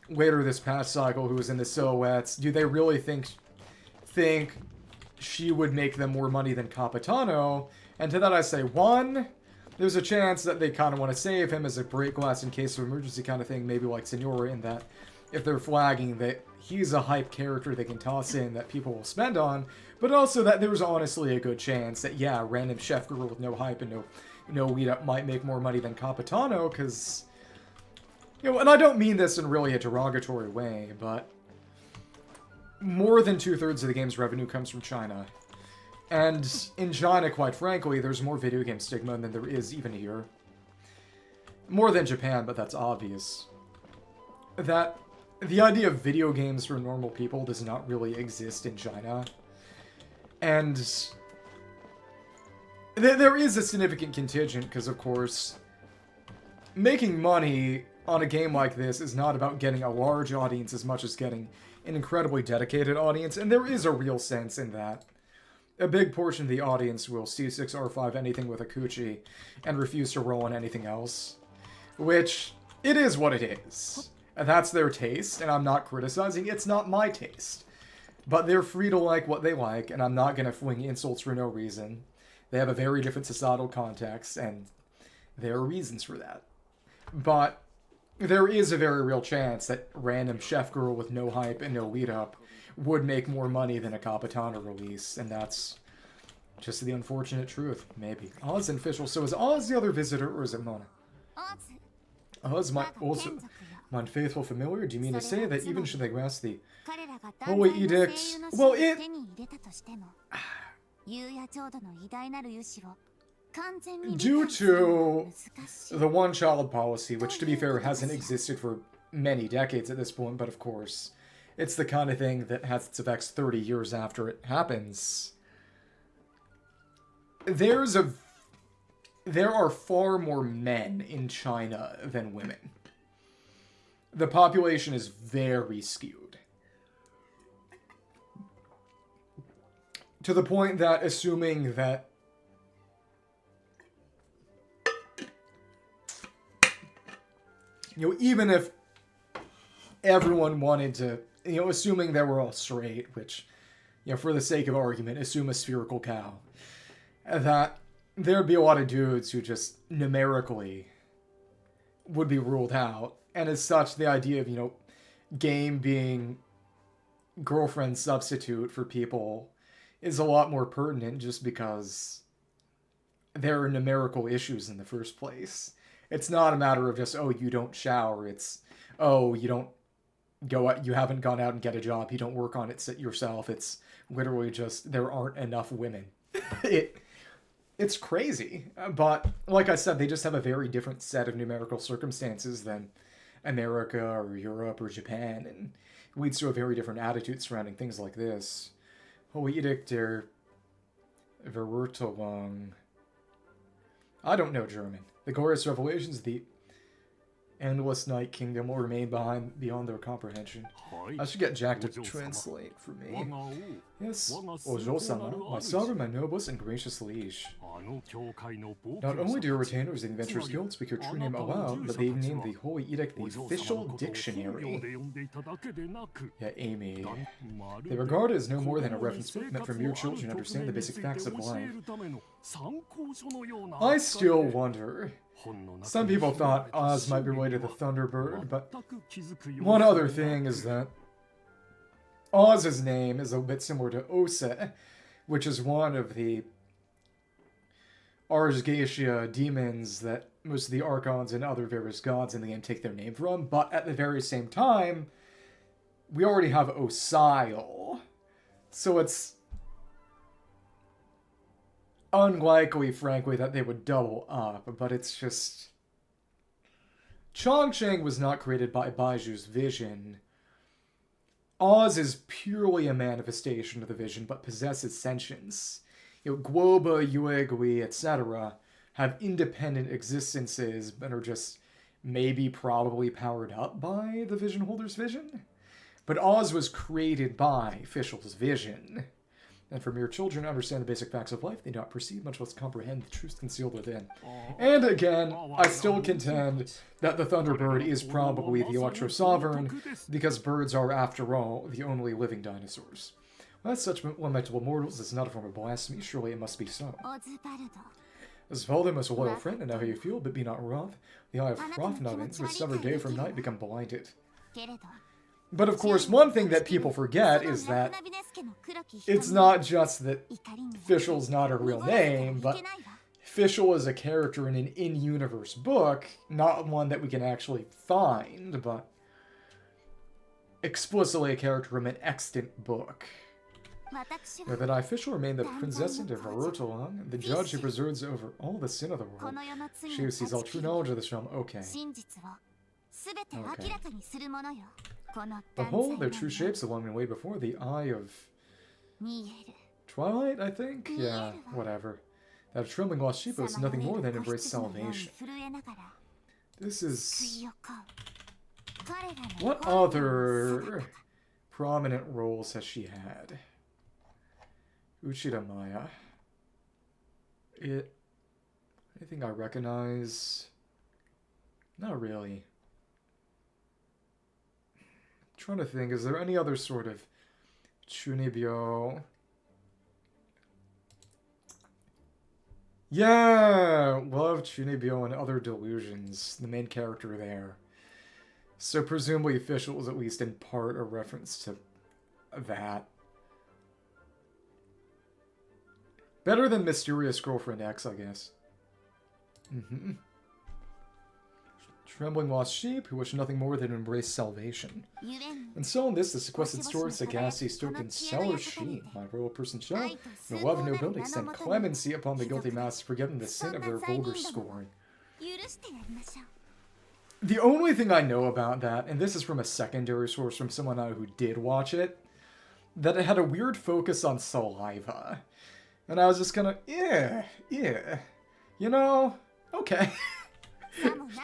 S1: later this past cycle, who was in the silhouettes, do they really think she would make them more money than Capitano? And to that I say, one, there's a chance that they kind of want to save him as a break glass in case of emergency kind of thing, maybe like Senora, in that if they're flagging that he's a hype character they can toss in that people will spend on, but also that there's honestly a good chance that, yeah, random chef girl with no hype and no lead up might make more money than Capitano, because, you know, and I don't mean this in really a derogatory way, but more than 2/3 of the game's revenue comes from China. And in China, quite frankly, there's more video game stigma than there is even here. More than Japan, but that's obvious. That the idea of video games for normal people does not really exist in China. And there is a significant contingent, because of course, making money on a game like this is not about getting a large audience as much as getting an incredibly dedicated audience, and there is a real sense in that. A big portion of the audience will C6R5 anything with a coochie and refuse to roll on anything else. Which, it is what it is. And that's their taste, and I'm not criticizing. It's not my taste. But they're free to like what they like, and I'm not going to fling insults for no reason. They have a very different societal context, and there are reasons for that. But there is a very real chance that random chef girl with no hype and no lead-up would make more money than a Capitano release, and that's just the unfortunate truth, maybe. Oz and official. So is Oz the other visitor, or is it Mona? Oz, my unfaithful familiar? Do you mean to say that even should they grasp the Holy Edict? Well, due to the one-child policy, which, to be fair, hasn't existed for many decades at this point, but of course, it's the kind of thing that has its effects 30 years after it happens. There are far more men in China than women. The population is very skewed. To the point that, assuming that even if everyone wanted to, assuming they were all straight, which, for the sake of argument, assume a spherical cow, that there'd be a lot of dudes who just numerically would be ruled out. And as such, the idea of, game being girlfriend substitute for people is a lot more pertinent just because there are numerical issues in the first place. It's not a matter of just, oh, you don't shower. It's, oh, you don't go out, you haven't gone out and get a job. You don't work on it yourself. It's literally just, there aren't enough women. It's crazy. But, like I said, they just have a very different set of numerical circumstances than America or Europe or Japan, and it leads to a very different attitude surrounding things like this. Holy Edict der Verurteilung. I don't know German. The glorious revelations of the endless night kingdom will remain beyond their comprehension. I should get Jack to translate for me. Yes, Ojo-sama, my sovereign, my noblest, and gracious liege. Not only do your retainers in the Adventurers Guild speak your true name aloud, but they've named the Holy Edict the official dictionary. Yeah, Amy. They regard it as no more than a reference book meant for mere children to understand the basic facts of life. I still wonder. Some people thought Oz might be related to Thunderbird, but one other thing is that Oz's name is a bit similar to Ose, which is one of the Ars Goetia demons that most of the Archons and other various gods in the game take their name from, but at the very same time, we already have Osial. So it's unlikely, frankly, that they would double up, but it's just... Chongcheng was not created by Baiju's vision. Oz is purely a manifestation of the vision, but possesses sentience. Guoba, Yuegui, etc. have independent existences, but are just maybe probably powered up by the vision holder's vision. But Oz was created by Fischl's vision. And for mere children to understand the basic facts of life, they do not perceive, much less comprehend the truth concealed within. And again, I still contend that the Thunderbird is probably the Electro-Sovereign, because birds are, after all, the only living dinosaurs. Well, as such lamentable mortals, it's not a form of blasphemy, surely it must be so. As Valda, most loyal friend, and know how you feel, but be not wroth. The eye of Hrothnovins, which sever day from night, become blinded. But of course, one thing that people forget is that it's not just that Fischl's not a real name, but Fischl is a character in an in-universe book, not one that we can actually find, but explicitly a character from an extant book. Know that I, Fischl, remain the princess of Varutolang, the judge who preserves over all the sin of the world. She who sees all true knowledge of this realm. Okay. Behold, their true shapes, the one we way before, the eye of Twilight, I think? Yeah, whatever. That trembling lost sheep was nothing more than embrace salvation. This is... What other prominent roles has she had? Uchida Maya. Anything I recognize? Not really. Trying to think, is there any other sort of Chunibyo? Yeah! Love Chunibyo and Other Delusions, the main character there. So presumably Fischl was at least in part a reference to that. Better than Mysterious Girlfriend X, I guess. Trembling lost sheep who wish nothing more than embrace salvation. And so in this, the sequestered story, Sagacity stood in Cellar Sheen, my royal person shall, no love, no building, extend clemency upon the guilty mass, forgetting the sin of their vulgar scorn. The only thing I know about that, and this is from a secondary source from someone who did watch it, that it had a weird focus on saliva. And I was just kind of, yeah, you know, okay.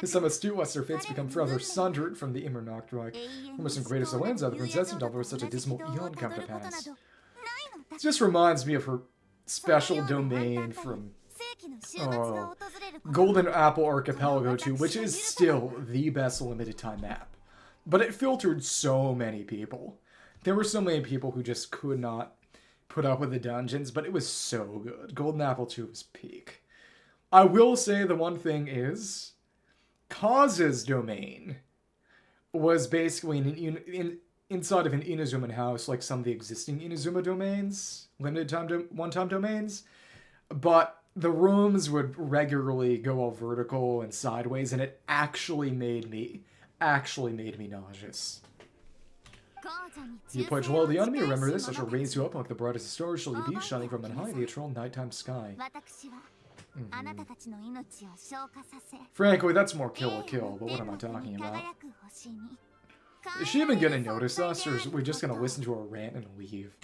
S1: Some astute Western fates become forever sundered from the Immernachtreich. Almost in greatest of lands, the princess and daughter such a dismal eon come to pass. It just reminds me of her special domain from Golden Apple Archipelago 2, which is still the best limited time map. But it filtered so many people. There were so many people who just could not put up with the dungeons, but it was so good. Golden Apple 2 was peak. I will say the one thing is, Kaz's domain was basically inside of an Inazuman house, like some of the existing Inazuma domains, limited time one-time domains, but the rooms would regularly go all vertical and sideways, and it actually made me nauseous. You pledge loyalty unto me, remember this, I shall raise you up like the brightest stars shall you be, shining from on high, the eternal nighttime sky. Frankly, that's more Kill la Kill, but what am I talking about? Is she even gonna notice us, or is we just gonna listen to her rant and leave?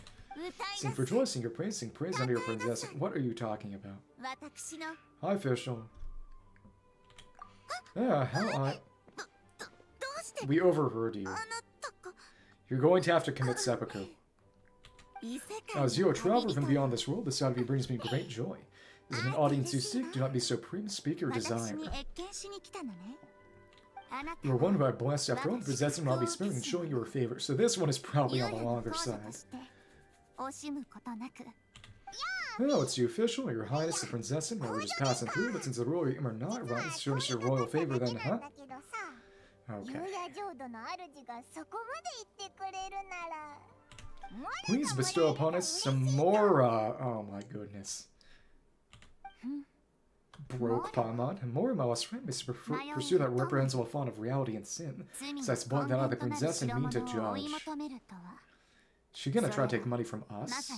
S1: Sing for joy, sing your praise, sing praise unto your princess. What are you talking about? Hi, Fischl. Yeah, how we overheard you. You're going to have to commit seppuku. As you, a traveler from beyond this world, the sight of you brings me great joy. Is it an audience you seek? Do not be so prim, speak your desire. You are one who I blessed after all, possessing will not be sparing and showing you her favor. So this one is probably on the longer side. Oh, it's you, Fischl, your highness, the princess, and we're just passing through, but since the royal are not right, it's showing us your royal favor then, huh? Okay. Please bestow upon us some more, oh my goodness. Broke Paimon, and more must pursue that reprehensible font of reality and sin. So I spoiled that out the princess and mean to judge. She gonna try to take money from us?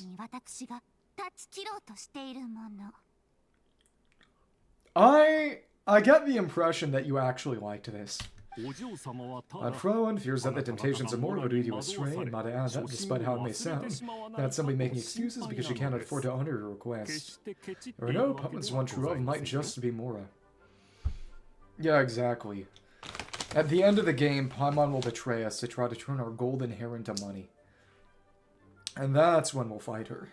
S1: I get the impression that you actually liked this. And Frowen fears that the temptations of Mora would lead you astray, and might add that, despite how it may sound, that's simply making excuses because she cannot afford to honor your request. Or no, Paimon's one true love might just be Mora. Yeah, exactly. At the end of the game, Paimon will betray us to try to turn our golden hair into money. And that's when we'll fight her.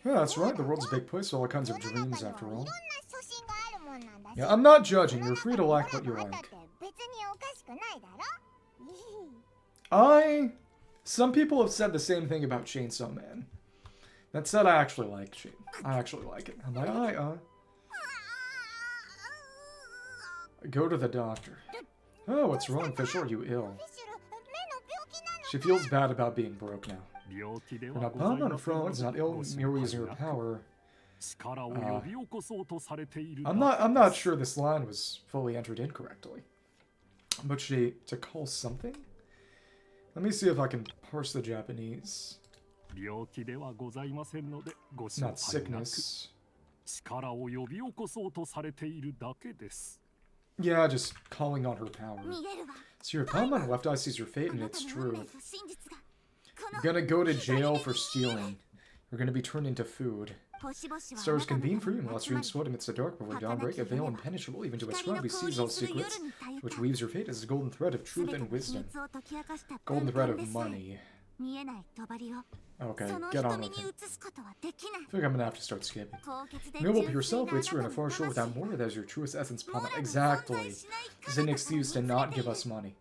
S1: Yeah, that's right, the world's a big place with all kinds of dreams, after all. Yeah, I'm not judging, you're free to like what you like. Some people have said the same thing about Chainsaw Man. That said, I actually like it. I'm like, Go to the doctor. Oh, what's wrong, Fischl? Are you ill? She feels bad about being broke now. Now, Paimon Frowen's not ill, merely using her power. I'm not sure this line was fully entered incorrectly. But to call something? Let me see if I can parse the Japanese. Not sickness. Yeah, just calling on her power. So your Paimon left eye sees your fate and its truth. You're gonna go to jail for stealing. You're gonna be turned into food. Stars convene for you, and lost dreams float amidst the dark before dawnbreak, a veil impenetrable even to a scribe who sees all secrets, which weaves your fate as a golden thread of truth and wisdom. Golden thread of money. Okay, get on with it. I think I'm gonna have to start skipping. Noble to yourself waits for in a far shore without more, that is your truest essence, Paimon. Exactly. It's an excuse to not give us money.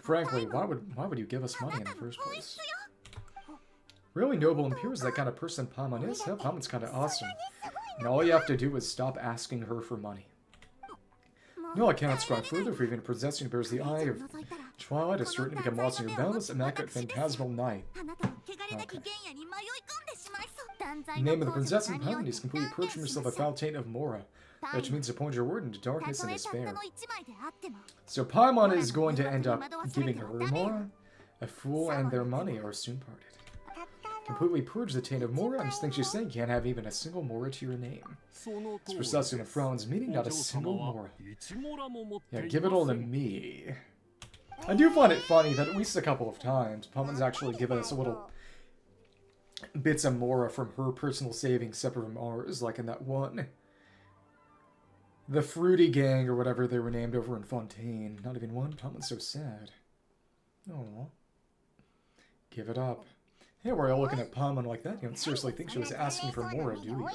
S1: Frankly, why would you give us money in the first place? Really noble and pure is that kind of person Paimon is. Yeah, Paimon's kind of awesome. And all you have to do is stop asking her for money. No, I cannot scribe further, for even a princess who bears the eye of twilight is certain to become lost in your boundless, immaculate, phantasmal night. Okay. The name of the princess in Paimon is completely purged from yourself a foul taint of Mora, which means to plunge your word into darkness and despair. So Paimon is going to end up giving her Mora. A fool and their money are soon parted. Completely purge the taint of Mora, I just think she's saying you can't have even a single Mora to your name. It's precisely in Frowen's meaning, not a single Mora. Yeah, give it all to me. I do find it funny that at least a couple of times, Paimon's actually given us a little bits of Mora from her personal savings separate from ours, like in that one. The Fruity Gang, or whatever they were named over in Fontaine. Not even one. Paimon's so sad. Oh. Give it up. Hey, we're all looking at Paimon like that. You don't seriously think she was asking for Mora, do you?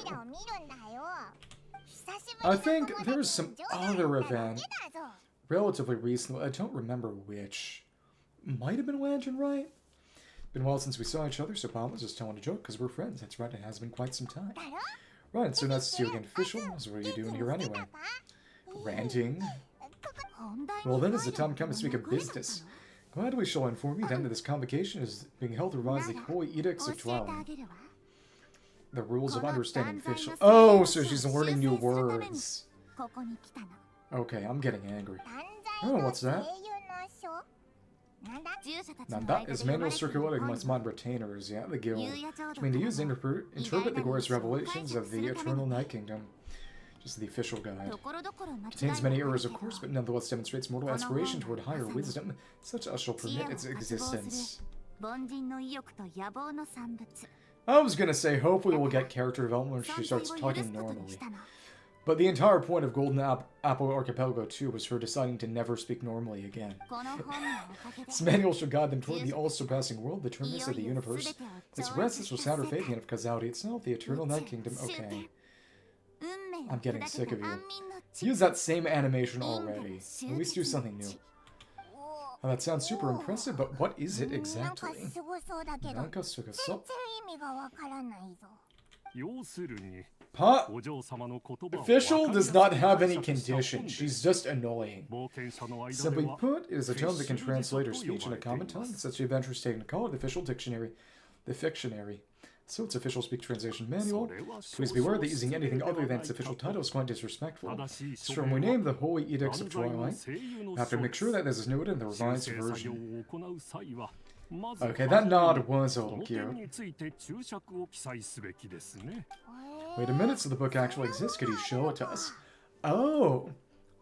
S1: I think there was some other event relatively recently. I don't remember which. Might have been Lantern, right? Been a while since we saw each other, so Paimon was just telling a joke because we're friends. That's right, it has been quite some time. Right, so nice to see you again, Fischl. So what are you doing here anyway? Ranting? Well then, as the time comes to speak of business. Glad we shall inform you then that this convocation is being held to revise the Holy Edicts of Dwelling. The rules of understanding Fischl. Oh, so she's learning new words. Okay, I'm getting angry. Oh, what's that? Now that is manual circulating amongst mod retainers, yeah, the guild. I mean, to use interpret the glorious revelations of the Eternal Night Kingdom. Just the official guide. Contains many errors, of course, but nonetheless demonstrates mortal aspiration toward higher wisdom, such as shall permit its existence. I was gonna say, hopefully we'll get character development when she starts talking normally. But the entire point of Golden Apple Archipelago 2 was her deciding to never speak normally again. This manual shall guide them toward the all-surpassing world, the terminus of the universe. Its restless will sound her fate, the end of causality itself, the Eternal Night Kingdom. Okay. I'm getting sick of you. Use that same animation already. At least do something new. Oh, that sounds super impressive, but what is it exactly? Fischl does not have any condition. She's just annoying. Simply put, it is a tone that can translate her speech in a common tongue. Such adventures taken to call it the official dictionary. The Fictionary. So its official speak translation manual. Please be aware that using anything other than its official title is quite disrespectful. So when we name the Holy Edicts of Twilight, we have to make sure that this is noted in the revised version. Okay, that nod was a little cute. Wait a minute, so the book actually exists. Could you show it to us? Oh!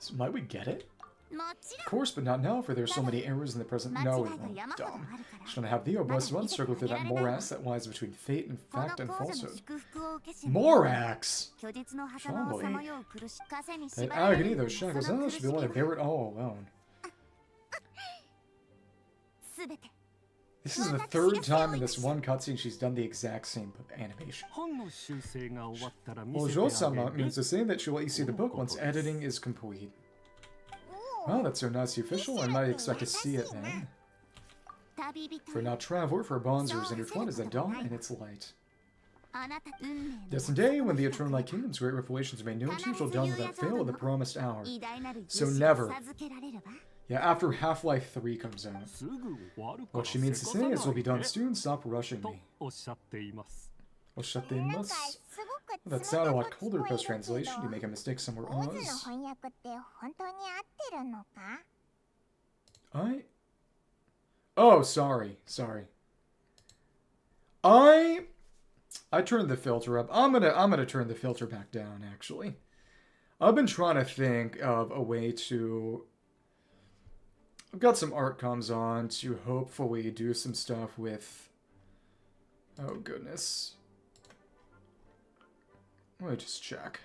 S1: So might we get it? Of course, but not now, for there are so many errors in the present. No, we won't. Dumb. Just want to have the blessed one struggle through that morass that lies between fate and fact and falsehood. Morax! Shambly. That agony, those shackles, oh, should be able to bear it all alone. This is the third time in this one cutscene she's done the exact same animation. Well, Jo-sama means to say that she'll let you see the book once editing is complete. Well, that's so nice official. I might expect to see it then. For now, traveler, for bonds are as intertwined as the dawn and its light. Destined day, when the Eternal Light Kingdom's great revelations are made known to you, shall dawn without fail at the promised hour. So never. Yeah, after Half-Life 3 comes out. What she means to say is, we'll be done soon, stop rushing me. Oshate-masu. That sounded a lot colder post-translation. You make a mistake somewhere else. Oh, sorry. I turned the filter up. I'm gonna turn the filter back down, actually. I've been trying to think of a way to... I've got some art comms on to hopefully do some stuff with... Oh, goodness. Let me just check.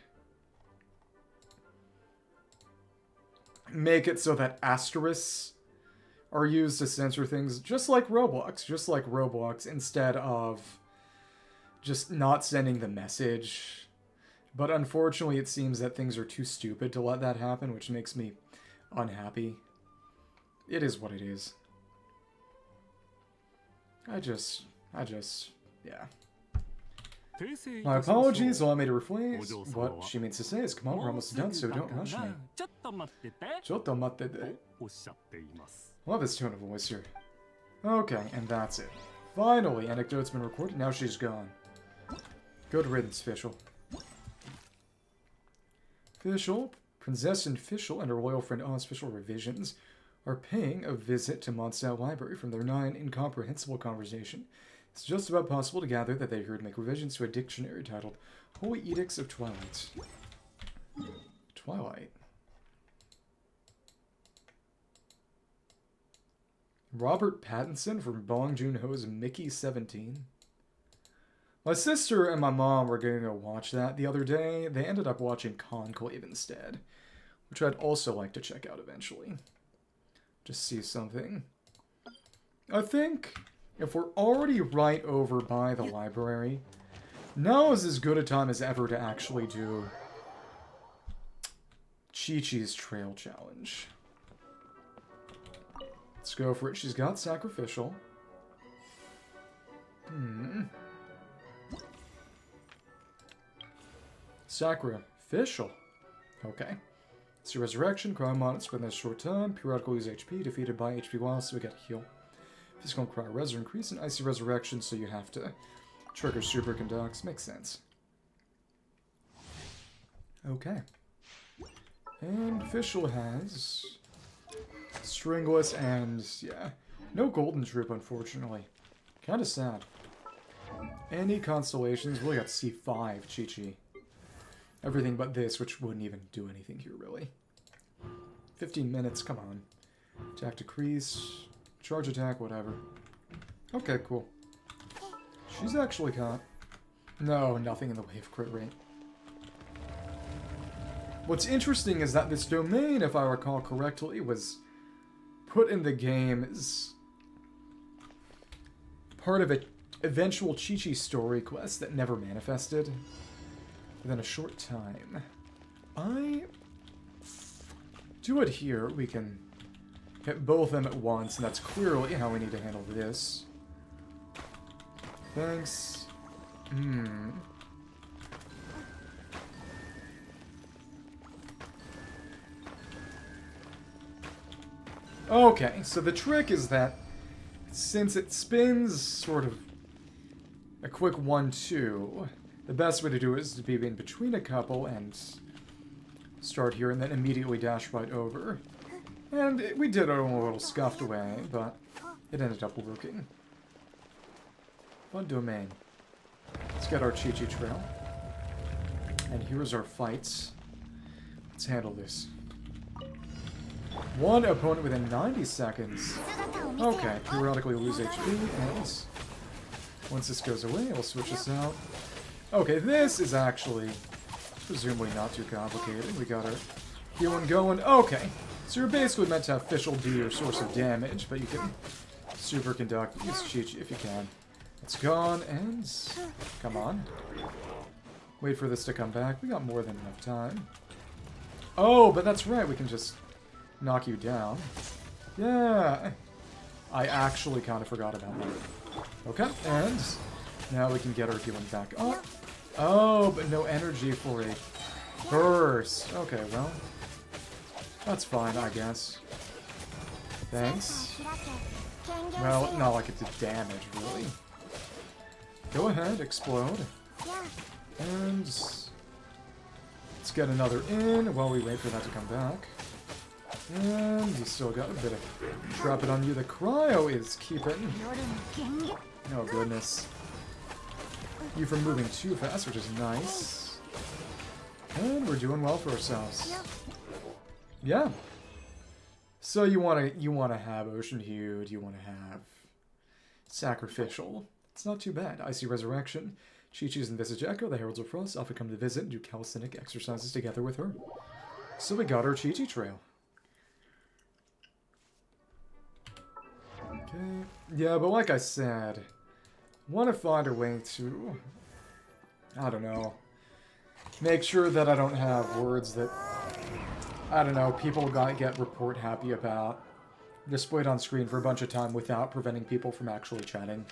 S1: Make it so that asterisks are used to censor things just like Roblox, instead of just not sending the message. But unfortunately, it seems that things are too stupid to let that happen, which makes me unhappy. It is what it is. Yeah. My apologies, allow me to rephrase. What she means to say is, come on, we're almost done, so don't rush me. Chotto matte. Love his tone of voice here. Okay, and that's it. Finally, Anecdotes been recorded, now she's gone. Good riddance, Fischl. Fischl, Princess and Fischl and her loyal friend Oz Fischl Revisions are paying a visit to Mondstadt Library. From their incomprehensible conversation, it's just about possible to gather that they heard make revisions to a dictionary titled Holy Edicts of Twilight. Twilight. Robert Pattinson from Bong Joon-ho's Mickey 17. My sister and my mom were going to go watch that the other day. They ended up watching Conclave instead, which I'd also like to check out eventually. Just see something. I think if we're already right over by the library, now is as good a time as ever to actually do Chi-Chi's Trail Challenge. Let's go for it. She's got Sacrificial. Sacrificial. Okay. It's your resurrection. Crime on it. Spend a short time. Periodical use HP. Defeated by HP while, so we get heal. Physical and cryo res increase and icy resurrection, so you have to trigger super conducts. Makes sense. Okay. And Fischl has Stringless and, yeah, no Golden Troop, unfortunately. Kinda sad. Any constellations? We got C5, Chi-Chi. Everything but this, which wouldn't even do anything here, really. 15 minutes, come on. Attack decrease, charge attack, whatever. Okay, cool. She's actually caught. No, nothing in the way of crit rate. What's interesting is that this domain, if I recall correctly, was put in the game as part of an eventual Chi-Chi story quest that never manifested within a short time. I do it here. We can hit both of them at once, and that's clearly how we need to handle this. Thanks. Okay, so the trick is that since it spins sort of a quick 1-2, the best way to do it is to be in between a couple and start here and then immediately dash right over. And we did it a little scuffed way, but it ended up working. Fun domain. Let's get our Chi-Chi trail. And here's our fights. Let's handle this. One opponent within 90 seconds. Okay, periodically lose HP, and once this goes away, we'll switch this out. Okay, this is actually presumably not too complicated. We got our healing going. Okay, so you're basically meant to have Fischl be your source of damage, but you can superconduct, use Chi-Chi if you can. It's gone, and come on. Wait for this to come back. We got more than enough time. Oh, but that's right, we can just knock you down. Yeah, I actually kind of forgot about that. Okay, and now we can get our healing back up. Oh, but no energy for a burst. Okay, well, that's fine, I guess. Thanks. Well, not like it did damage, really. Go ahead, explode. And let's get another in while we wait for that to come back. And you still got a bit of drop it on you. The cryo is keeping. Oh goodness. You from moving too fast, which is nice. And we're doing well for ourselves. Yeah. So you wanna have Ocean Hued, you wanna have Sacrificial. It's not too bad. Icy Resurrection. Chi-Chi's Invasive Echo, the Heralds of Frost, often come to visit and do calisthenic exercises together with her. So we got our Chi-Chi trail. Okay. Yeah, but like I said, want to find a way to, I don't know, make sure that I don't have words that, I don't know, people get report happy about displayed on screen for a bunch of time without preventing people from actually chatting.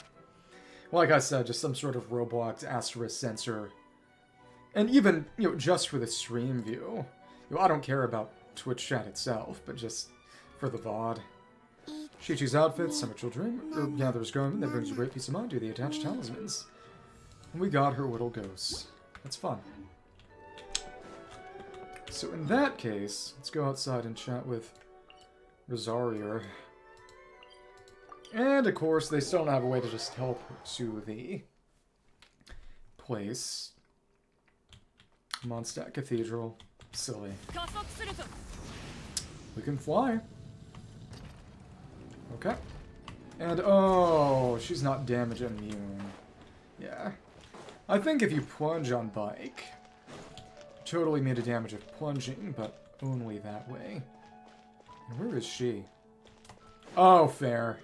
S1: Like I said, just some sort of Roblox asterisk censor. And even, just for the stream view. I don't care about Twitch chat itself, but just for the VOD. Chi-Chi's outfits, Summer Children, Gatherer's Garment, that brings you great peace of mind to the attached talismans. And we got her Whittle Ghosts. That's fun. So in that case, let's go outside and chat with Rosario. And, of course, they still don't have a way to just teleport to the place. Mondstadt Cathedral. Silly. We can fly. Okay. And, oh, she's not damage immune. Yeah. I think if you plunge on bike, totally made a damage of plunging, but only that way. And where is she? Oh, fair.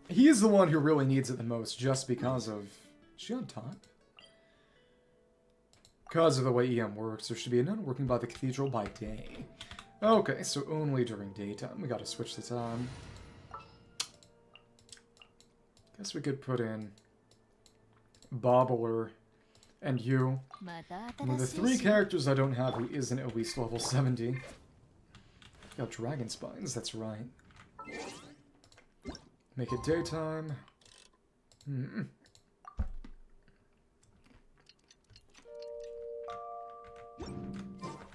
S1: He is the one who really needs it the most, just because of... Is she on top? Because of the way EM works, there should be a nun working by the cathedral by day. Okay, so only during daytime. We gotta switch the time. Guess we could put in Bobbler and you. One of the 3 characters I don't have who isn't at least level 70. Got Dragon Spines, that's right. Make it daytime.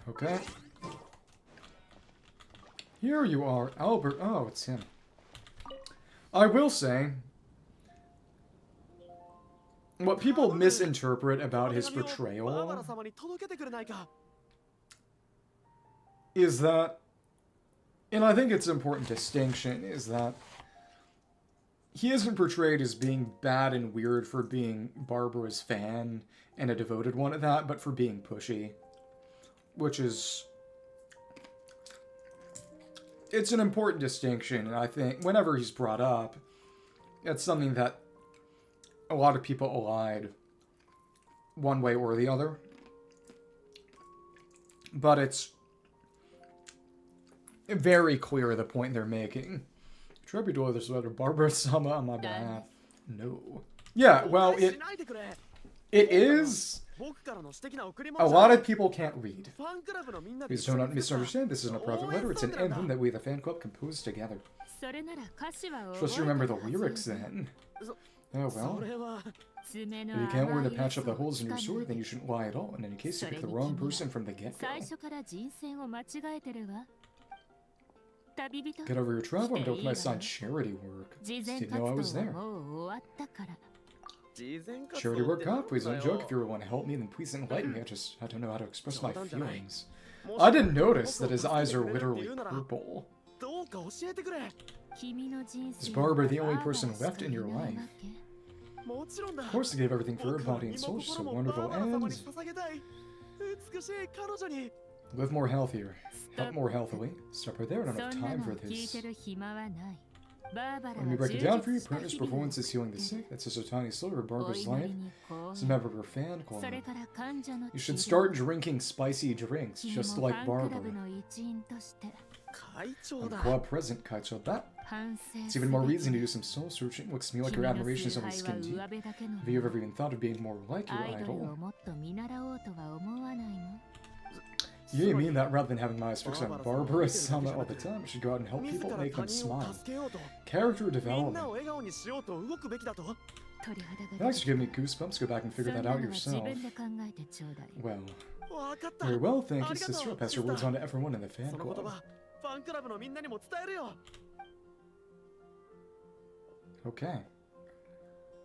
S1: Okay. Here you are, Albert. Oh, it's him. I will say, what people misinterpret about his portrayal is that, and I think it's an important distinction, is that he isn't portrayed as being bad and weird for being Barbara's fan and a devoted one at that, but for being pushy. Which is... It's an important distinction, and I think whenever he's brought up, it's something that a lot of people allied one way or the other. But it's very clear the point they're making. Tribute this letter, Barbara Sama on my behalf. No. Yeah, well, it is... A lot of people can't read. Please do not misunderstand, this isn't a private letter, it's an anthem that we, the fan club, composed together. Supposed to remember the lyrics then. Oh well. If you can't learn to patch up the holes in your sword, then you shouldn't lie at all. In any case, you picked the wrong person from the get-go. Get over your travel and don't my side charity work. Just didn't know I was there. Charity work, God, please don't joke. If you really want to help me, then please enlighten me. I don't know how to express my feelings. I didn't notice that his eyes are literally purple. Is Barbara the only person left in your life? Of course, to give everything for her body and soul, she's so wonderful, and live more healthier, help more healthily. Stop right there, I don't have time for this. Let me break it down for you. Partner's performance is healing the sick. That's just a tiny sliver of Barbara's life. As a member of her fan club, you should start drinking spicy drinks, just like Barbara. I'm club president, Kaicho. That. It's even more reason to do some soul searching. Looks to me like your admiration is only skin deep. Have you ever even thought of being more like your idol? You mean that rather than having my eyes fixed on Barbara-sama all the time, I should go out and help people, make them smile. Character development. That actually gave me goosebumps. Go back and figure that out yourself. Well. Very well, thank you, sister. I'll pass your words on to everyone in the fan club. Okay.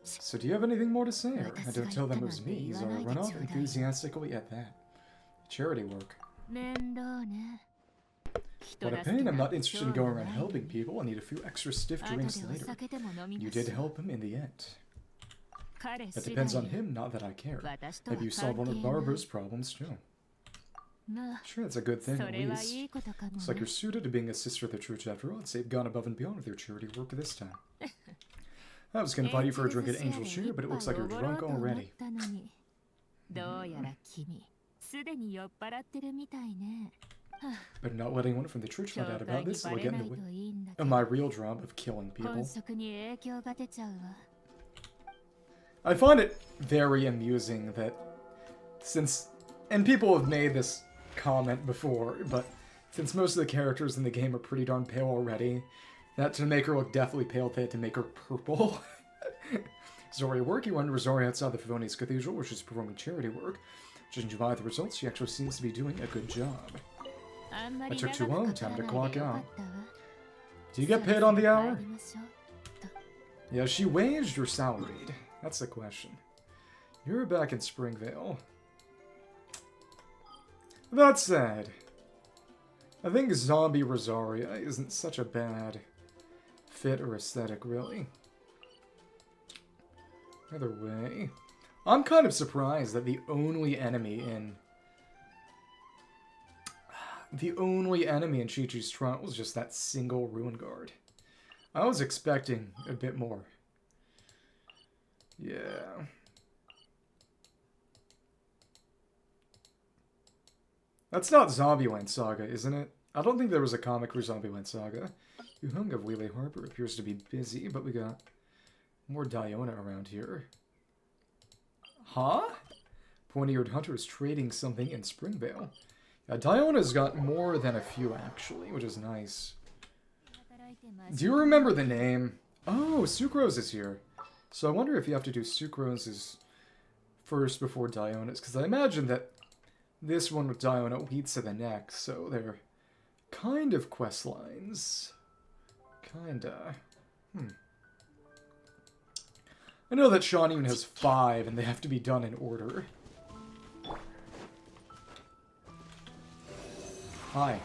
S1: So do you have anything more to say? Or don't tell them it was me. Zara run off enthusiastically at that. Charity work. What a pain. I'm not interested in going around helping people. I need a few extra stiff drinks later. You did help him in the end. That depends on him, not that I care. Maybe you solved one of Barbara's problems too. Sure, that's a good thing, at least. Looks like you're suited to being a sister of the church after all. I'd say you've gone above and beyond with your charity work this time. I was gonna invite you for a drink at Angel's Share, but it looks like you're drunk already. Better not let anyone from the church find out about this, it'll get in the way of my real job of killing people. I find it very amusing that since, and people have made this comment before, but since most of the characters in the game are pretty darn pale already, that to make her look deathly pale, they had to make her purple. Zori work, you went to Zori outside the Favonius Cathedral, where she's performing charity work. Judging by the results, she actually seems to be doing a good job. I took too long, time to clock out. Do you get paid on the hour? Yeah, is she waged or salaried? That's the question. You're back in Springvale. That said, I think Zombie Rosaria isn't such a bad fit or aesthetic, really. Either way, I'm kind of surprised that the only enemy in Chi-Chi's Trot was just that single Ruin Guard. I was expecting a bit more. Yeah. That's not Zombieland Saga, isn't it? I don't think there was a comic for Zombieland Saga. Yuhung of Wheelie Harbor appears to be busy, but we got more Diona around here. Huh? Pointy-eared Hunter is trading something in Springvale. Yeah, Diona's got more than a few, actually, which is nice. Do you remember the name? Oh, Sucrose is here. So I wonder if you have to do Sucrose's first before Diona's, because I imagine that this one with Diona leads to the next, so they're kind of quest lines. Kinda. I know that Shawneen has 5, and they have to be done in order. Hi.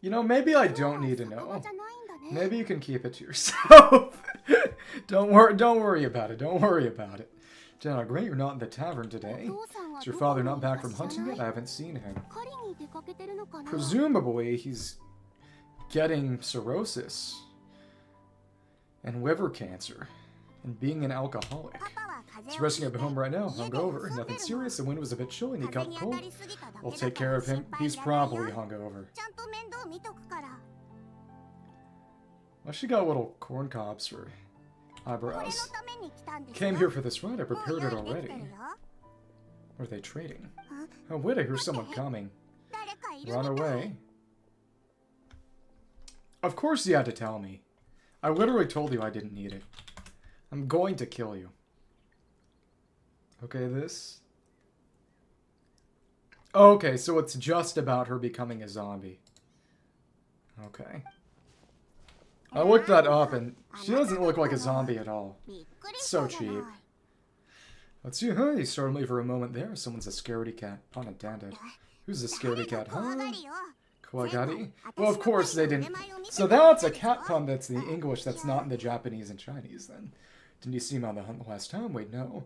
S1: You know, maybe I don't need to know. Maybe you can keep it to yourself. Don't worry about it. Don't worry about it. Diana, great you're not in the tavern today. Is your father not back from hunting yet? I haven't seen him. Presumably, he's getting cirrhosis and liver cancer and being an alcoholic. He's resting at home right now, hungover. Nothing serious, the wind was a bit chilly and he caught cold. I'll take care of him. He's probably hungover. Well, she got little corn cobs for eyebrows. Came here for this ride, I prepared it already. What are they trading? Oh wait, I hear someone coming. Run away. Of course you had to tell me. I literally told you I didn't need it. I'm going to kill you. Okay, this. Okay, so it's just about her becoming a zombie. Okay. I looked that up and she doesn't look like a zombie at all. It's so cheap. Let's see, huh? You startled me for a moment there. Someone's a scaredy cat. Pun intended. Who's a scaredy cat, huh? Kawagari? Well, of course they didn't. So that's a cat pun that's in the English that's not in the Japanese and Chinese, then. Didn't you see him on the hunt the last time? Wait, no.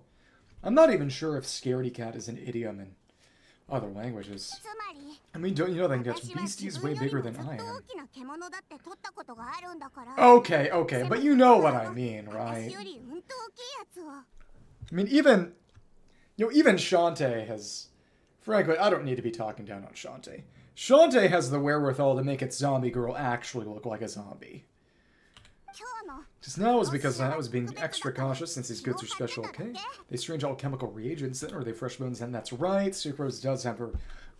S1: I'm not even sure if scaredy cat is an idiom in other languages. I mean, don't you know that gets beasties way bigger than I am? Okay, okay, but you know what I mean, right? I mean, even Shantae has... Frankly, I don't need to be talking down on Shantae. Shantae has the wherewithal to make its zombie girl actually look like a zombie. Just now is because I was being extra cautious since these goods are special, okay? They strange alchemical reagents, then, or are they fresh bones? And that's right, Sucrose does have her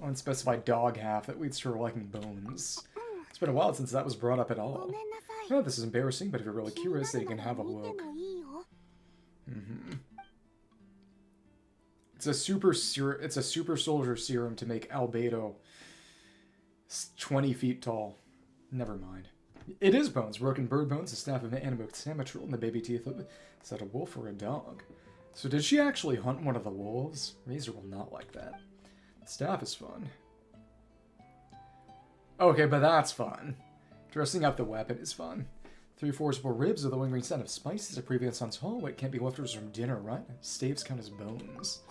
S1: unspecified dog half that leads to her liking bones. It's been a while since that was brought up at all. Oh, this is embarrassing, but if you're really curious, then you can have a look. It's a super soldier serum to make Albedo 20 feet tall. Never mind. It is bones. Broken bird bones, a staff of animoxamitral, and the baby teeth of... Is that a wolf or a dog? So did she actually hunt one of the wolves? Razor will not like that. The staff is fun. Okay, but that's fun. Dressing up the weapon is fun. 3 forcible ribs with a lingering scent of spices, a previous son's hallway. It can't be leftovers from dinner, right? Staves count as bones.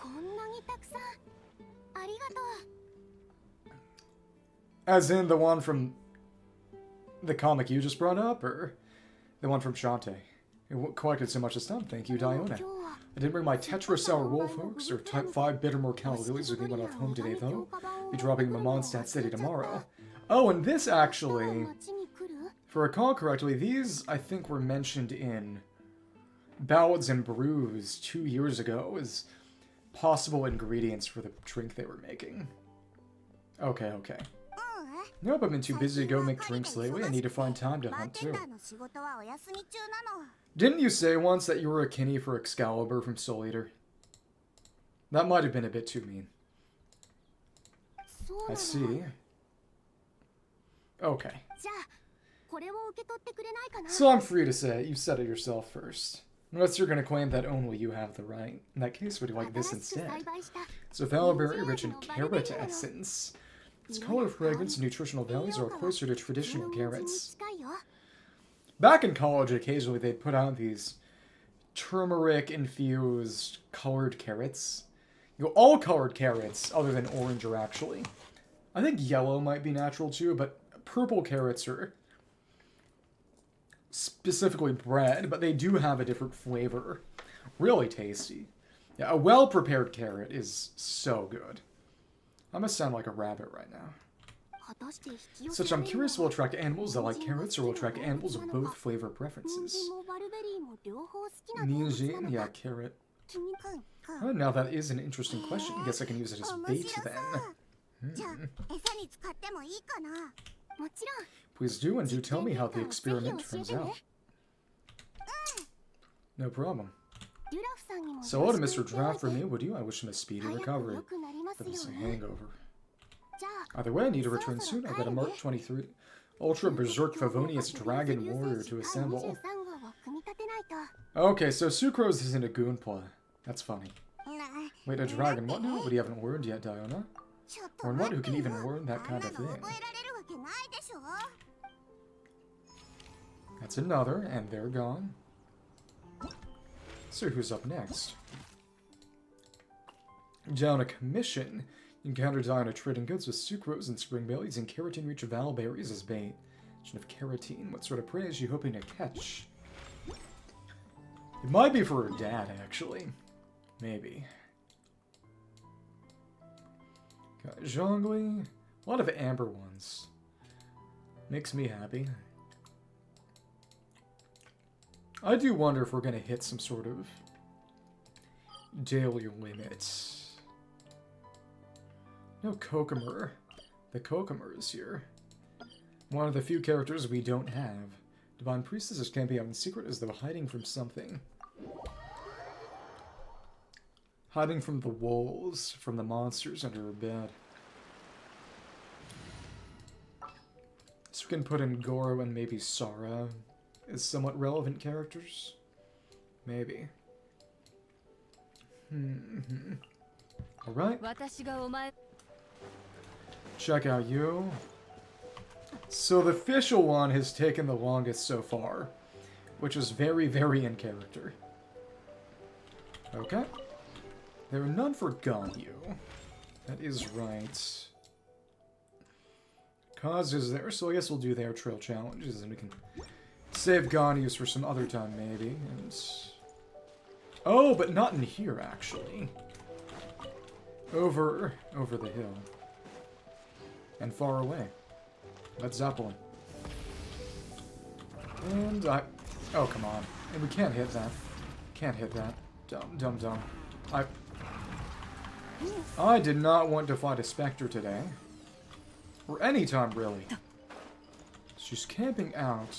S1: As in the one from the comic you just brought up, or the one from Shantae? It collected so much this time. Thank you, Diona. I didn't bring my Tetra Sour Wolf Hooks or Type 5 Bitter Morcal Lilies with me when I left home today, though. Be dropping them in Mondstadt City tomorrow. Oh, and this actually, if I recall correctly, these, I think, were mentioned in Ballads and Brews 2 years ago as possible ingredients for the drink they were making. Okay, okay. Nope, I've been too busy to go make drinks lately. I need to find time to hunt, too. Didn't you say once that you were a kinney for Excalibur from Soul Eater? That might have been a bit too mean. I see. Okay. So I'm free to say it. You said it yourself first. Unless you're going to claim that only you have the right. In that case, would you like this instead? It's a berry rich in carrot essence. Its color, fragrance, and nutritional values are closer to traditional carrots. Back in college, occasionally they'd put out these turmeric-infused colored carrots. You know, all colored carrots, other than orange, are actually... I think yellow might be natural too, but purple carrots are specifically bred, but they do have a different flavor. Really tasty. Yeah, a well-prepared carrot is so good. I must sound like a rabbit right now. Such I'm curious will attract animals that like carrots or will attract animals with both flavor preferences. Nijin, yeah, carrot. Oh, now that is an interesting question. I guess I can use it as bait then. Please do, and do tell me how the experiment turns out. No problem. So what a Mr. Draft for me, would you? I wish him a speedy recovery from this hangover. Either way, I need to return soon. I got a Mark 23 Ultra Berserk Favonius Dragon Warrior to assemble. Okay, so Sucrose isn't a Goonpla. That's funny. Wait, a dragon? What now? But you haven't learned yet, Diona? Or what? Who can even learn that kind of thing? That's another, and they're gone. So who's up next? Down a commission. Encounter Diona trading goods with sucrose and spring bellies and keratin-rich valberries as bait. Of keratin, what sort of prey is she hoping to catch? It might be for her dad, actually. Maybe. Got Zhongli. A lot of amber ones. Makes me happy. I do wonder if we're going to hit some sort of daily limit. No Kokomer. The Kokomer is here. One of the few characters we don't have. Divine Priestesses can't be out in secret as though hiding from something. Hiding from the wolves, from the monsters under her bed. So we can put in Goro and maybe Sara as somewhat relevant characters. Maybe. Alright. Check out you. So the official one has taken the longest so far, which is very, very in character. Okay. There are none for Ganyu. That is right. Cause is there, so I guess we'll do their trail challenges, and we can save Ganyu's for some other time, maybe. And... oh, but not in here, actually. Over the hill. And far away. That's Zeppelin. And oh, come on. And we can't hit that. Can't hit that. Dumb. I did not want to fight a Spectre today. Or any time, really. She's camping out.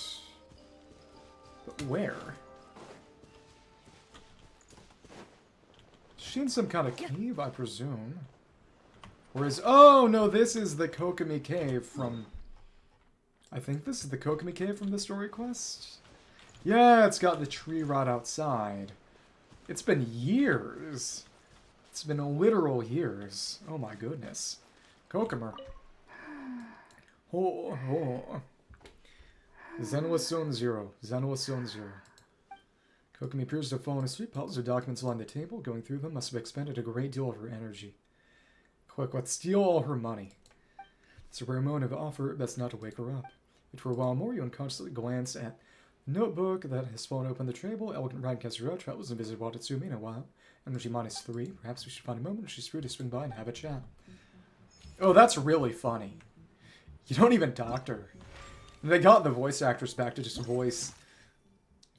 S1: But where? Is she in some kind of cave, I presume? Or is... oh, no, this is the Kokomi Cave from... I think this is the Kokomi Cave from the story quest? Yeah, it's got the tree right outside. It's been years. It's been literal years. Oh my goodness. Kokomer. Oh. Zenwa Zone 0. Zenwa Zone 0. Kokomi appears to have fallen asleep. Piles of documents along the table. Going through them must have expended a great deal of her energy. Quick, let's steal all her money. It's a rare moment of offer, best not to wake her up. But for a while more, you unconsciously glance at the notebook that has fallen open the table. Elegant ride against road travels and visit Watatsumi in a while. Energy -3. Perhaps we should find a moment when she's free to swing by and have a chat. Oh, that's really funny. You don't even talk to her. They got the voice actress back to just voice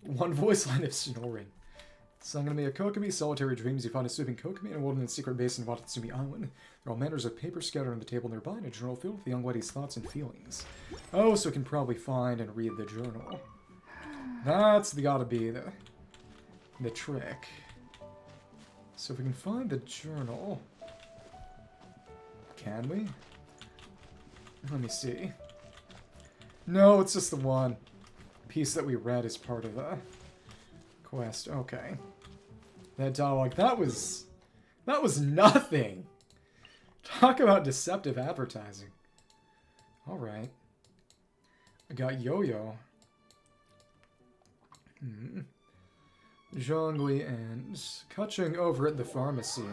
S1: one voice line of snoring. Sangame a Kokomi, solitary dreams. You find a sleeping Kokomi in a wilderness secret base in Watatsumi Island. There are all manners of paper scattered on the table nearby and a journal filled with the young lady's thoughts and feelings. Oh, so we can probably find and read the journal. That's gotta be the trick. So if we can find the journal... can we? Let me see. No, it's just the one piece that we read as part of the quest. Okay. That dialogue, that was nothing! Talk about deceptive advertising. Alright. I got Yo-Yo. Zhongli and Kaching over at the pharmacy.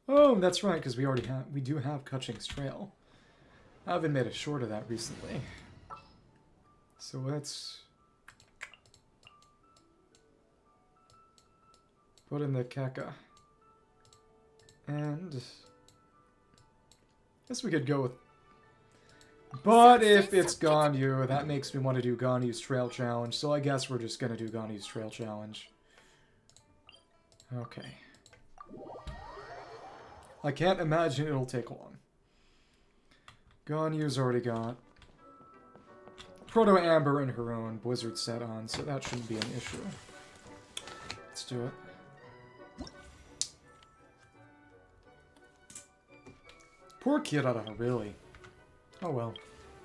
S1: Oh, that's right, because we do have Kaching's trail. I haven't made a short of that recently. So let's put in the Keka. And I guess we could go with... but if it's Ganyu, that makes me want to do Ganyu's Trail Challenge, so I guess we're just going to do Ganyu's Trail Challenge. Okay. I can't imagine it'll take long. Ganyu's already got Proto-Amber and her own Blizzard set on, so that shouldn't be an issue. Let's do it. Poor Kirara, really. Oh well.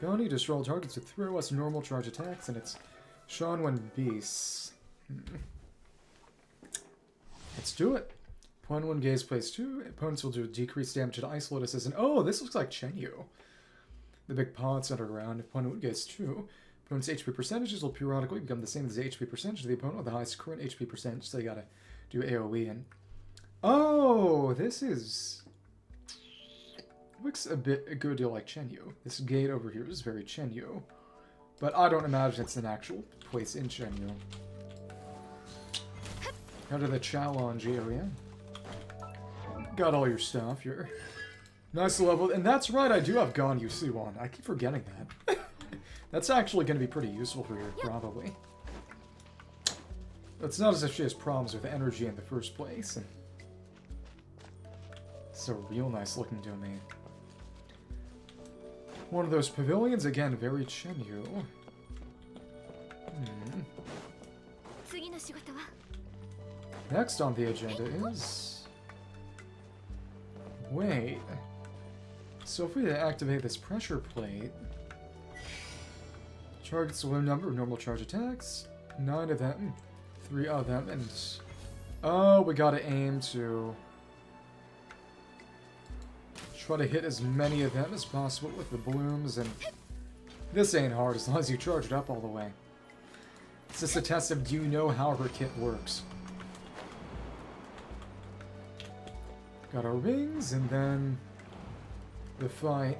S1: Ganyu destroy targets with 3 or less normal charge attacks, and it's Shanwen Beasts. Let's do it. Point 1 gaze plays 2. Opponents will do decreased damage to Ice Lotus as an... oh, this looks like Chenyu. The big pots underground. If opponent gaze 2, opponent's HP percentages will periodically become the same as the HP percentage of the opponent with the highest current HP percentage, so you gotta do AoE and... oh, this is... looks a good deal like Chenyu. This gate over here is very Chenyu. But I don't imagine it's an actual place in Chenyu. How to the challenge area. Got all your stuff. You're nice level. And that's right, I do have Ganyu C1. I keep forgetting that. That's actually going to be pretty useful for you, probably. It's not as if she has problems with energy in the first place. And it's a real nice looking domain. One of those pavilions, again, very Chenyu. Next on the agenda is... wait. So if we activate this pressure plate... targets a low number of normal charge attacks. 9 of them. 3 of them, and Oh, we gotta aim to try to hit as many of them as possible with the blooms, and this ain't hard as long as you charge it up all the way. It's just a test of, do you know how her kit works? Got our rings, and then the fight.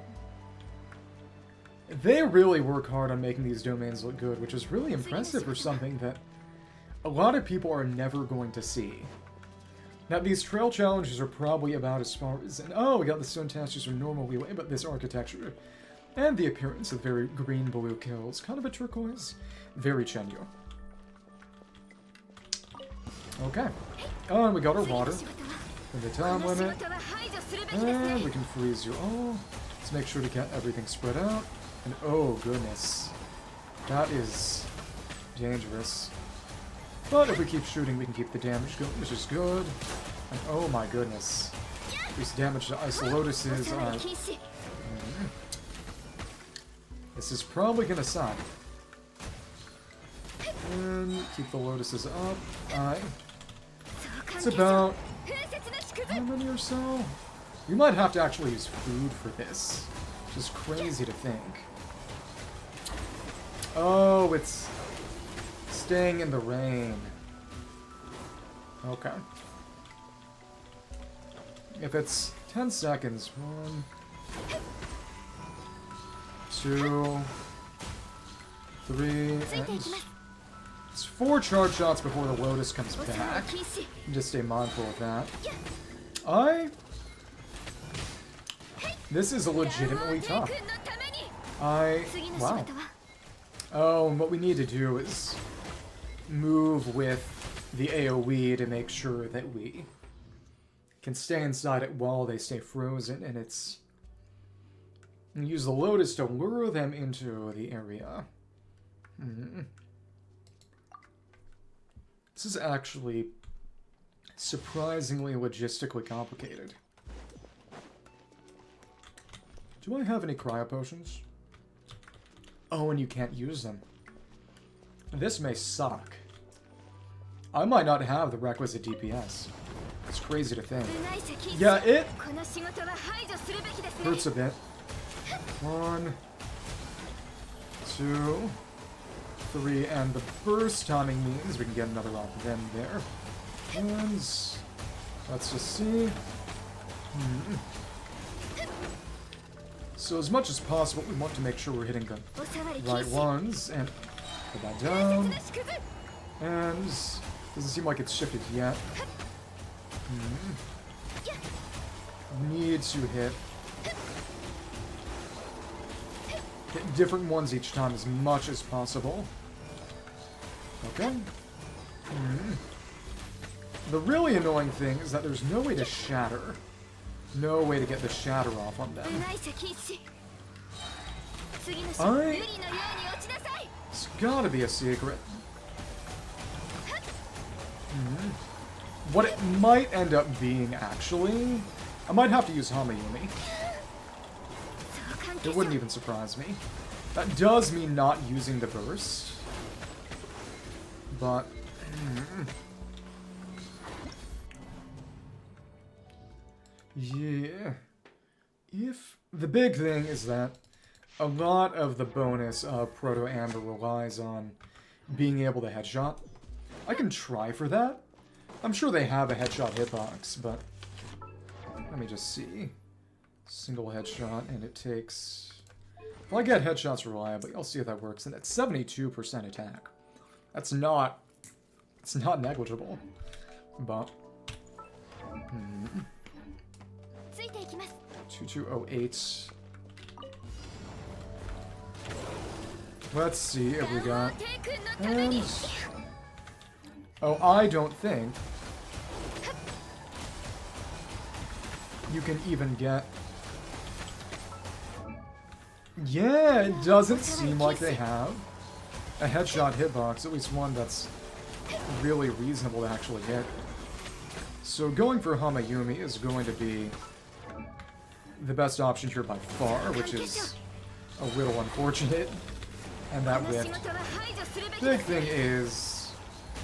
S1: They really work hard on making these domains look good, which is really impressive for something that a lot of people are never going to see. Now, these trail challenges are probably about as far as... And, oh, we got the stone statues from normal leeway, but this architecture and the appearance of very green-blue kills. Kind of a turquoise. Very Chenyu. Okay. Oh, and we got our water. And the time limit. And we can freeze you all. Let's make sure to get everything spread out. And oh, goodness. That is dangerous. But if we keep shooting, we can keep the damage going, which is good. And oh my goodness. This damage to Ice Lotuses are... This is probably gonna suck. And keep the Lotuses up. It's about... how many or so? We might have to actually use food for this. Which is crazy to think. Oh, it's... staying in the rain. Okay. If it's 10 seconds, 1, 2, 3, and it's 4 charge shots before the Lotus comes back. Just stay mindful of that. This is legitimately tough. Wow. Oh, and what we need to do is move with the AoE to make sure that we can stay inside it while they stay frozen, and it's... and use the Lotus to lure them into the area. This is actually surprisingly logistically complicated. Do I have any cryo potions? Oh, and you can't use them. This may suck. I might not have the requisite DPS. It's crazy to think. Yeah, it hurts a bit. 1, 2, 3, and the burst timing means we can get another off them there. And let's just see. So as much as possible, we want to make sure we're hitting the right ones, and put that down. And doesn't seem like it's shifted yet. Need to hit different ones each time as much as possible. Okay. The really annoying thing is that there's no way to shatter. No way to get the shatter off on them. It's gotta be a secret. What it might end up being, actually... I might have to use Hamayumi. It wouldn't even surprise me. That does mean not using the burst. But... yeah. If... the big thing is that a lot of the bonus of Proto Amber relies on being able to headshot. I can try for that. I'm sure they have a headshot hitbox, but... let me just see. Single headshot, and it takes... well, I get headshots reliably. I'll see if that works. And it's 72% attack. That's not... it's not negligible. But... 2208. Let's see if we got... and... oh, I don't think you can even get... yeah, it doesn't seem like they have a headshot hitbox, at least one that's really reasonable to actually hit. So going for Hamayumi is going to be the best option here by far, which is a little unfortunate. And that whiffed. Big thing is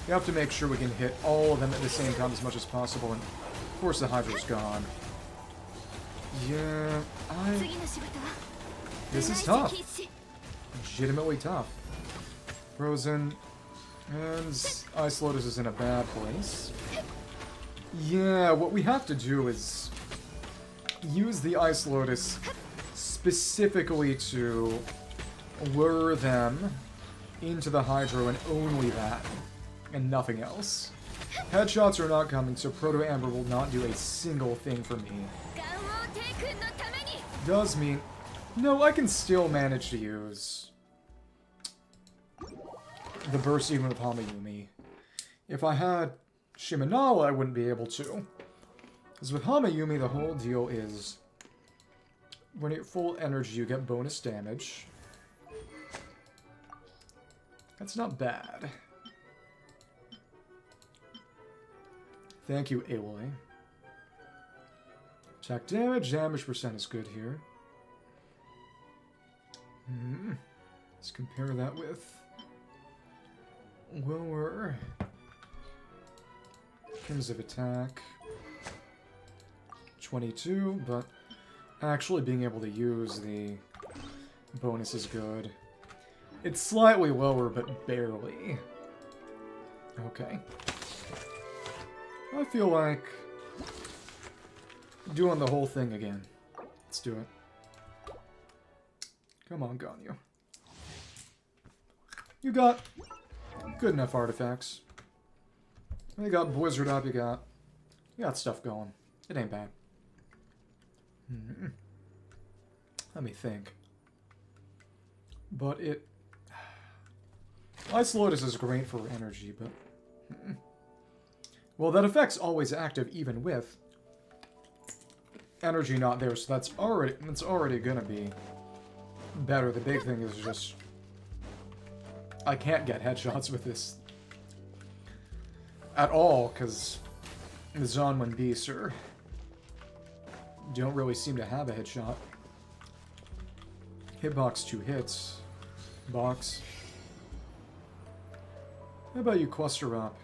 S1: We have to make sure we can hit all of them at the same time as much as possible, and of course the Hydra's gone. Yeah, This is tough. Legitimately tough. Frozen. And Ice Lotus is in a bad place. Yeah, what we have to do is use the Ice Lotus specifically to lure them into the Hydro, and only that, and nothing else. Headshots are not coming, so Proto Amber will not do a single thing for me. Does mean... No, I can still manage to use the burst even with Hamayumi. If I had Shimenawa, I wouldn't be able to. Because with Hamayumi, the whole deal is when you're full energy, you get bonus damage. That's not bad. Thank you, Aloy. Attack damage, damage percent is good here. Let's compare that with lower terms of attack. 22, but actually being able to use the bonus is good. It's slightly lower, but barely. Okay. I feel like doing the whole thing again. Let's do it. Come on, Ganyu. You got good enough artifacts. You got Blizzard up, you got stuff going. It ain't bad. Let me think. But it... Ice Lotus is great for energy, but... Well, that effect's always active even with energy not there, so that's already gonna be better. The big thing is just... I can't get headshots with this at all, because the Zonwen Beasts don't really seem to have a headshot. Hitbox 2 hits. Box. How about you cluster up?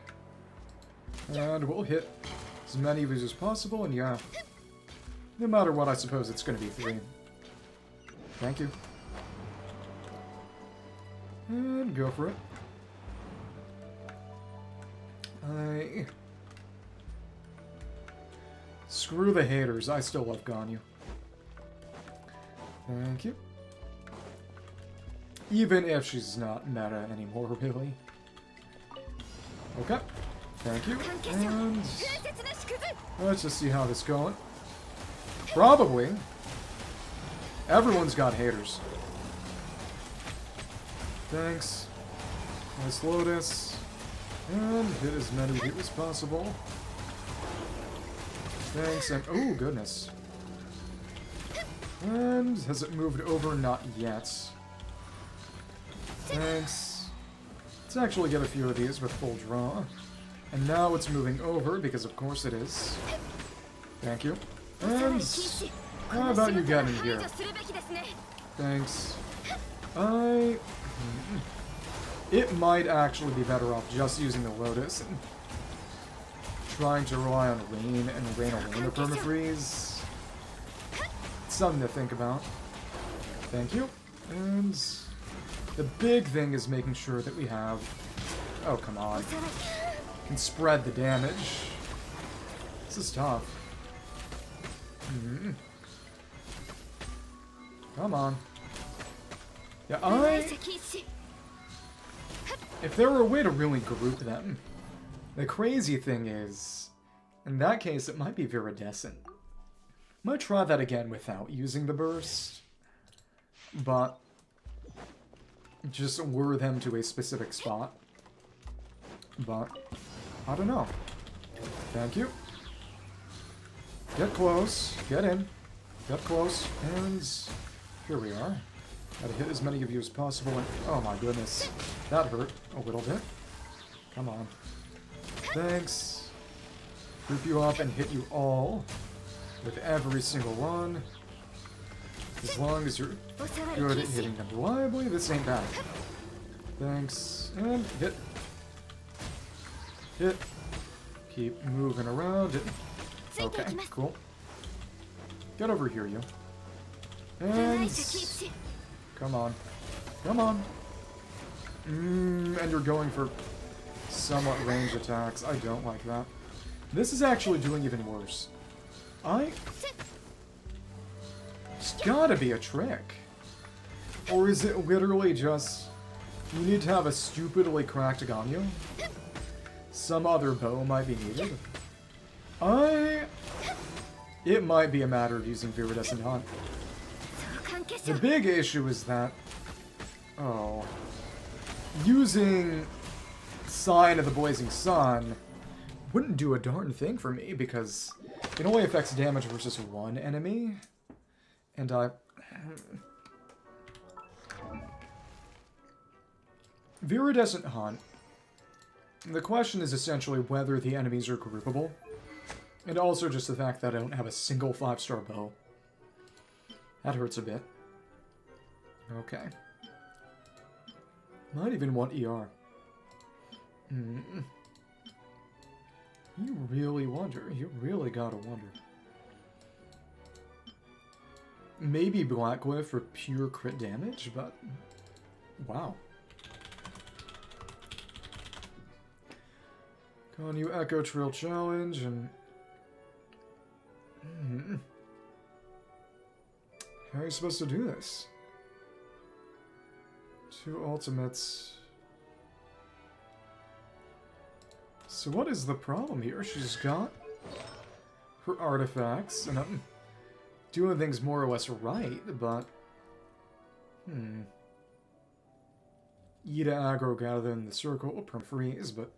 S1: And we'll hit as many of these as possible, and yeah. No matter what, I suppose it's going to be 3. Thank you. And go for it. Screw the haters, I still love Ganyu. Thank you. Even if she's not meta anymore, really. Okay. Thank you. And let's just see how this is going. Probably. Everyone's got haters. Thanks. Nice Lotus. And hit as many of you as possible. Thanks, and oh goodness. And has it moved over? Not yet. Thanks. Let's actually get a few of these with full draw. And now it's moving over, because of course it is. Thank you. And how about you get in here? Thanks. It might actually be better off just using the Lotus and trying to rely on Rain and Rain Elena permafreeze. Something to think about. Thank you. And the big thing is making sure that we have... Oh, come on. Can spread the damage. This is tough. Come on. Yeah, if there were a way to really group them, the crazy thing is, in that case, it might be Viridescent. Might try that again without using the burst, but just lure them to a specific spot. But I don't know. Thank you. Get close. Get in. Get close. And here we are. Gotta hit as many of you as possible. And oh my goodness. That hurt a little bit. Come on. Thanks. Group you up and hit you all. With every single one. As long as you're good at hitting them reliably, this ain't bad. Thanks. And hit. Hit. Keep moving around. Hit. Okay, cool. Get over here, you. And... Come on. Come on. And you're going for somewhat range attacks. I don't like that. This is actually doing even worse. It's gotta be a trick. Or is it literally just... You need to have a stupidly cracked Ganyu? Some other bow might be needed. It might be a matter of using Viridescent Hunt. The big issue is that... Oh... Using Sign of the Blazing Sun wouldn't do a darn thing for me, because it only affects damage versus one enemy. And Viridescent Hunt. The question is essentially whether the enemies are groupable. And also just the fact that I don't have a single 5-star bow. That hurts a bit. Okay. Might even want ER. You really wonder. You really gotta wonder. Maybe Blackglyph for pure crit damage, but... Wow. Ganyu Echo Trail Challenge, and... How are you supposed to do this? 2 ultimates. So what is the problem here? She's got her artifacts, and I'm doing things more or less right, but... Ida aggro gather in the circle, perm freeze, but...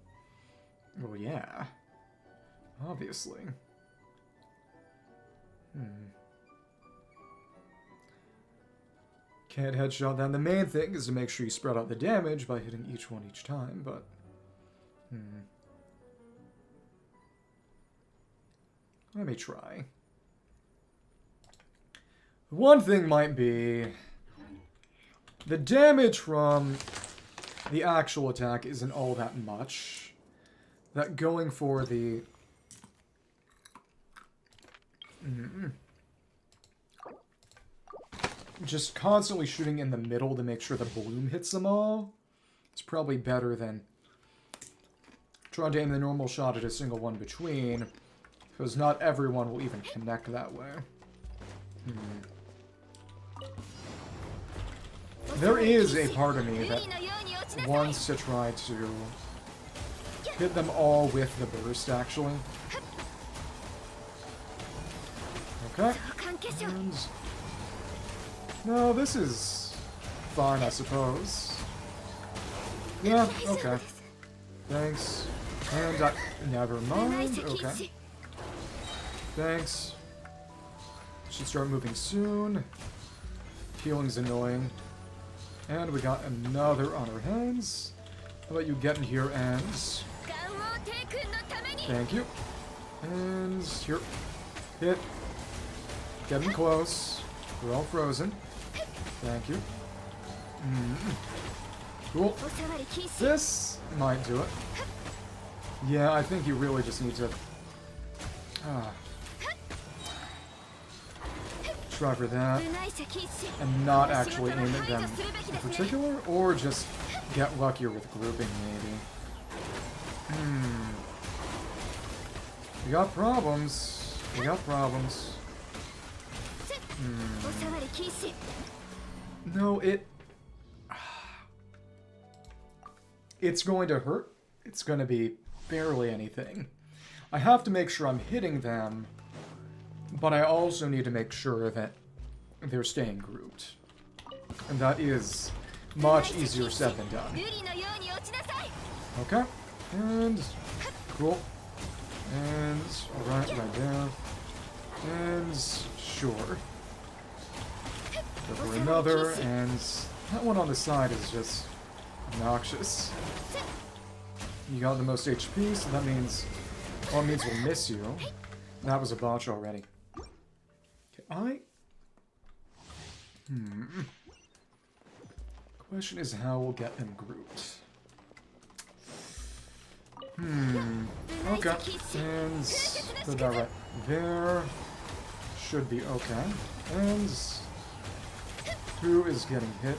S1: Well, yeah. Obviously. Can't headshot them. The main thing is to make sure you spread out the damage by hitting each one each time, but... Let me try. One thing might be... The damage from the actual attack isn't all that much. That going for the... Just constantly shooting in the middle to make sure the bloom hits them all. It's probably better than trying to aim the normal shot at a single one between, because not everyone will even connect that way. There is a part of me that wants to try to hit them all with the burst, actually. Okay. And... No, this is fine, I suppose. Yeah, okay. Thanks. And never mind. Okay. Thanks. Should start moving soon. Healing's annoying. And we got another on our hands. How about you get in here and... Thank you. And here. Hit. Getting close. We're all frozen. Thank you. Cool. This might do it. Yeah, I think you really just need to... try for that. And not actually aim at them in particular, or just get luckier with grouping, maybe. We got problems. We got problems. No, it's going to hurt. It's going to be barely anything. I have to make sure I'm hitting them, but I also need to make sure that they're staying grouped. And that is much easier said than done. Okay. And... Cool. And... Alright, right there. And... Sure. Go for another, and... That one on the side is just... obnoxious. You got the most HP, so that means... Well, it means we'll miss you. That was a botch already. Okay, Question is how we'll get them grouped. Okay, and put that right there. Should be okay. And who is getting hit?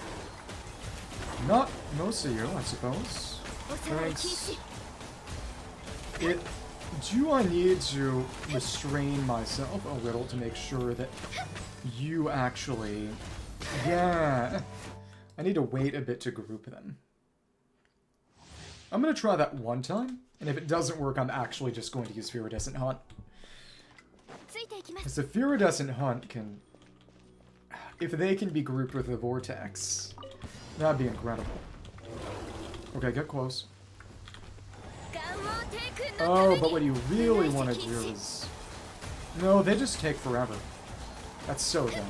S1: Not most of you, I suppose. Thanks. Do I need to restrain myself a little to make sure that you actually... Yeah. I need to wait a bit to group them. I'm going to try that one time, and if it doesn't work, I'm actually just going to use Viridescent Hunt. Because the Viridescent Hunt can... If they can be grouped with the Vortex, that'd be incredible. Okay, get close. Oh, but what you really want to do is... No, they just take forever. That's so dumb.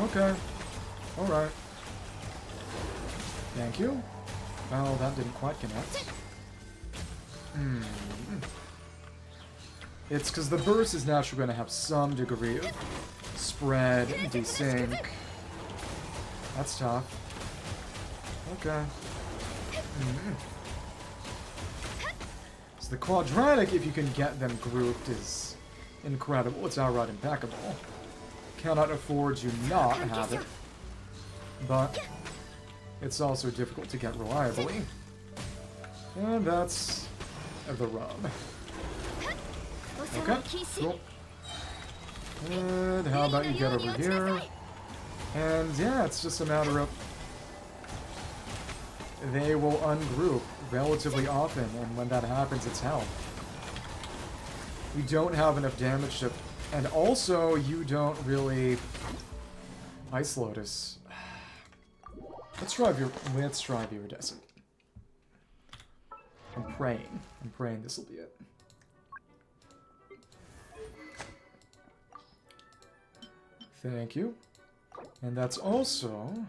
S1: Okay. Alright. Thank you. Well, that didn't quite connect. It's because the burst is naturally going to have some degree of spread, desync. That's tough. Okay. So the quadratic, if you can get them grouped, is incredible. It's outright impeccable. Cannot afford to not have it. But it's also difficult to get reliably. And that's the rub. Okay, cool. And how about you get over here? And yeah, it's just a matter of... They will ungroup relatively often, and when that happens, it's hell. We don't have enough damage to... And also, you don't really... Ice Lotus. Let's try Viridescent. I'm praying. I'm praying this will be it. Thank you. And that's also...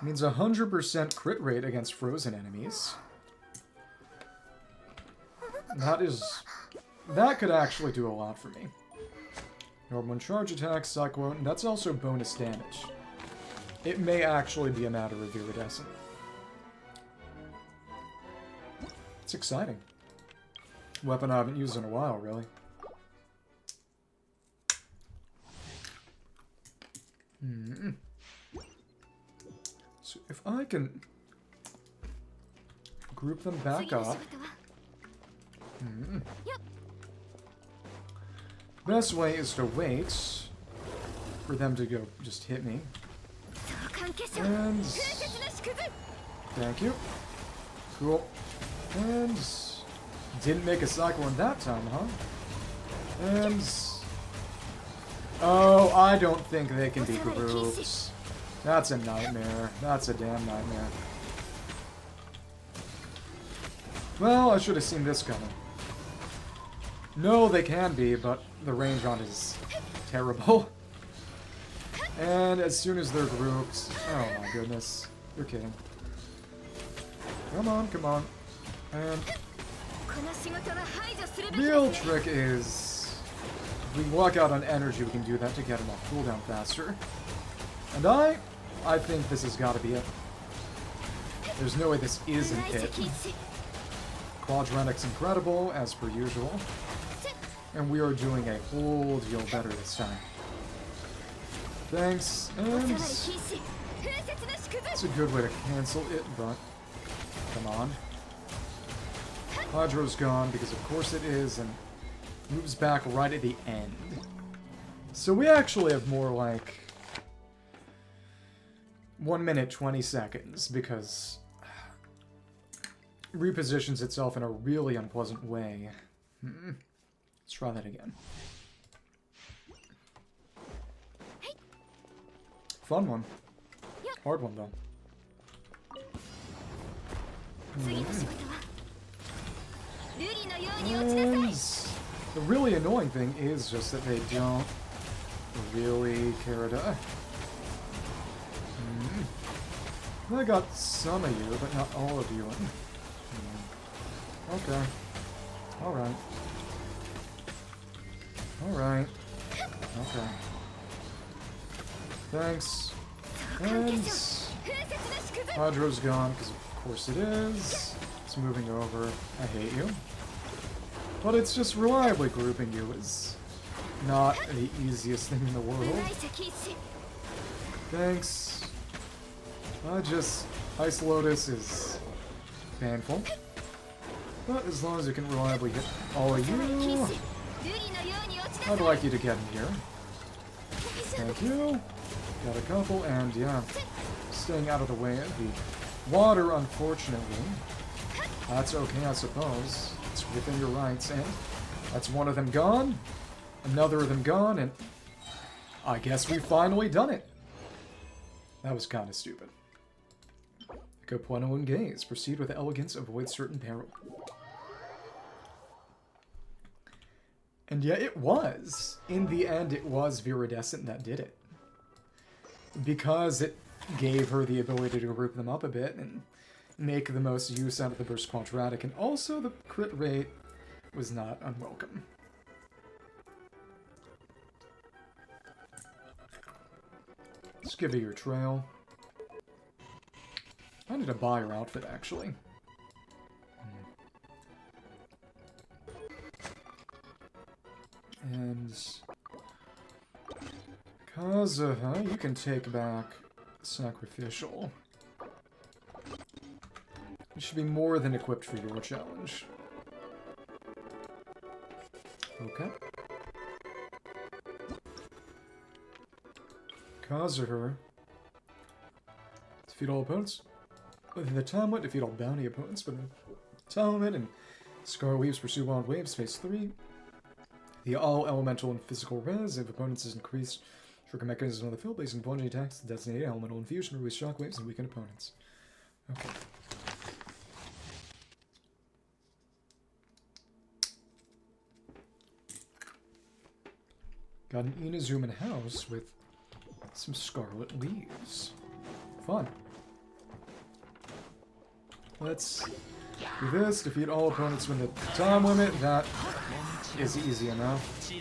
S1: means 100% crit rate against frozen enemies. That could actually do a lot for me. Normal charge attack, Cyclone, that's also bonus damage. It may actually be a matter of Viridescent. It's exciting. Weapon I haven't used in a while, really. So if I can group them back up. Best way is to wait for them to go just hit me. And thank you. Cool. And didn't make a cyclone that time, huh? And oh, I don't think they can be grouped. That's a nightmare. That's a damn nightmare. Well, I should have seen this coming. No, they can be, but the range on it is terrible. And as soon as they're grouped... Oh my goodness. You're kidding. Come on, come on. And... real trick is... if we walk out on energy, we can do that to get them off cooldown faster. And I think this has got to be it. There's no way this isn't it. Quadratic's incredible, as per usual. And we are doing a whole deal better this time. Thanks, and... it's a good way to cancel it, but... come on. Hydro's gone, because of course it is, and moves back right at the end. So we actually have more like... 1 minute, 20 seconds, because... repositions itself in a really unpleasant way. Let's try that again. Fun one. Hard one, though. And the really annoying thing is just that they don't really care to... I got some of you, but not all of you. Okay. Alright. Alright. Okay. Thanks. And... Hydro's gone, because of course it is. It's moving over. I hate you. But it's just reliably grouping you is not the easiest thing in the world. Thanks. Ice Lotus is painful. But as long as you can reliably hit all of you, I'd like you to get in here. Thank you. Got a couple, and yeah, staying out of the way of the water, unfortunately. That's okay, I suppose. It's within your rights, and that's one of them gone, another of them gone, and I guess we've finally done it. That was kind of stupid. Go Pueno and gaze. Proceed with elegance, avoid certain peril. And yeah, it was. In the end, it was Viridescent that did it. Because it gave her the ability to group them up a bit and make the most use out of the burst quadratic. And also, the crit rate was not unwelcome. Let's give you your trail. I need to buy your outfit, actually. And Kazuha, you can take back Sacrificial. You should be more than equipped for your challenge. Okay. Kazuha. Defeat all opponents within the time limit. Defeat all bounty opponents within the time limit. And Scar Weaves pursue wild waves. Phase 3. The all elemental and physical res if opponents is increased. Trigger mechanism on the field based on plunging attacks to designate elemental infusion, release shockwaves, and weaken opponents. Okay. Got an Inazuman house with some scarlet leaves. Fun. Let's do this. Defeat all opponents within the time limit. That is easy enough.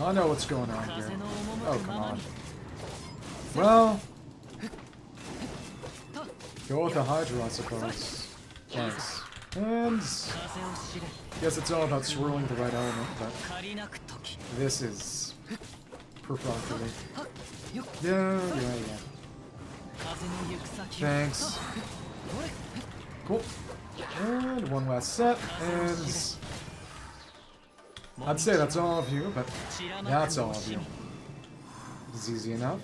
S1: I know what's going on here. Oh, come on. Well, go with the Hydra, I suppose. Thanks. And guess it's all about swirling the right element, but this is perfunctory. Yeah. Thanks. Cool. And one last set, and I'd say that's all of you, but that's all of you. It's easy enough.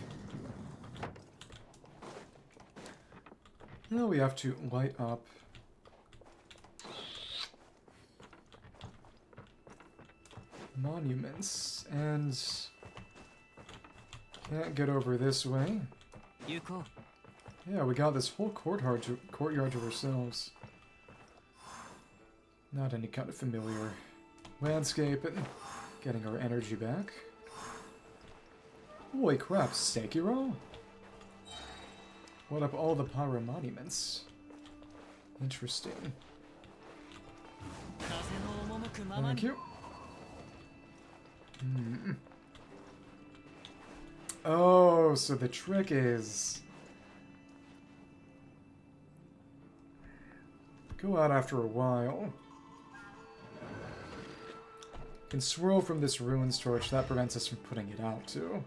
S1: Now we have to light up monuments, and can't get over this way. Yeah, we got this whole courtyard to ourselves. Not any kind of familiar landscape, and getting our energy back. Holy crap, Sekiro? What up all the Pyro monuments? Interesting. Thank you. Oh, so the trick is go out after a while. Can swirl from this ruins torch. That prevents us from putting it out too.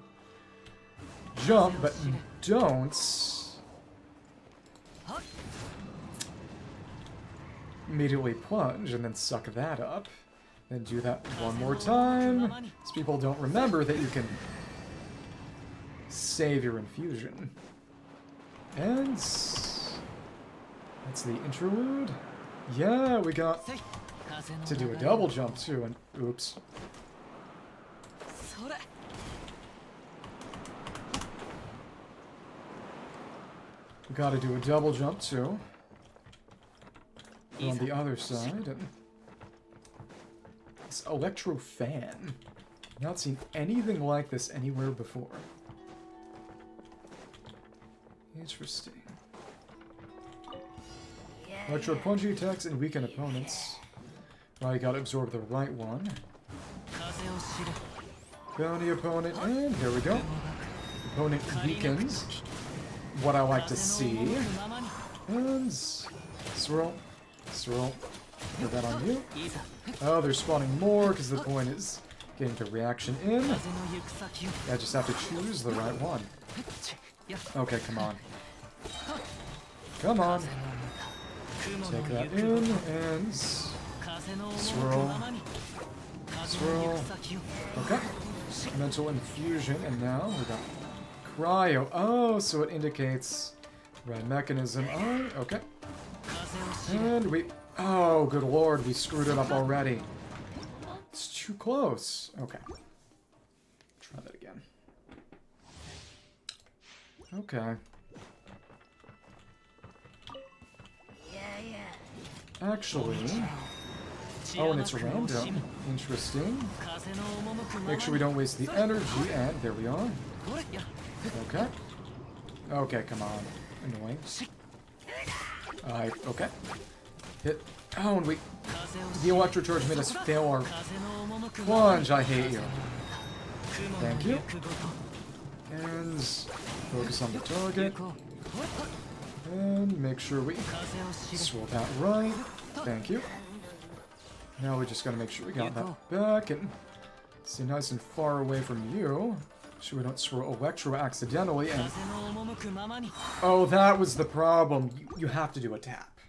S1: Jump, but don't immediately plunge and then suck that up. Then do that one more time. So people don't remember that you can save your infusion. And that's the interlude. Yeah, we got to do a double jump too, and oops. We gotta do a double jump too. On the other side, and this electro fan. Not seen anything like this anywhere before. Interesting. Electro punchy attacks and weaken opponents. Well, you gotta absorb the right one. Bounty opponent, and here we go. Opponent weakens. what I like to see. And swirl, swirl. Put that on you. Oh, they're spawning more because the point is getting to reaction in. I just have to choose the right one. Okay, come on. Come on. Take that in and swirl. Swirl. Okay. Mental infusion, and now we got cryo. Oh, so it indicates right mechanism. Oh, okay. And we... Oh, good lord, we screwed it up already. It's too close. Okay. Try that again. Okay. Actually... Oh, and it's random. Interesting. Make sure we don't waste the energy, and there we are. Okay. Okay, come on. Annoying. Okay. Hit. Oh, and we... The electro charge made us fail our plunge. I hate you. Thank you. And focus on the target. And make sure we swirl that right. Thank you. Now we just gotta make sure we got that back and stay nice and far away from you. So we don't swirl electro accidentally and... Oh, that was the problem. You have to do a tap.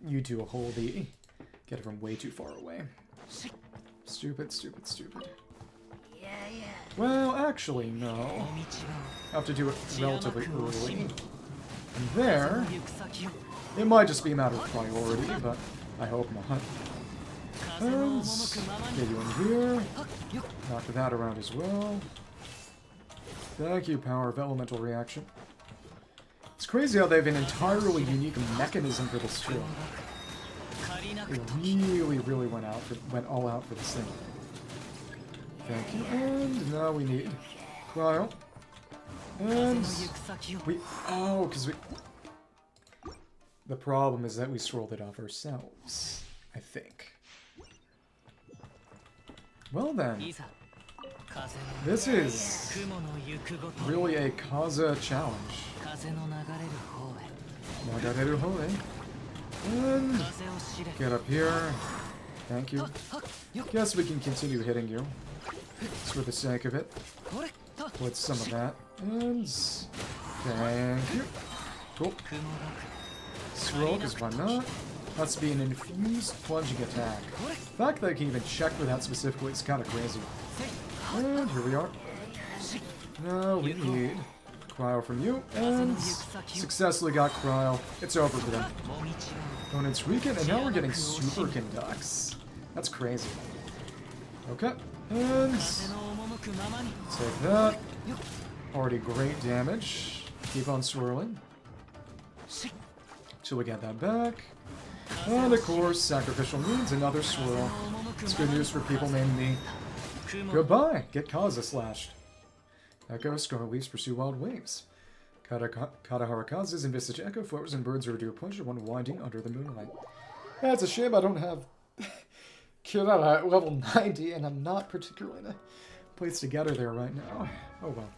S1: You do a whole D. Get it from way too far away. Stupid, stupid, stupid. Well, actually, no. I have to do it relatively early. And there... It might just be a matter of priority, but I hope not. And get you in here. Knock that around as well. Thank you, power of elemental reaction. It's crazy how they have an entirely unique mechanism for this skill. It really, really went all out for this thing. Thank you. And now we need cryo. And we... Oh, because we... The problem is that we swirled it off ourselves, I think. Well then, this is really a Kaza challenge. Nagareru hoe. And get up here. Thank you. Guess we can continue hitting you. Just for the sake of it. Put some of that. And thank you. Cool. Swirl, because why not? Must be an infused plunging attack. The fact that I can even check for that specifically is kind of crazy. And here we are. Now we need cryo from you, and successfully got cryo. It's over for them. Opponent's weakened, and now we're getting super conducts. That's crazy. Okay, and take that. Already great damage. Keep on swirling. Till we get that back. And of course, sacrificial means another swirl. It's good news for people named me. Goodbye! Get Kaza slashed. Echo, scarlet leaves pursue wild waves. Katahara Kaza's envisage echo flowers and birds are due a pleasure when winding under the moonlight. Yeah, it's a shame I don't have Kirara at level 90, and I'm not particularly in a place to get her there right now. Oh well.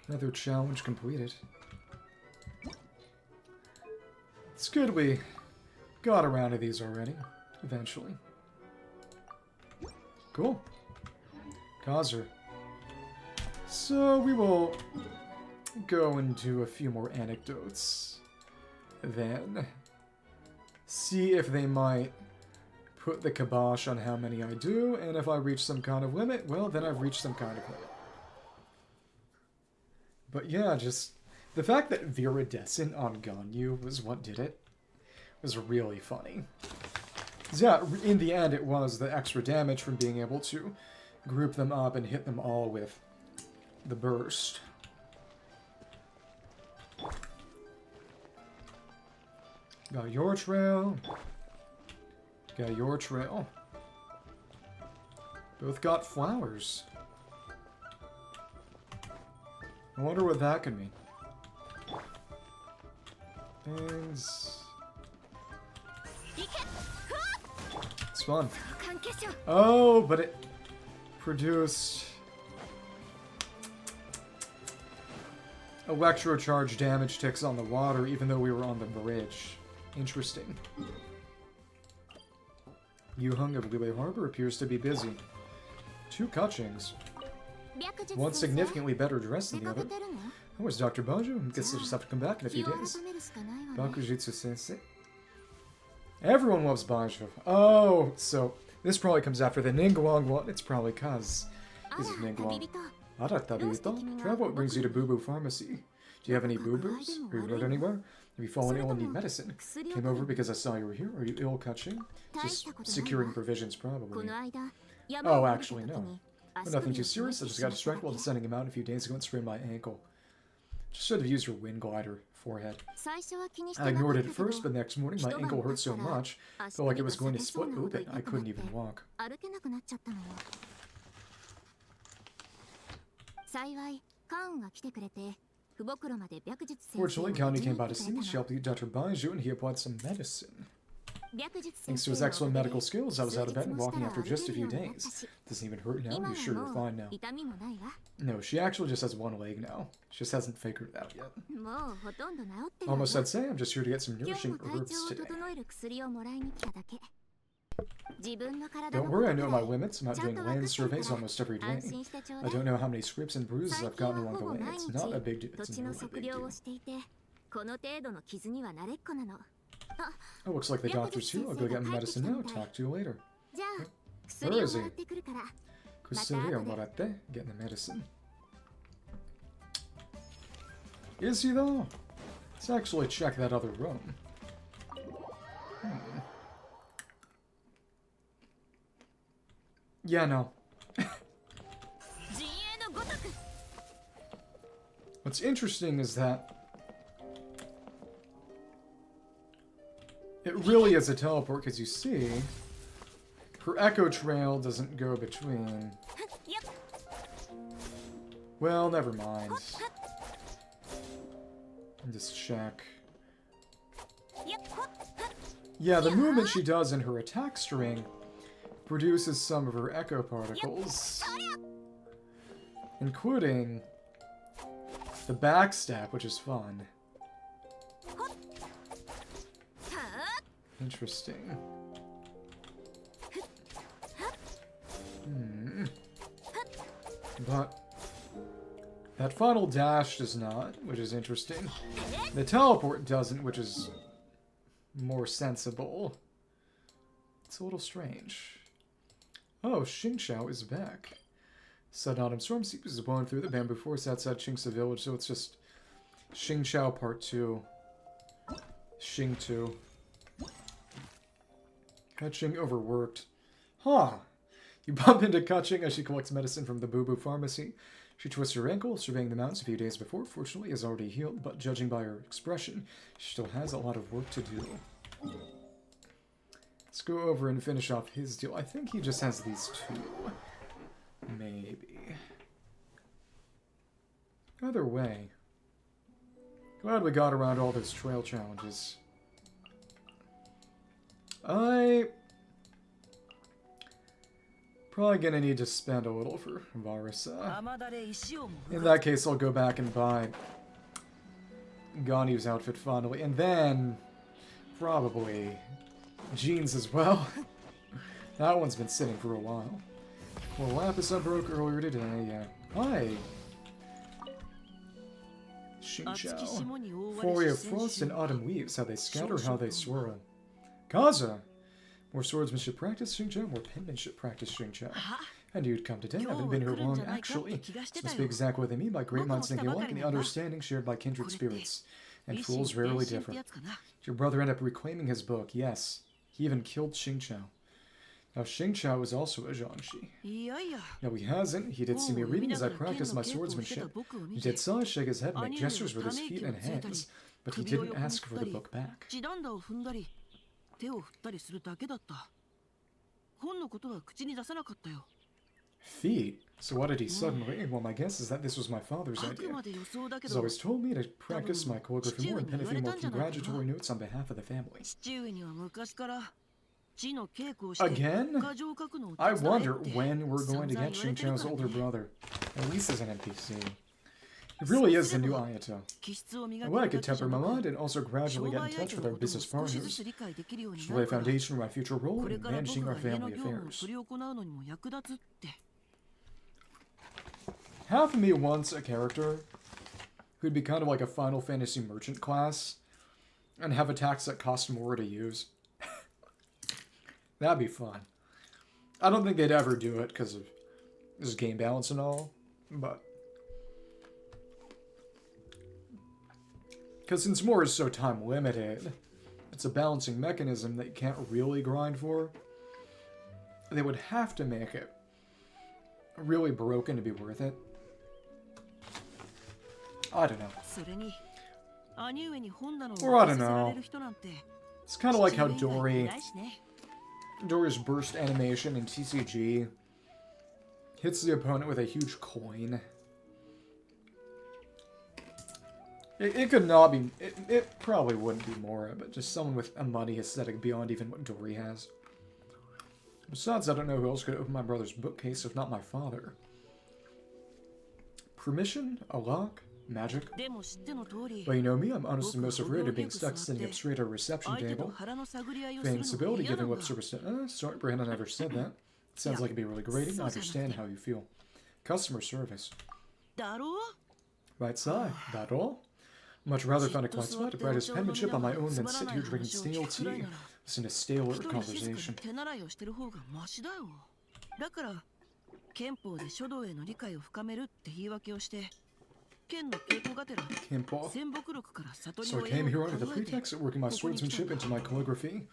S1: Another challenge completed. It's good we got around to these already, eventually. Cool. Kazer. So we will go into a few more anecdotes, then see if they might put the kibosh on how many I do, and if I reach some kind of limit, well, then I've reached some kind of limit. But yeah, just the fact that Viridescent on Ganyu was what did it was really funny. Yeah, in the end it was the extra damage from being able to group them up and hit them all with the burst. Got your trail. Got your trail. Both got flowers. I wonder what that could mean. And it's fun. Oh, but it... produced electrocharge damage ticks on the water, even though we were on the bridge. Interesting. Yu-Hung of Liyue Harbor appears to be busy. 2 Kachings. One significantly better dressed than the other. Oh, where's Dr. Bajo? Guess he'll just have to come back in a few days. Bakujitsu Sensei. Everyone loves Bajo. Oh, so this probably comes after the Ningguang one. It's probably cuz he's of Ningguang. Aratabito? Travel what brings you to Boo Boo Pharmacy. Do you have any boo-boos? Are you good anywhere? Have you fallen ill and need medicine? Came over because I saw you were here? Are you ill, Kaching? Just securing provisions, probably. Oh, actually, no. But nothing too serious. I just got distracted while descending a mountain a few days ago and sprained my ankle. Just should have used your wind glider forehead. I ignored it at first, but the next morning my ankle hurt so much, felt like it was going to split open. I couldn't even walk. Fortunately, Gandhi came by to see me. She helped eat Dr. Baiju, and he applied some medicine. Thanks to his excellent medical skills, I was out of bed and walking after just a few days. Doesn't even hurt now. You sure you're fine now? No, she actually just has one leg now. She just hasn't figured it out yet. Almost I'd say I'm just here to get some nourishing herbs today. Don't worry, I know my limits. I'm not doing land surveys almost every day. I don't know how many scrapes and bruises I've gotten along the way. It's not a big deal. It's not a big deal. Oh, looks like the doctor's here. I'll go get medicine now. Talk to you later. Where is he? Kusuri o moratte. Getting the medicine. Is he though? Let's actually check that other room. Yeah, no. What's interesting is that it really is a teleport, because you see, her echo trail doesn't go between. Well, never mind. Just check. Yeah, the movement she does in her attack string produces some of her echo particles, including the backstab, which is fun. Interesting. But that final dash does not, which is interesting. The teleport doesn't, which is more sensible. It's a little strange. Oh, Xingqiao is back. Sudden autumn storm seeps blowing through the bamboo forest outside Qingce village, so it's just Xingqiao Part 2. Xing 2. Kaching overworked. Huh. You bump into Kaching as she collects medicine from the Boo Boo Pharmacy. She twists her ankle, surveying the mountains a few days before. Fortunately, is already healed, but judging by her expression, she still has a lot of work to do. Let's go over and finish off his deal. I think he just has these 2. Maybe. Either way. Glad we got around all those trail challenges. Probably gonna need to spend a little for Varisa. In that case, I'll go back and buy Ganiu's outfit finally, and then probably jeans as well. That one's been sitting for a while. Well, Lapis I broke earlier today, yeah. Hi! Xingqiao. Foray of frost and autumn leaves, how they scatter, how they swirl. Kaza! More swordsmanship practice, Xingqiao. More penmanship practice, Xingqiao. I knew you'd come today. I haven't been here long, actually. This must be exactly what they mean by great minds thinking alike and the understanding shared by kindred spirits. And fools rarely differ. Your brother ended up reclaiming his book, yes. He even killed Xingqiao. Now, Xingqiao is also a Zhangxi. No, he hasn't. He did see me reading as I practiced my swordsmanship. He did saw us shake his head and make gestures with his feet and hands, but he didn't ask for the book back. Feet? So what did he suddenly? Well, my guess is that this was my father's idea. He's always told me to practice my calligraphy more and pen a few more congratulatory notes on behalf of the family. Again? I wonder when we're going to get Shincho's older brother. At least as an NPC. He really is the new Ayato. I wish I could temper my mind and also gradually get in touch with our business partners. To lay a foundation for my future role in managing our family affairs. Half of me wants a character who'd be kind of like a Final Fantasy merchant class and have attacks that cost more to use. That'd be fun. I don't think they'd ever do it because of this game balance and all, but because since more is so time limited, it's a balancing mechanism that you can't really grind for. They would have to make it really broken to be worth it. I don't know. Or I don't know. It's kind of like how Dory's burst animation in TCG hits the opponent with a huge coin. It could not be... It probably wouldn't be Mora, but just someone with a money aesthetic beyond even what Dory has. Besides, I don't know who else could open my brother's bookcase if not my father. Permission? A lock? Magic? But you know me, I'm honestly most afraid of being stuck sitting up straight at a reception table. Feigning stability, giving lip service to... sorry, Brandon never said that. Sounds like it'd be really grating. I understand how you feel. Customer service. Right side. That all? Much rather find a quiet spot to practice penmanship on my own than sit here drinking stale tea. Listen to staler conversation. Kempo. So I came here under the pretext of working my swordsmanship into my calligraphy,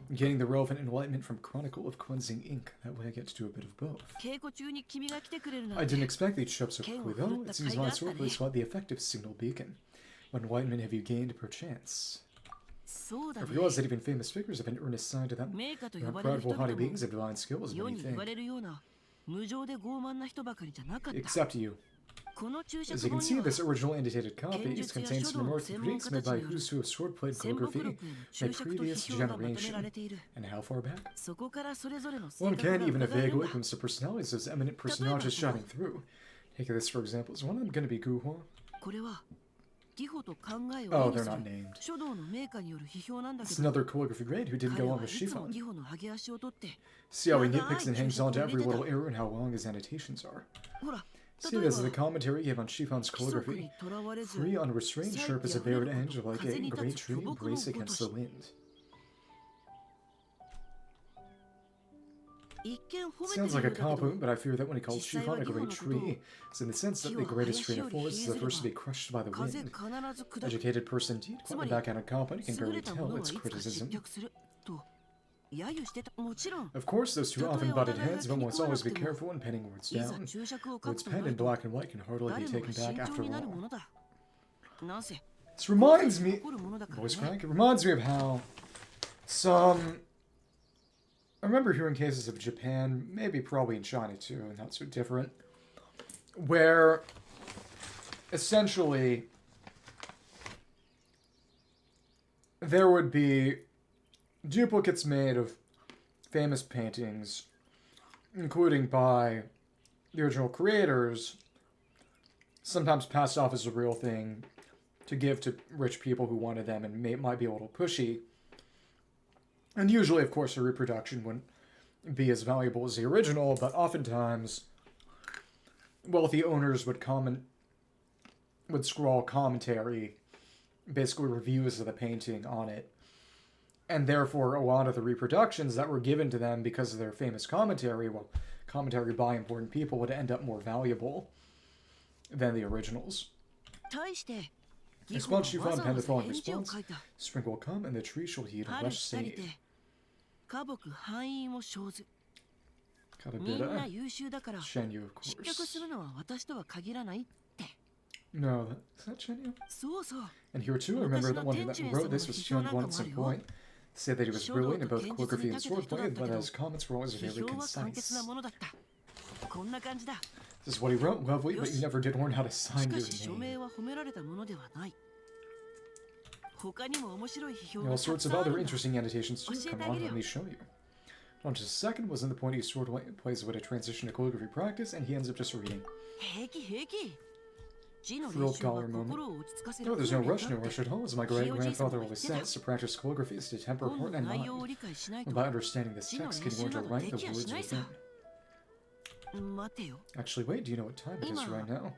S1: and gaining the relevant enlightenment from Chronicle of Cleansing Ink. That way I get to do a bit of both. I didn't expect they'd show up so quickly, though. It seems my swordplay spot the effective signal beacon. What enlightenment have you gained, perchance? I realize that even famous figures have an earnest side to them. They are prideful, haughty beings of divine skill, as many think. Except you. As you can see, this original annotated copy contains some remarkable critiques made by who's who of swordplay calligraphy in a previous generation. And how far back? One can even have vague glimpses of personalities as eminent personages shining through. Take this for example. Is one of them going to be Guhua? Oh, they're not named. It's another calligraphy grade who didn't go on with Shiffon. See how he nitpicks and hangs on to every little error and how long his annotations are. See this is the commentary he gave on Shiffon's calligraphy. Free, unrestrained, sharp as a bared edge, like a great tree brace against the wind. Sounds like a compliment, but I fear that when he calls Shiffon a great tree, it's in the sense that the greatest tree in a forest is the first to be crushed by the wind. Educated person indeed, caught back at a compliment, can barely tell its criticism. Of course, those two often butted heads, but must always be careful when penning words down. Words penned in black and white can hardly be taken back after all. This reminds me... Voice crack? It reminds me of how some... I remember hearing cases of Japan, maybe probably in China too, and not so different, where essentially there would be duplicates made of famous paintings, including by the original creators, sometimes passed off as a real thing to give to rich people who wanted them and might be a little pushy. And usually, of course, a reproduction wouldn't be as valuable as the original, but oftentimes wealthy owners would scrawl commentary, basically reviews of the painting on it. And therefore, a lot of the reproductions that were given to them because of their famous commentary, well, commentary by important people, would end up more valuable than the originals. Response Shiffon penned the following response. Sprinkle come, and the tree shall heed a lush save. Katabira. Shenyu, of course. No, is that Shenyu? And here too, I remember that one that wrote this was Hyun-Gon at some point. Said that he was brilliant in both calligraphy and swordplay, but his comments were always very concise. This is what he wrote, lovely, but you never did learn how to sign your name. All sorts of other interesting annotations too. Come on, let me show you. On just a second, wasn't the point he sort of plays with a transition to calligraphy practice, and he ends up just reading. Frilled collar moment. No, there's no rush at all, as my great-grandfather always says. To practice calligraphy is to temper heart and mind. By understanding this text, can you learn to write the words within? Actually, wait, do you know what time it is right now?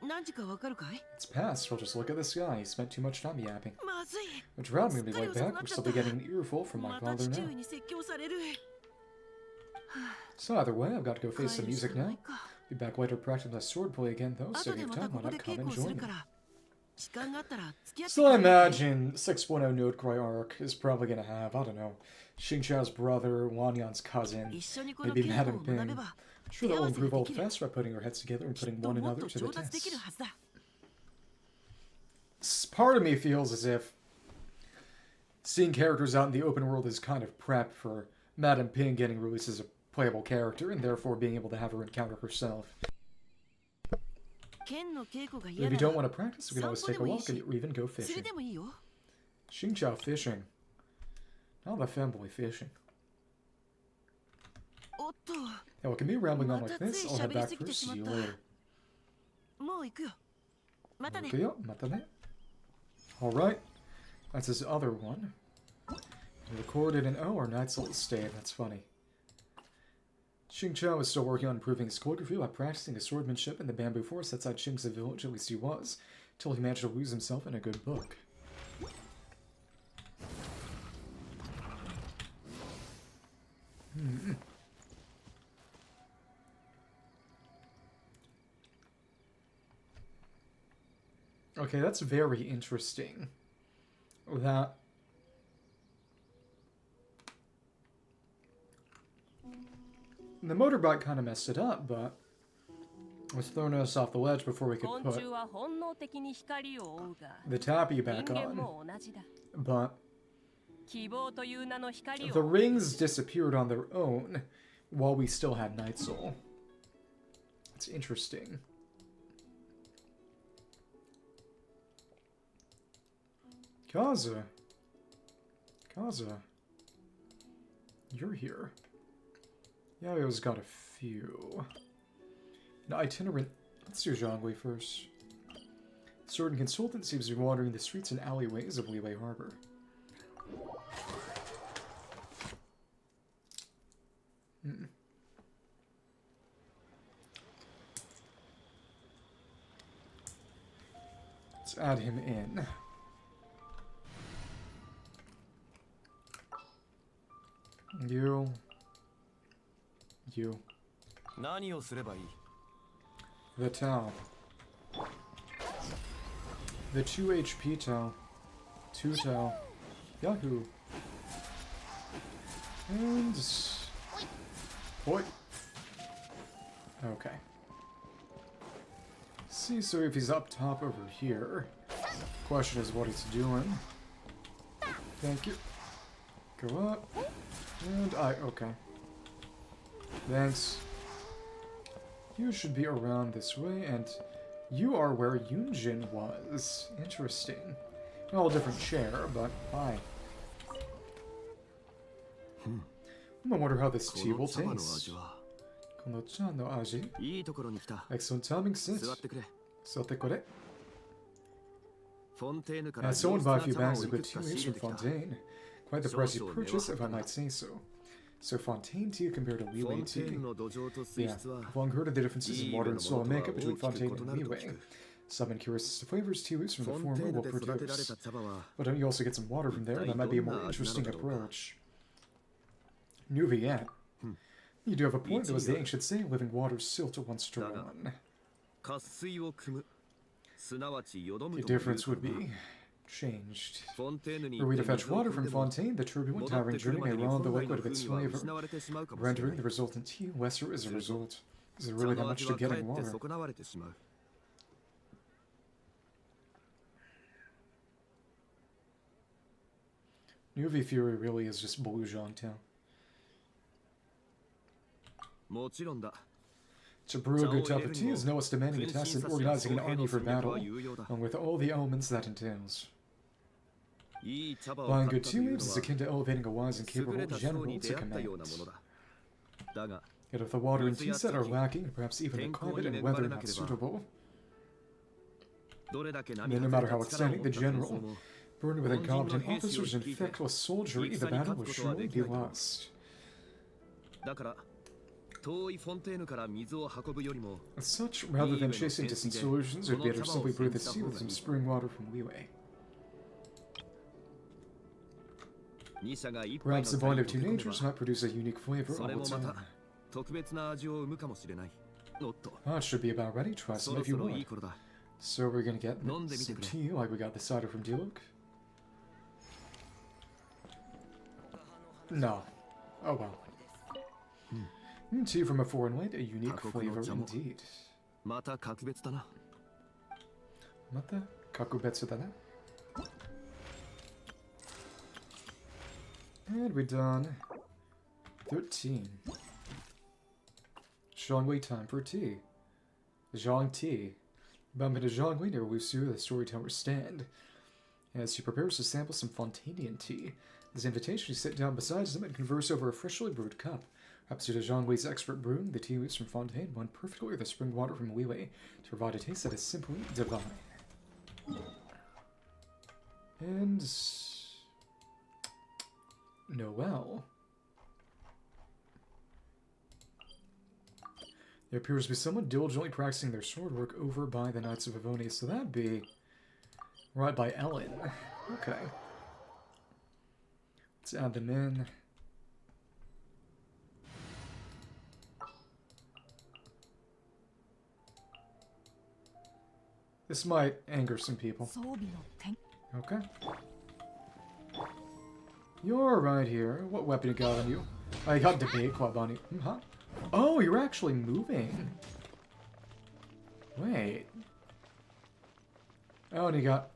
S1: It's past. We'll just look at the sky. He spent too much time yapping. Which round we'll be right back. We're still getting an earful from my father now. So either way, I've got to go face some music now. Be back later to practice my swordplay again, though, so if you have time, why not come and join me? So I imagine 6.0 Node Cry arc is probably going to have, I don't know, Xingqiao's brother, Wanyan's cousin, maybe Madame Ping. I'm sure that will improve all faster by putting our heads together and putting one another to the test. Part of me feels as if seeing characters out in the open world is kind of prep for Madame Ping getting released as a playable character, and therefore being able to have her encounter herself. If you don't want to practice, we can always take a walk or even go fishing. Xingqiao fishing. Not the fanboy fishing. Now, it can be rambling on like this. I'll head back first. See you later. Alright. That's his other one. He recorded an O or Knight's Old Stave. That's funny. Xingqiao is still working on improving his calligraphy by practicing his swordsmanship in the bamboo forest outside Xingzi village, at least he was, till he managed to lose himself in a good book. Okay, that's very interesting. That... The motorbike kind of messed it up, but it was throwing us off the ledge before we could put the tappy back on. But the rings disappeared on their own while we still had Night Soul. It's interesting. Kaza. You're here. Yeah, we always got a few. An itinerant. Let's do Zhongli first. Sword and Consultant seems to be wandering the streets and alleyways of Liyue Harbor. Let's add him in. You. The Tao. The 2 HP Tao. 2 Tao. Yahoo. And... Boy. Okay. See, so if he's up top over here, question is what he's doing. Thank you. Go up. And okay. Thanks. You should be around this way, and you are where Yunjin was. Interesting. Well, different chair, but hi. I wonder how this tea will taste. Kono-chan no aji. Excellent timing, sit. Sote kore. Someone buy a few bags of good tea leaves from Fontaine. Quite the pricey purchase, if I might say so. So Fontaine tea compared to Liyue tea. Yeah, I've long heard of the differences in water and soil makeup between Fontaine and Liyue. So I've been curious as to flavors tea leaves from the former will produce. But don't you also get some water from there? That might be a more interesting approach. New Viet. You do have a point, though, as the ancient say, living water silt once drawn. The difference would be changed. Were we to fetch water from Fontaine, the turbulent towering journey may ruin the liquid of its flavor, rendering the resultant tea lesser as a result. Is there really that much to getting water? Nuvi Fury really is just Blue Zhangtao. To brew a good cup of tea is no less demanding a task than organizing an army for battle, along with all the elements that entails. Buying good tea leaves is akin to elevating a wise and capable general to command. Yet if the water and tea set are lacking, perhaps even the climate and weather not suitable, then no matter how exciting the general, burdened with incompetent officers and feckless soldiery, the battle will surely be lost. As such, rather than chasing distant solutions, it would be better to simply brew the sea with some spring water from Liyue. Perhaps the blend of two natures might produce a unique flavor all its own. Ah, it should be about ready. Try some if you want. So we're gonna get some tea like we got the cider from Diluc? No. Oh well. Tea from a foreign land, a unique flavor indeed. Mata kakubetsu dana? And we're done. 13. Zhongwei time for tea. Zhong tea. Bump into Zhongwei near Wusu, the storyteller's stand. As he prepares to sample some Fontanian tea, his invitation to sit down beside him and converse over a freshly brewed cup. Perhaps due to Zhongwei's expert brewing, the tea leaves from Fontaine blend perfectly with the spring water from Liyue to provide a taste that is simply divine. And Noel. There appears to be someone diligently practicing their sword work over by the Knights of Avonia, so that'd be right by Ellen. Okay. Let's add them in. This might anger some people. Okay. You're right here. What weapon you got on you? I got debate club on you. Huh? Oh, you're actually moving. Wait. Oh, and you got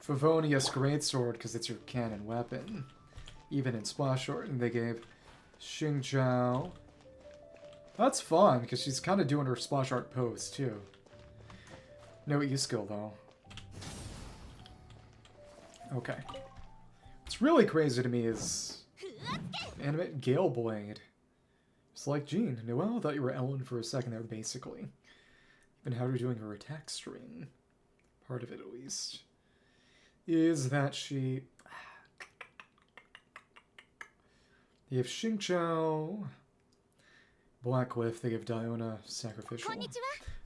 S1: Favonius Greatsword because it's your canon weapon. Even in Splash Art, and they gave Xingqiao. That's fun because she's kind of doing her Splash Art pose too. No E skill though. Okay. What's really crazy to me is animate Gale Blade. It's like Jean. Noelle, I thought you were Ellen for a second there, basically. Even how you're doing her attack string, part of it at least, is that she... They have Xingqiao, Blackcliff, they give Diona Sacrificial.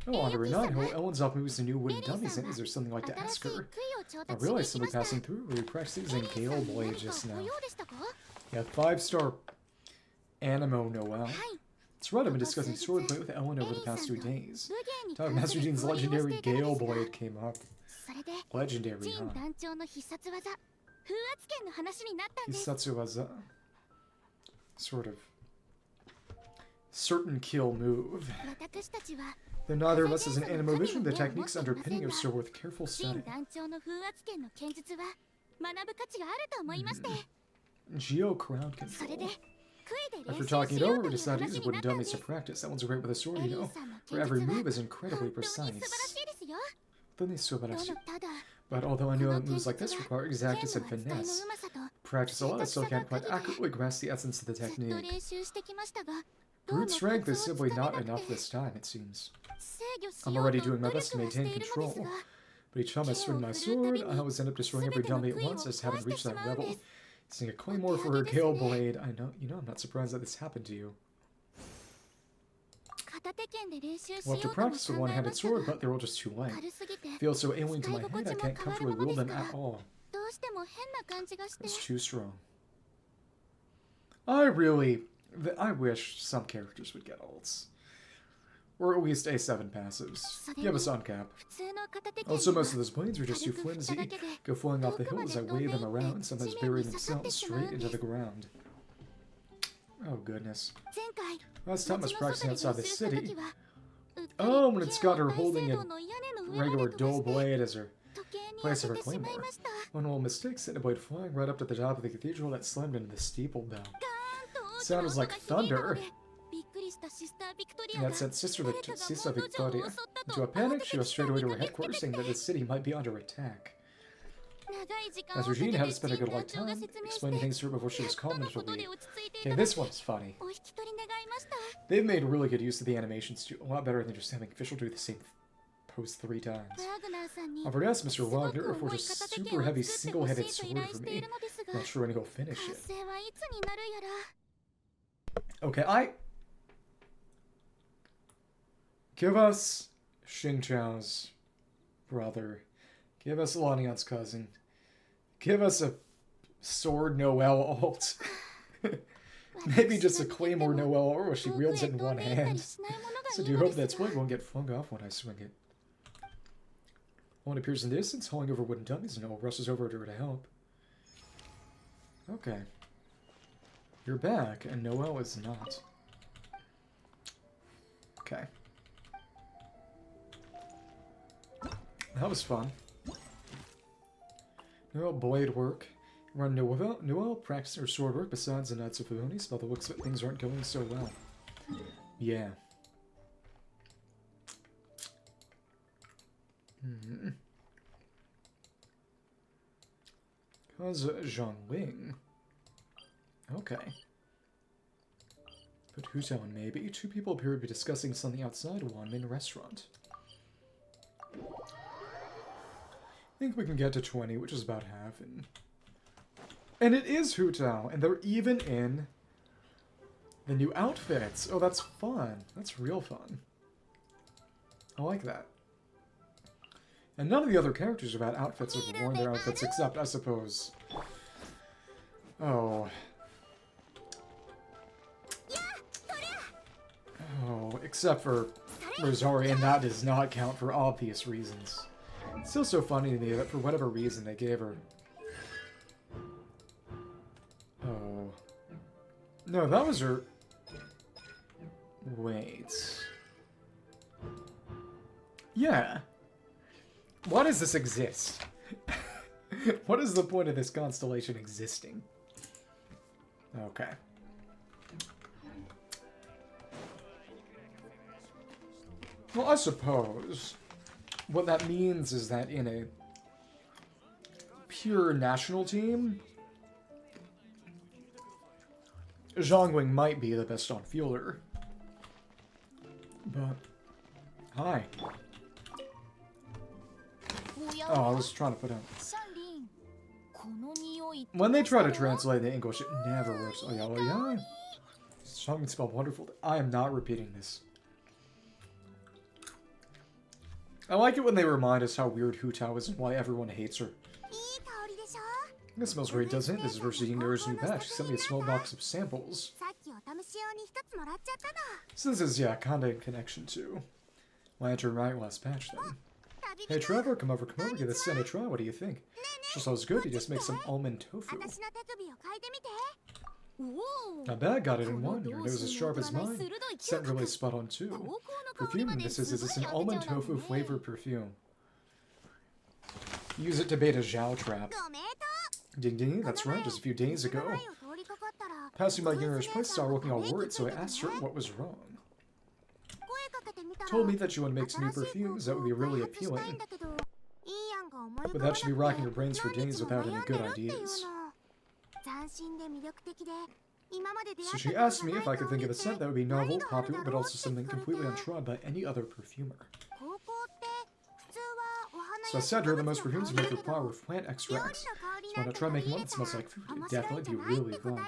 S1: Oh, on to Renine, Ellen's off moves the new wooden dummies in. Is there something I'd like to ask her? I realized somebody passing through. We practiced using Gale Blade just now. Yeah, 5-star Animo Noel. That's right, I've been discussing swordplay with Ellen over the past 2 days. Master Jean's legendary Gale Blade came up. Legendary, huh? Hisatsu waza. Sort of certain kill move. Though neither of us has an animo vision, the techniques underpinning are still worth careful study. Geo crowd control. After talking it over, we decided to use wooden dummies to practice. That one's great with a sword, you know, where every move is incredibly precise. But although I know moves like this require exactness and finesse, practice a lot, I still can't quite accurately grasp the essence of the technique. Brute strength is simply not enough this time, it seems. I'm already doing my best to maintain control, but each time I swing my sword, I always end up destroying every dummy at once, as haven't reached that level. Using a claymore for her Gale Blade, I know, I'm not surprised that this happened to you. We'll have to practice with one-handed sword, but they're all just too light. Feel so alien to my head, I can't comfortably wield them at all. It's too strong. I wish some characters would get ults. Or at least A7 passives. Give us on cap. Also, most of those blades are just too flimsy. Go flying off the hill as I wave them around, sometimes burying themselves straight into the ground. Oh goodness. Last time I was practicing outside the city. Oh, when it's got her holding a regular dull blade as her place of her claymore. One little mistake sent a blade flying right up to the top of the cathedral that slammed into the steeple bell. Sounded like thunder. That sent Sister Victoria into a panic. She was straight away to her headquarters, saying that the city might be under attack. As Regine had to spend a good long time explaining things to her before she was calm enough to leave. Okay, this one's funny. They've made really good use of the animations too. A lot better than just having official do the same pose 3 times. I've already asked Mr. Wagner for a super heavy single-headed sword for me. Not sure when he'll finish it. Okay, give us Xingqiao's brother. Give us Lanian's cousin. Give us a Sword Noelle alt. Maybe just a Claymore Noelle or where she wields it in one hand. So do you hope that split won't get flung off when I swing it? One appears in the distance, hauling over wooden dummies, and Noelle rushes over to her to help. Okay. You're back, and Noelle is not. Okay. That was fun. Noelle blade work. Run Noelle practicing her sword work besides the Knights of Favonis. By the looks of it, things aren't going so well. Yeah. Cause Zhongling. Okay. But Hu Tao and maybe. 2 people appear to be discussing something outside a Wanmin restaurant. I think we can get to 20, which is about half. And it is Hu Tao, and they're even in the new outfits. Oh, that's fun. That's real fun. I like that. And none of the other characters have had outfits or have worn their outfits, except, I suppose... Oh, except for Rosaria, and that does not count for obvious reasons. It's still so funny to me that for whatever reason they gave her... Oh. No, that was her... Wait. Yeah. Why does this exist? What is the point of this constellation existing? Okay. Well, I suppose what that means is that in a pure national team, Zhongling might be the best on fielder. But, hi. Oh, I was trying to put out. When they try to translate the English, it never works. Oh yeah. Zhongling spelled wonderful. I am not repeating this. I like it when they remind us how weird Hu Tao is and why everyone hates her. This smells great, doesn't it? This is Versus Nur's new batch. She sent me a small box of samples. So this is, yeah, kinda in connection to Lantern Right last patch then. Hey Trevor, come over, give this scent a try. What do you think? Sure sounds good. You just make some almond tofu. Not bad, got it in one. Your nose is sharp as mine. Scent really spot on too. Perfume, is this an almond tofu flavored perfume? Use it to bait a Zhao trap. Ding ding, that's right, just a few days ago. Passing by Yunger's place, started looking all worried, so I asked her what was wrong. Told me that she wanted to make some new perfumes that would be really appealing. But that should be racking her brains for days without any good ideas. So she asked me if I could think of a scent that would be novel, popular, but also something completely untried by any other perfumer. So I said to her the most perfumes are made with flower with plant extracts. So why not try making one that smells like food? It'd definitely be really fun.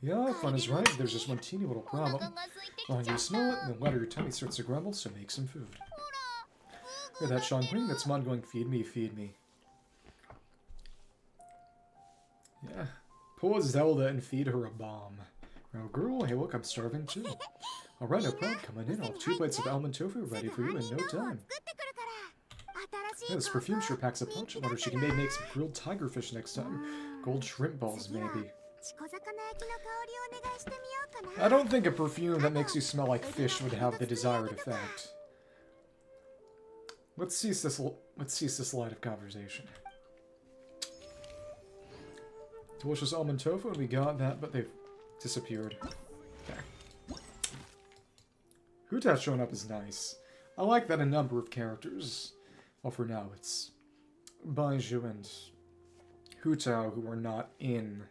S1: Yeah, fun is right, but there's just one teeny little problem. The longer you smell it, the louder your tummy starts to grumble, so make some food. Hear that, Zhongling? That's mom going, feed me, feed me. Yeah. Pull a Zelda and feed her a bomb. Oh, girl, hey look, I'm starving too. Alright, no problem, come on in. I'll have 2 plates of almond tofu ready for you in no time. Yeah, this perfume sure packs a punch. I wonder if she can maybe make some grilled tigerfish next time. Gold shrimp balls, maybe. I don't think a perfume that makes you smell like fish would have the desired effect. Let's cease this line of conversation. Delicious almond tofu, and we got that, but they've disappeared. Okay. Hu Tao showing up is nice. I like that a number of characters. Well, for now, it's Baizhu and Hutao who are not in,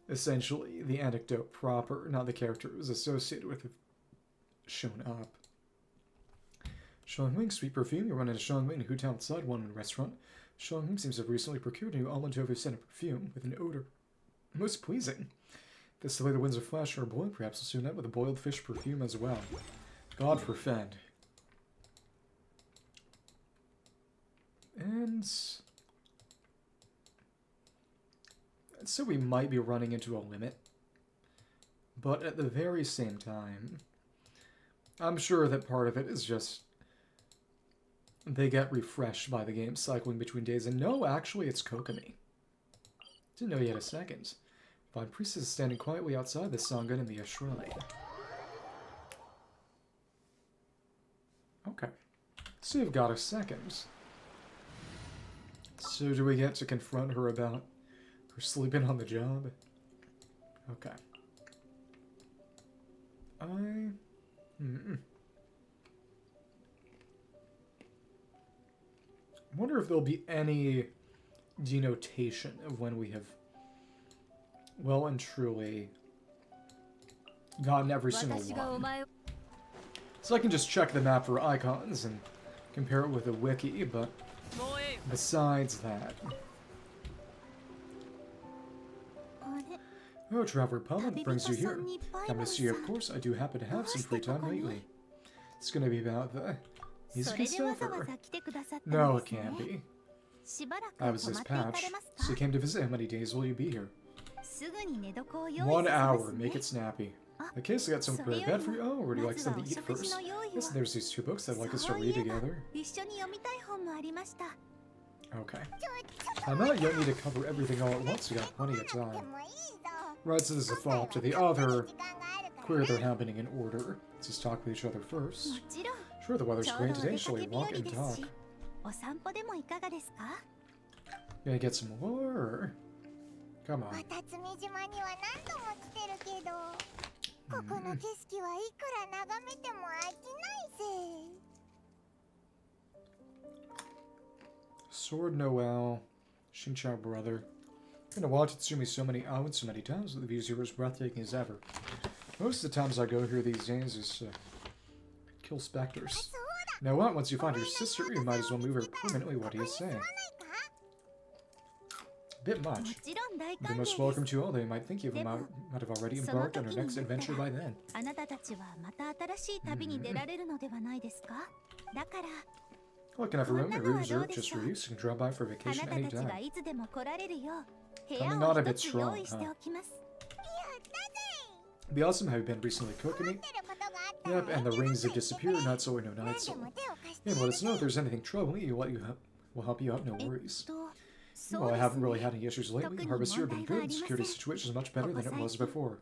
S1: essentially, the anecdote proper, not the characters associated with it, shown up. Shangming, sweet perfume. You run into Shangming and Hutao outside one restaurant. Shangming seems to have recently procured a new almond tofu scented perfume with an odor most pleasing. This is the way the winds of flash are boiled. Perhaps we'll soon end with a boiled fish perfume as well. God forfend. And so we might be running into a limit. But at the very same time, I'm sure that part of it is just they get refreshed by the game cycling between days. And no, actually, it's Kokomi. Didn't know yet a second. Fine priestess is standing quietly outside the Sangun in the shrine. Okay. So you've got a second. So do we get to confront her about her sleeping on the job? Okay. I wonder if there'll be any denotation of when we have well and truly gotten every single one. So I can just check the map for icons and compare it with a wiki, but besides that... Oh, Traveler Pama, what brings you here? Come to see you, of course. I do happen to have some free time lately. It's gonna be about the music and stuff, or... No, it can't be. I was his patch, so he came to visit. How many days will you be here? 1 hour, make it snappy. In case I got some prepared bed for you. Oh, would you like something to eat first? Yes, there's these 2 books I'd like us to read together. Okay. I'm out, you don't need to cover everything all at once, you got plenty of time. Right, so there's a follow-up to the other. Queer they're happening in order. Let's just talk with each other first. Sure, the weather's great today, shall we walk and talk? Gonna get some more, or... Come on. Sword Noel, Shinchao brother. I'm gonna watch Tsumi so many hours, so many times that the views here are as breathtaking as ever. Most of the times I go here these days is kill specters. Now what? Once you find your sister, you might as well move her permanently. What do you say? A bit much. You're most welcome to all. They might think you might have already embarked on our next adventure by then. Well, I can have a room. A room reserved just for you, so you can drop by for vacation anytime. Coming on a bit strong, huh? Be awesome. Have you been recently cooking? Yep, and the rings have disappeared. Not so or no night so. Yeah, let us know if there's anything troubling you. We'll help you out. No worries. Well, I haven't really had any issues lately. Harvest here have been good. The security situation is much better than it was before.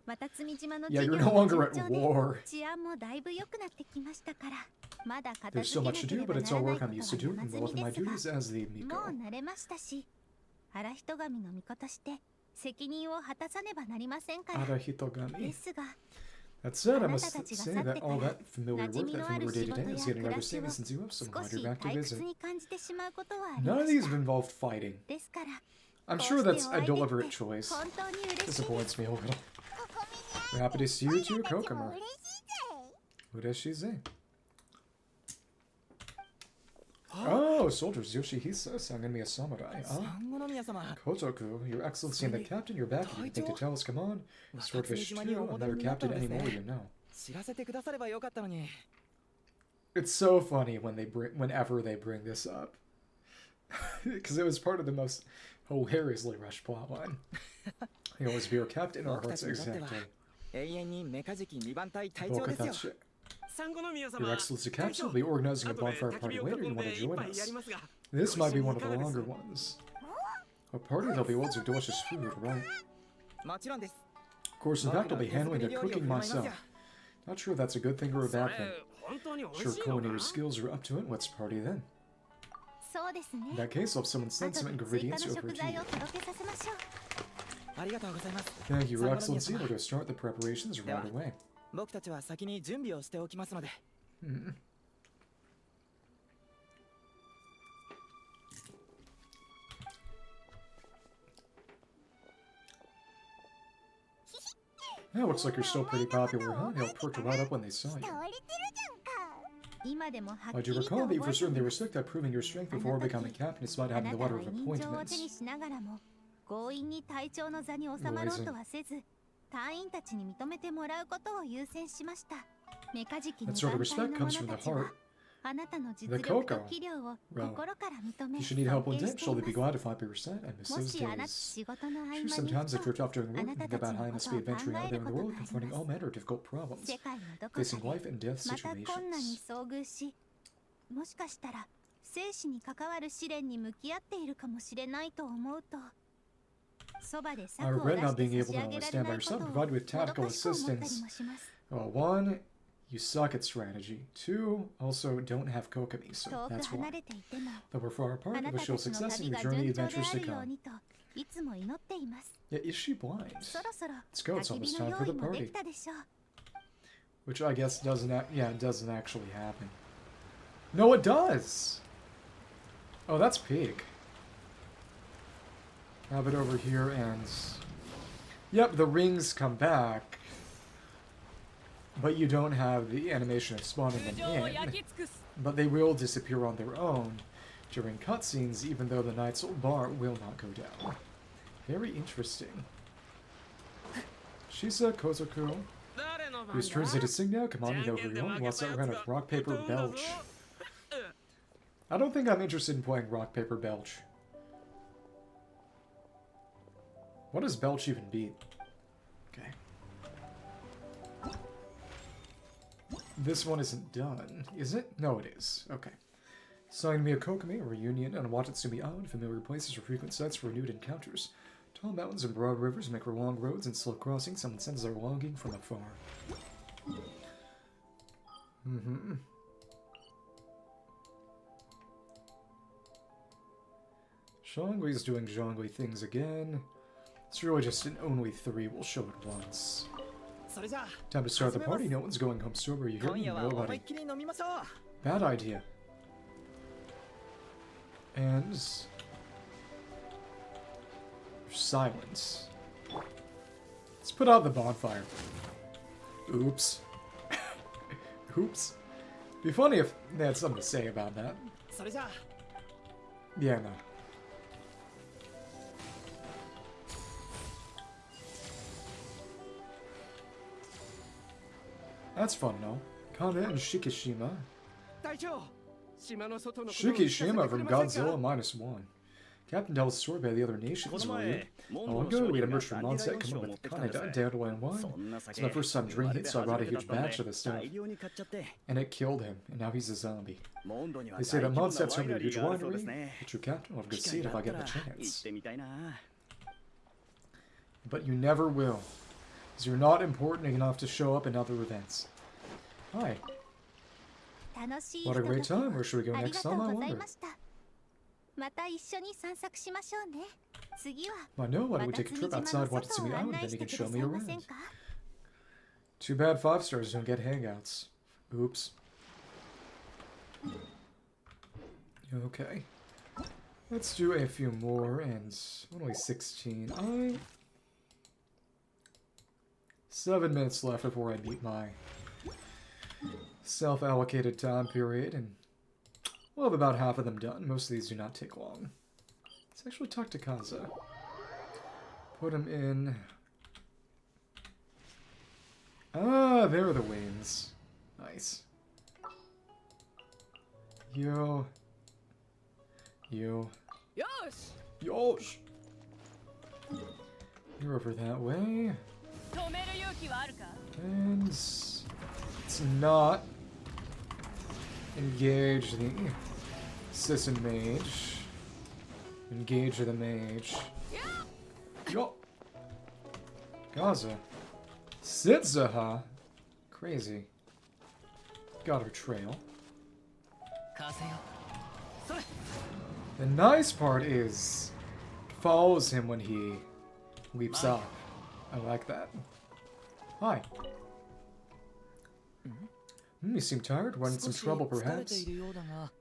S1: Yeah, you're no longer at war. There's so much to do, but it's all work I'm used to doing, and well within my duties as the Miko. Arahitogami. That said, I must say that all that familiar work, that familiar day-to-day, is getting rather stable since you have some glad you're back to visit. None of these have involved fighting. I'm sure that's a deliberate choice. Disappoints me a little. We're happy to see you too, Kokomo. Ureshize. Oh, soldiers, Yoshihisa, Sangonmi samurai. Ah, Kotoku, your excellency and the captain, you're back. You think to tell us, come on. Swordfish too, another captain anymore, you know. It's so funny when whenever they bring this up. Because it was part of the most hilariously rushed plotline. He always be your captain in our hearts, exactly. Bokatachi. Your Excellency Captain will be organizing a bonfire party later. You want to join us? This might be one of the longer ones. A party, there'll be loads of delicious food, right? Of course, in fact, I'll be handling the cooking myself. Not sure if that's a good thing or a bad thing. Sure, culinary skills are up to it. Let's party then. In that case, I'll have someone send some ingredients over to you. Thank you, Your Excellency. We'll go start the preparations right away. Yeah, looks like you're still pretty popular, huh? They all perked right up when they saw you. I do recall that you for certain they were strict at proving your strength before becoming captain despite having the letter of appointments. That sort of respect comes from the heart. The Coco. Well, if you should need help one day, she'll be glad to find by your side. I miss those days. True, sometimes I drift off during work and think about how I must be adventuring out there in the world, confronting all manner of difficult problems, facing life and death situations. I regret not being able to only stand by yourself and provide you with tactical assistance. Well, 1, you suck at strategy. 2, also don't have Kokomi, so that's why. Though we're far apart, I wish you'll success in your journey adventures to come. Yeah, is she blind? Let's go, it's almost time for the party. Which I guess doesn't actually happen. No, it does! Oh, that's Pig. Have it over here and... Yep, the rings come back. But you don't have the animation of spawning them in. But they will disappear on their own during cutscenes, even though the Knight's bar will not go down. Very interesting. Shisa Kozoku, whose turns it to sing now. Come on, you know who you are. What's that round of Rock, Paper, Belch? I don't think I'm interested in playing Rock, Paper, Belch. What does Belch even beat? Okay. This one isn't done, is it? No, it is. Okay. Sign me a Kokomi, a reunion, on Watatsumi Island, familiar places or frequent sites for renewed encounters. Tall mountains and broad rivers make for long roads and slow crossings. Someone senses our longing from afar. Zhongli's doing Zhongli things again. It's really just an only 3. We'll show it once. Time to start the party. No one's going home sober. You hear me? Nobody. Bad idea. And... silence. Let's put out the bonfire. Oops. Oops. Be funny if they had something to say about that. Yeah, no. That's fun, no? Kanda and Shikishima. Shikishima from Godzilla -1. Captain tells the story by the other nations, were you? Long ago, we had emerged from Monset, come up with Kaneda, Dandelion and wine. It's my first time drinking it, so I brought a huge batch of the stuff. And it killed him, and now he's a zombie. They say that Monset's home to a huge winery. But your captain will have a good seat if I get the chance. But you never will. Because you're not important enough to show up in other events. Hi. What a great time. Where should we go next time, I wonder? I know, why don't we take a trip outside Watatsumi Island, then you can show me around. Too bad 5 stars don't get hangouts. Oops. Okay. Let's do a few more, and only 16. 7 minutes left before I meet my self-allocated time period, and we'll have about half of them done. Most of these do not take long. Let's actually talk to Kaza. Put him in... Ah, there are the wings. Nice. Yo.
S2: Yosh!
S1: Yosh! You're over that way. And... let's not engage the Sisson Mage. Engage the mage. Yo! Gaza. Sitzaha! Crazy. Got her trail. The nice part is, it follows him when he leaps up. I like that. Hi. You seem tired. Run into some trouble, perhaps?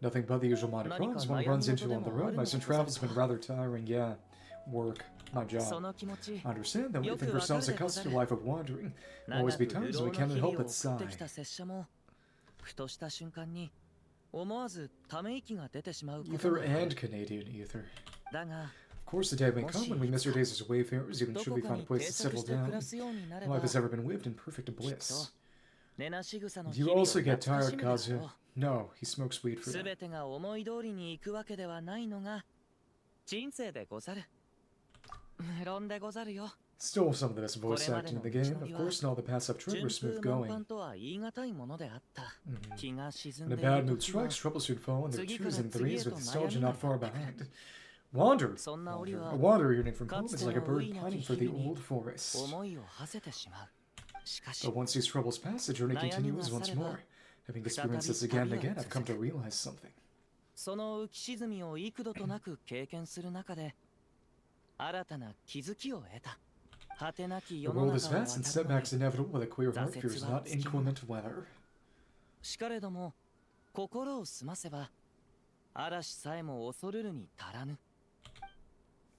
S1: Nothing but the usual minor problems one runs into on the road. My recent travel's been rather tiring, yeah. Work. my job. I understand that we think ourselves accustomed to a life of wandering. There will always be times when we cannot help but sigh.
S2: ふとした瞬間に思わずため息が出てしまうこと
S1: Ether and Canadian ether.
S2: だが
S1: Of course, the day may come when we miss our days as wayfarers, even should we find a place to settle down. Life has ever been lived in perfect bliss. Do you also get tired, Kazu? No, he smokes weed for that.
S2: 全てが思い通りにいくわけではないのが人生でござる。無論でござるよ。
S1: Still some of the best voice acting in the game. Of course, not all the paths I've tried were smooth going. When a bad mood strikes, trouble soon fall, and there are twos and threes with nostalgia not far behind. Wander! A wanderer yearning from home is like a bird pining for the old forest. But once these troubles pass, the journey continues once more. Having experienced this again and again, I've come to realize something.
S2: その浮き沈みを幾度となく経験する中で新たな気づきを得た。
S1: The world is vast and setbacks inevitable, but a clear heart fears not inclement weather.
S2: しかれども心を澄ませば嵐さえも恐るるに足らぬ。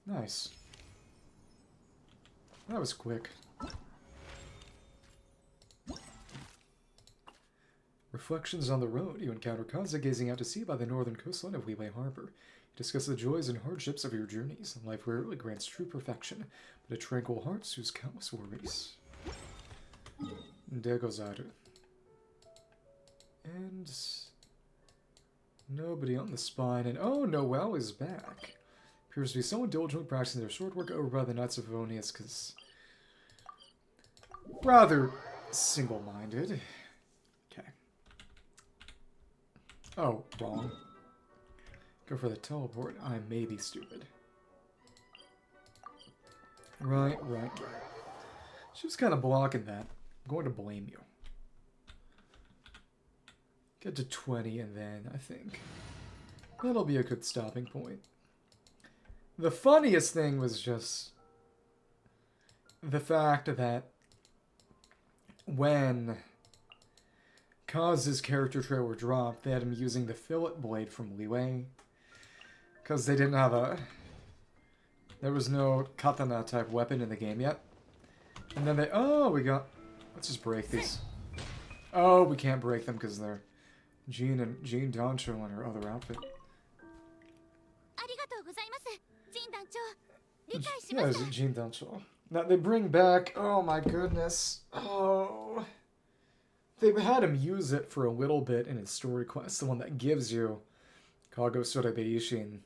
S1: Nice. That was quick. Reflections on the road. You encounter Kaza gazing out to sea by the northern coastline of Liyue Harbor. You discuss the joys and hardships of your journeys. Life rarely grants true perfection, but a tranquil heart soothes countless worries. Degozaru. And nobody on the spine. And oh, Noelle is back. Appears to be someone diligently practicing their sword work over by the Knights of Favonius, because rather single-minded. Okay. Oh, wrong. Go for the teleport. I may be stupid. Right. She was kind of blocking that. I'm going to blame you. Get to 20 and then, I think, that'll be a good stopping point. The funniest thing was just the fact that when Kaz's character trailer dropped, they had him using the fillet blade from Liyue. Because they didn't have a... There was no katana type weapon in the game yet. And then they... Oh, we got... Let's just break these. Oh, we can't break them because they're Jean Dancho in her other outfit. Yeah, is it Jean Dancho? Now they bring back... Oh my goodness. Oh... They had him use it for a little bit in his story quest, the one that gives you Kago Sorebeishin.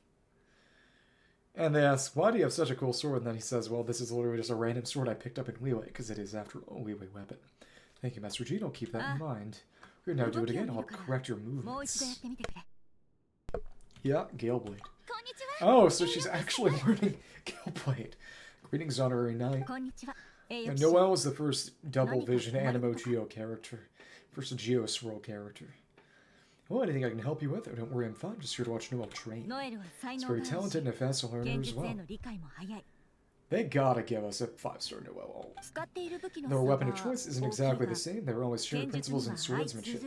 S1: And they ask, why do you have such a cool sword? And then he says, well, this is literally just a random sword I picked up in Liyue, because it is, after all, a Liyue weapon. Thank you, Master Jean. I'll keep that in mind. We're now do it again. I'll correct your movements. Yeah, Galeblade. Oh, so she's actually learning Galeblade. Greetings, Honorary Knight. And Noelle was the first double vision Animo Geo character. First Geo Swirl character. Well, anything I can help you with? Oh, don't worry, I'm fine. I'm just here to watch Noelle train. It's very talented and a fast learner as well. They gotta give us a 5-star Noelle. Though her weapon of choice isn't exactly the same, they were always shared principles in swordsmanship.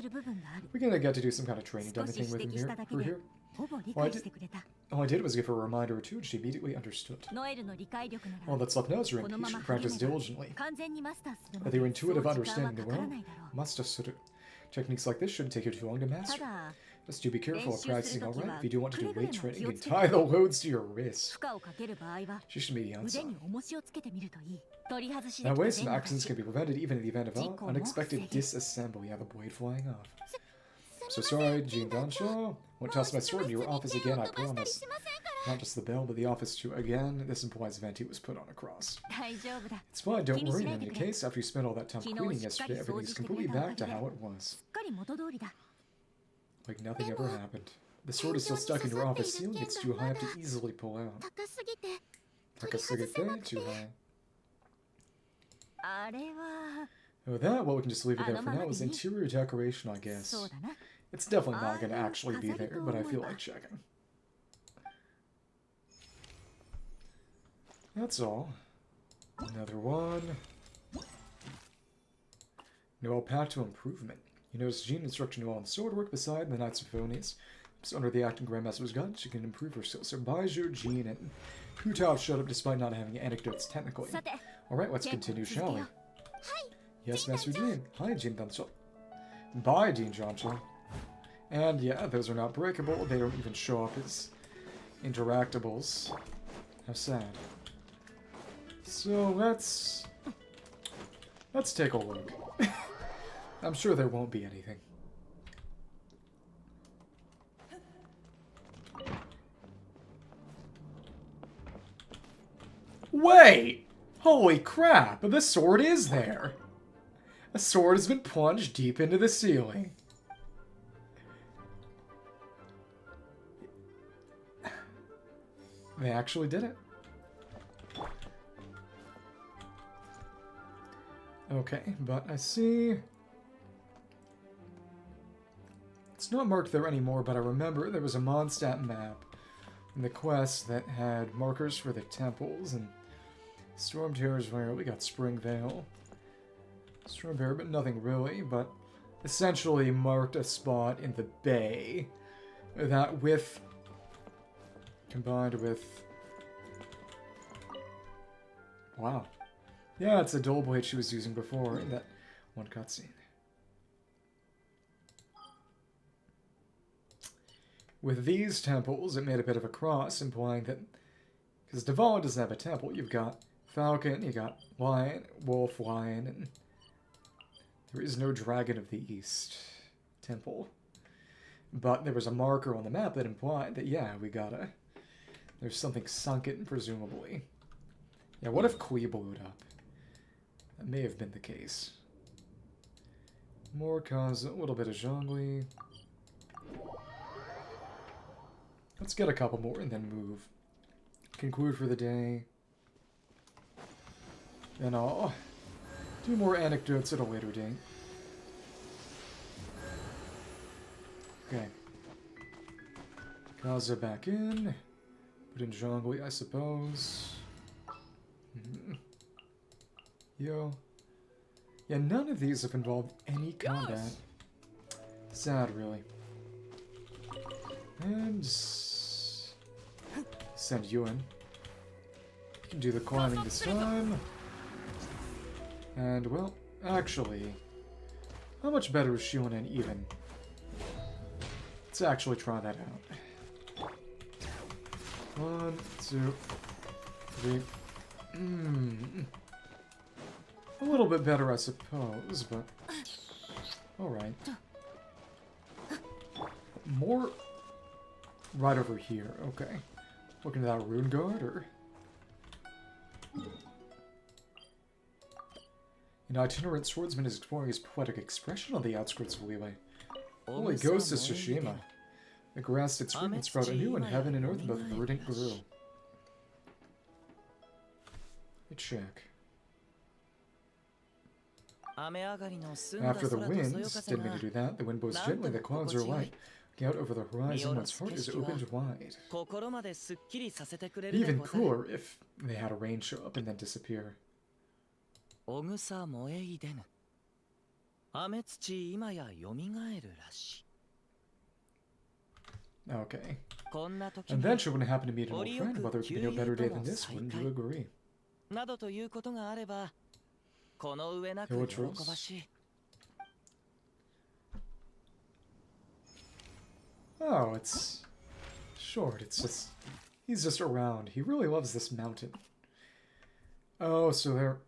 S1: We're gonna get to do some kind of training done anything with him here. All I did was give her a reminder or two, and she immediately understood. All that's left now is her impatient practice diligently. With your intuitive understanding Noelle, Mastasuru. Techniques like this shouldn't take you too long to master. Just do be careful of practicing alright if you do want to do weight training and tie the loads to your wrists. She should be the answer. That way, some accidents can be prevented even in the event of an unexpected disassembly. You have a blade flying off. I'm so sorry, Jean Dancho. Won't toss my sword in your office again, I promise. Not just the bell, but the office too. Again, this implies Venti was put on a cross. It's fine, don't worry. In any case, after you spent all that time cleaning yesterday, everything's completely back to how it was. Like nothing ever happened. The sword is still stuck in your office ceiling. It's too high up to easily pull out. Takasugite, too high. Oh, that? Well, we can just leave it there for now. It was interior decoration, I guess. It's definitely not going to actually be there, but I feel like checking. That's all. Another one. Noelle path to improvement. You notice Jean instructed Noelle on sword work beside the Knights of Favonius. So under the acting Grandmaster's guide, she can improve her skills. So Baiju, Jean, and Hutao showed up despite not having anecdotes technically. Alright, let's continue, shall we? Yes, Master Jean. Hi, Jean Dancho. Bye, Dean Jancho. And yeah, those are not breakable. They don't even show up as interactables. How sad. So let's take a look. I'm sure there won't be anything. Wait! Holy crap! The sword is there! A sword has been plunged deep into the ceiling. They actually did it. Okay, but I see... It's not marked there anymore, but I remember there was a Mondstadt map in the quest that had markers for the temples, and Storm Terror's where we got Springvale. Stormbear, but nothing really, but essentially marked a spot in the bay that with... combined with... Wow. Yeah, it's a dual blade she was using before in that one cutscene. With these temples, it made a bit of a cross, implying that... Because Devala doesn't have a temple. You've got Falcon, you got Lion, Wolf, Lion, and... There is no Dragon of the East temple. But there was a marker on the map that implied that, yeah, we gotta... There's something sunken, presumably. Yeah, what if Kui blew it up? That may have been the case. More Kaza, a little bit of Zhongli. Let's get a couple more and then move. Conclude for the day. And I'll do more anecdotes at a later date. Okay. Kaza back in. Put in Zhongli, I suppose. Yo. Yeah, none of these have involved any combat. Sad, really. And... send Ewan. You can do the climbing this time. And, well, actually... How much better is Shionen even? Let's actually try that out. 1, 2, 3... A little bit better, I suppose, but... Alright. More... Right over here, okay. Looking at that rune guard, or... An itinerant swordsman is exploring his poetic expression on the outskirts of Liyue. Holy ghost is Tsushima. The grass did spring and sprout anew, and heaven and earth both verdant grew. Let's check. After the winds, didn't mean to do that, the wind blows gently, the clouds are light. Looking out over the horizon, one's heart is opened wide. Even cooler if they had a rain show up and then disappear. Okay. And then she wouldn't happen to meet an old friend, whether it could be no better day than this, wouldn't you agree? Oh, it's short. It's just... He's just around. He really loves this mountain. Oh, so they're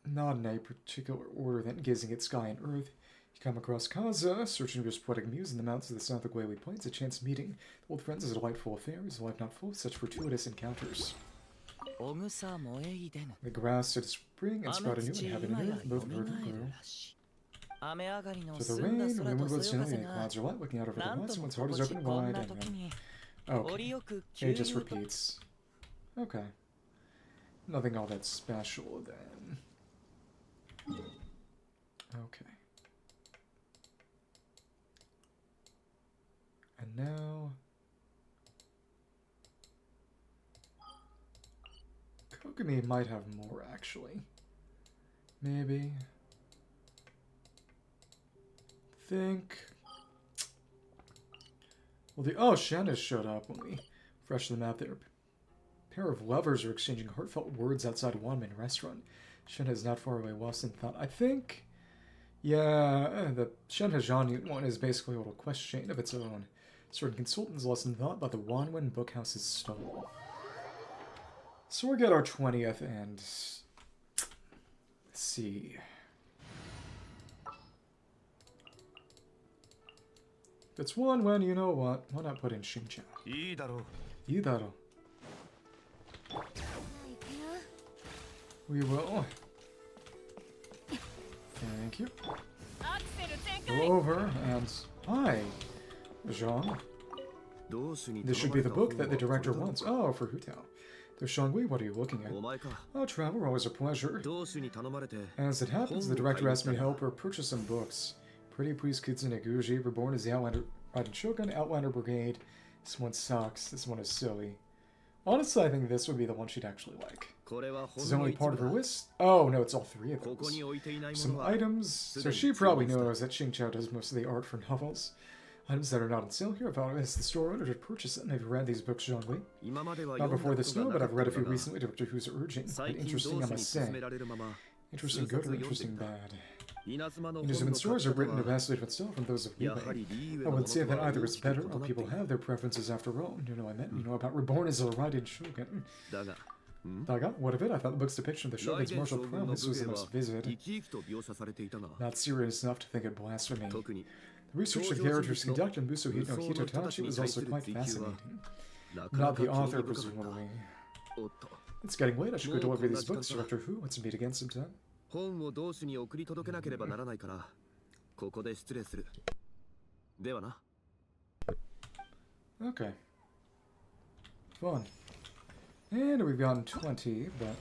S1: not in a particular order then, gazing at sky and earth. You come across Kaza, searching for his poetic muse in the mountains of the south of Guili Plains. A chance meeting. The old friends is a delightful affair. Is life not full of such fortuitous encounters? The grass did spring and sprout anew, and heaven and earth both heard and grew. So the rain, the wind blows gently, and the clouds are light, looking out over the woods, and one's heart is open wide, and... Okay. It just repeats. Okay. Nothing all that special, then. Okay. And now... Kokomi might have more, actually. Maybe. Think... Well, oh, Shen has showed up when we freshen the map there. A pair of lovers are exchanging heartfelt words outside a one-man restaurant. Shen is not far away. Watson thought, I think... Yeah, the Shen Hejian one is basically a little quest chain of its own. Certain consultants lost in thought about the Wanwen Bookhouse's stall. So we'll get our 20th and... Let's see... If it's Wanwen, you know what? Why not put in Xingqiao? いいだろう. We will. Thank you. Go over and... Hi, Jean. This should be the book that the director wants. Oh, for Hu Tao. There's Shangui, what are you looking at? Oh, travel, always a pleasure. As it happens, the director asked me to help her purchase some books. Pretty Priest Kitsune Guji, reborn as the Outlander Riding Shogun, Outlander Brigade. This one sucks. This one is silly. Honestly, I think this would be the one she'd actually like. This is only part of her list. Oh, no, it's all three of those. Some items. So she probably knows that Xingqiao does most of the art for novels. Items that are not on sale here. If I was the store owner to purchase it, and have you read these books, Zhongli? Not before the snow, but I've read a few recently. Doctor Who's urging. But interesting, I must say. Interesting good or interesting bad? Inazuman stores are written to vastly different style from those of Wii. I would say that either is better, or people have their preferences after all. You know, I meant, you know about Reborn as a Raiden Shogun. Daga, what of it? I thought the book's depiction of the Shogun's martial prowess was the most vivid. Not serious enough to think it blasphemy. The research the characters conduct in Busohito no Hitotachi was also quite fascinating. Not the author, presumably. It's getting late, I should go deliver these books. Director Who wants to meet again sometime. Okay. Fun. And we've gotten 20, but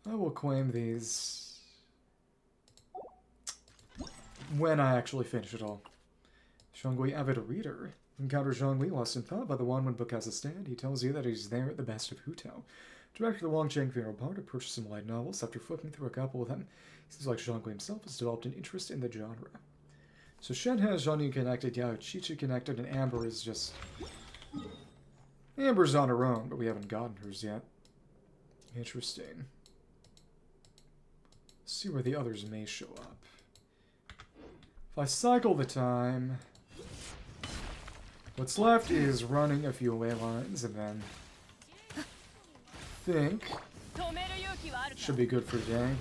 S1: I will claim these when I actually finish it all. Zhongli, avid reader. Encounter Zhongli lost in thought by the Wanwen book has a stand. He tells you that he's there at the best of Hu Tao. Director the Wangchang funeral bar to purchase some light novels. After flipping through a couple of them, it seems like Zhongli himself has developed an interest in the genre. So Shen has Zhongli connected, Yao Chichi connected, and Amber is just... Amber's on her own, but we haven't gotten hers yet. Interesting. Let's see where the others may show up. If I cycle the time... What's left is running a few away lines, and then... I think... Should be good for today.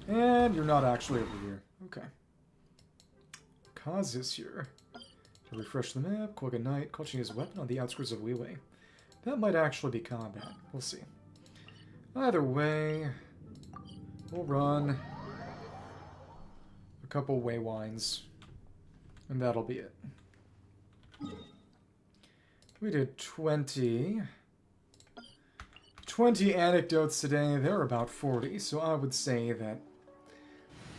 S1: And you're not actually over here. Okay. Kaz is here. To refresh the map, quick at night, clutching his weapon on the outskirts of Weiwei. That might actually be combat. We'll see. Either way, we'll run a couple Waywines, and that'll be it. We did 20 anecdotes today. They're about 40, so I would say that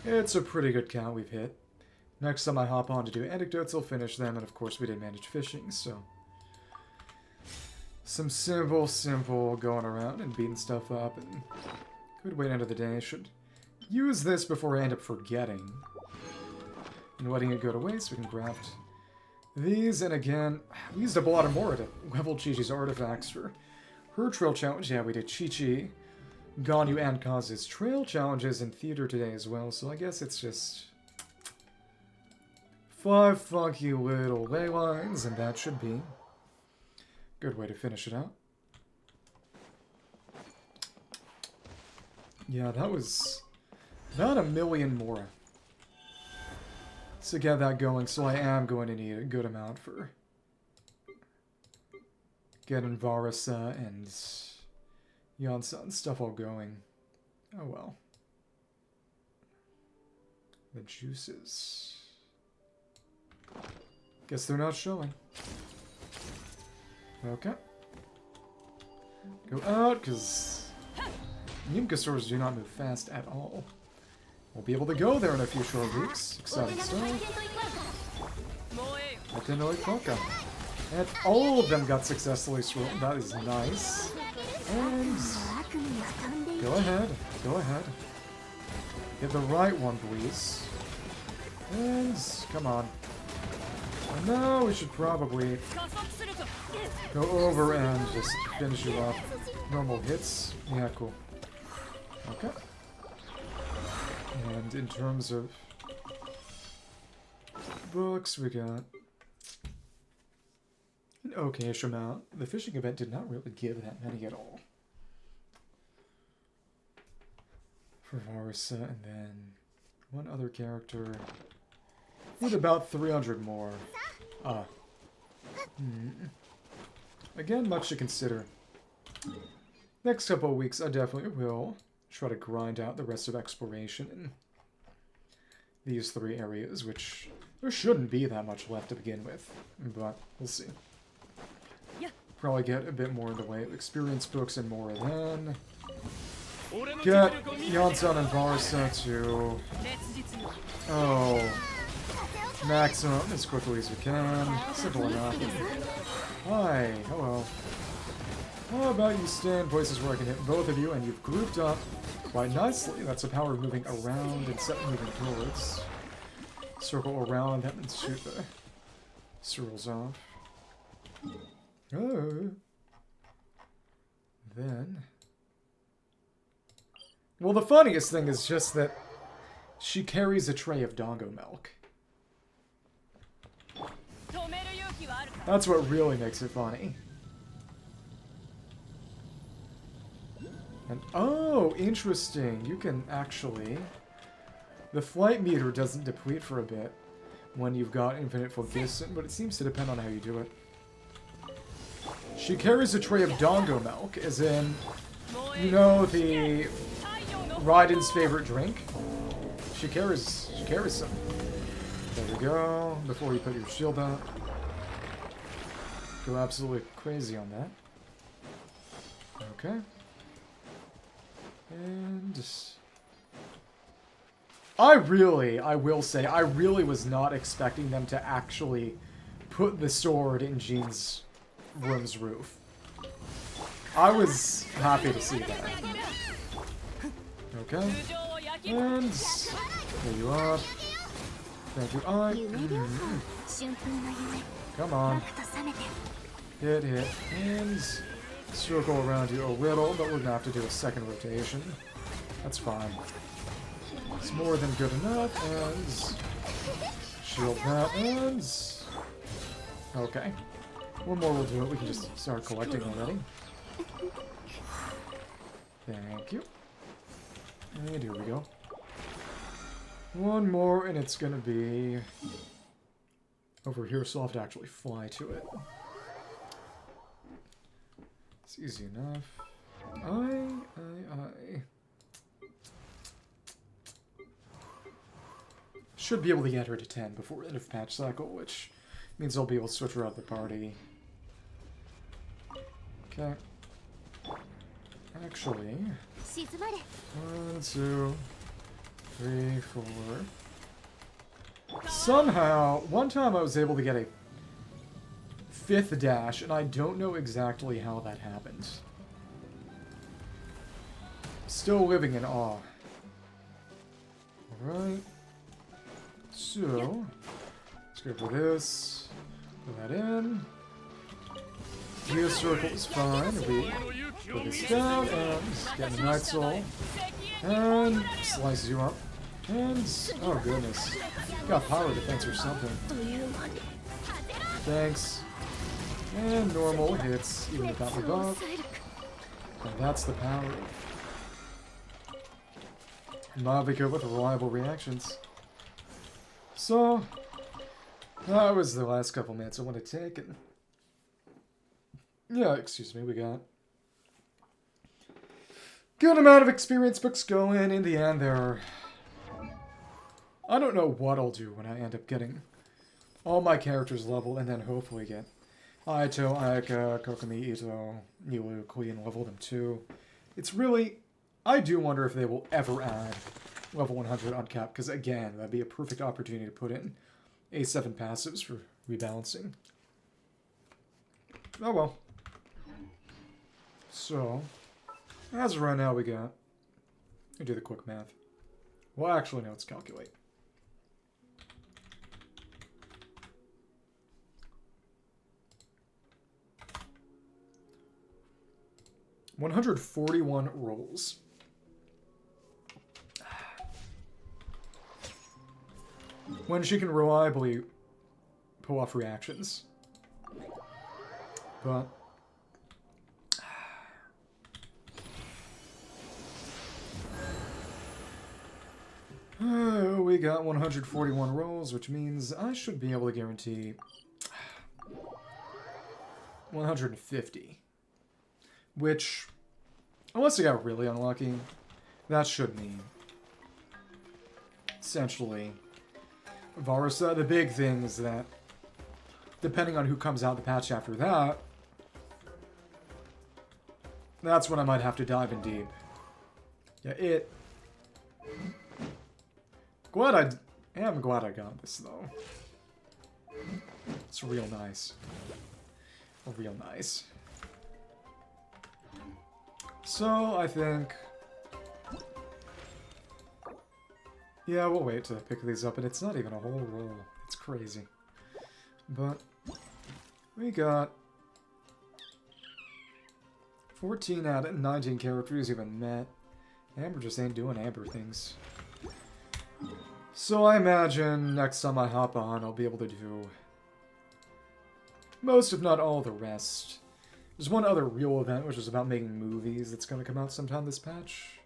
S1: it's a pretty good count we've hit. Next time I hop on to do anecdotes, I'll finish them, and of course we did manage fishing, so... Some simple going around and beating stuff up, and good way to end of the day. I should use this before I end up forgetting. And letting it go to waste, we can craft these, and again, we used up a lot of more to level Chi-Chi's artifacts for her trail challenge. Yeah, we did Chi-Chi, Ganyu, and Kaz's trail challenges in theater today as well, so I guess it's just... 5 funky little ley lines, and that should be good way to finish it out. Yeah, that was about 1 million more to get that going, so I am going to need a good amount for getting Varasa and Yansa and stuff all going. Oh well. The juices. Guess they're not showing. Okay. Go out, because Yumka stores do not move fast at all. We'll be able to go there in a few short weeks. Exciting stuff. And all of them got successfully sworn. That is nice. And go ahead. Get the right one, please. And come on. And now we should probably go over and just finish you up. Normal hits. Yeah, cool. Okay. And in terms of books, we got an okayish amount. The fishing event did not really give that many at all. For Varsa, and then one other character with about 300 more. Again, much to consider. Next couple of weeks, I definitely will try to grind out the rest of exploration in these 3 areas, which there shouldn't be that much left to begin with, but we'll see. Probably get a bit more in the way of experience books and more than get Yonsan and Varsa to maximum as quickly as we can. Simple enough. Hi, hello. How about you stay in places where I can hit both of you, and you've grouped up quite nicely. That's the power of moving around instead of moving towards. Circle around them and shoot the swirls off. Oh. Then... well, the funniest thing is just that she carries a tray of dongo milk. That's what really makes it funny. And, oh, interesting. You can actually... the flight meter doesn't deplete for a bit when you've got infinite phlogiston, but it seems to depend on how you do it. She carries a tray of dongo milk, as in, you know, the Raiden's favorite drink? She carries some. There we go. Before you put your shield out. Go absolutely crazy on that. Okay. And... I will say, I really was not expecting them to actually put the sword in Jean's room's roof. I was happy to see that. Okay. And... there you are. Thank you. Come on. Hit. And... circle around you a little, but we're gonna have to do a second rotation. That's fine. It's more than good enough, and... shield that, and... okay. One more will do it. We can just start collecting already. Thank you. And here we go. One more, and it's gonna be... over here, so I'll have to actually fly to it. It's easy enough. Should be able to get her to 10 before end of patch cycle, which means I'll be able to switch her out of the party. Okay. Actually... 1, 2, 3, 4... somehow, one time I was able to get a 5th dash, and I don't know exactly how that happened. Still living in awe. Alright. So, let's go for this. Put that in. Geo circle is fine. We put this down and get the Night Soul. And slices you up. And, oh goodness. Got power defense or something. Thanks. And normal hits, even without the buff. And that's the power of Mavica with reliable reactions. So, that was the last couple minutes I want to take. And yeah, excuse me, we got good amount of experience books going. In the end, there are... I don't know what I'll do when I end up getting all my characters leveled, and then hopefully get Aito, Ayaka, Kokomi, Ito, Nilu, Queen, level them too. It's really... I do wonder if they will ever add level 100 on cap, because again, that'd be a perfect opportunity to put in A7 passives for rebalancing. Oh well. So, as of right now, we got... I do the quick math. Well, actually, no, let's calculate. 141 rolls. When she can reliably pull off reactions. But... we got 141 rolls, which means I should be able to guarantee 150. Which, unless I got really unlucky, that should mean essentially Varusa. The big thing is that depending on who comes out the patch after that, that's when I might have to dive in deep. Yeah, I am glad I got this, though. It's real nice. Real nice. So, I think... yeah, we'll wait to pick these up, and it's not even a whole roll. It's crazy. But, we got 14 out of 19 characters even met. Amber just ain't doing Amber things. So I imagine next time I hop on, I'll be able to do most, if not all, the rest. There's one other real event, which is about making movies, that's going to come out sometime this patch.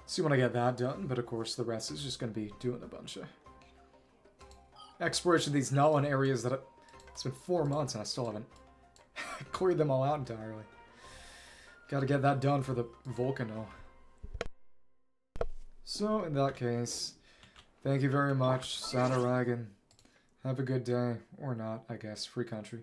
S1: See when I get that done, but of course the rest is just going to be doing a bunch of exploration of these known areas that it's been 4 months and I still haven't cleared them all out entirely. Gotta get that done for the Volcano. So, in that case, thank you very much, Saturagan. Have a good day. Or not, I guess. Free country.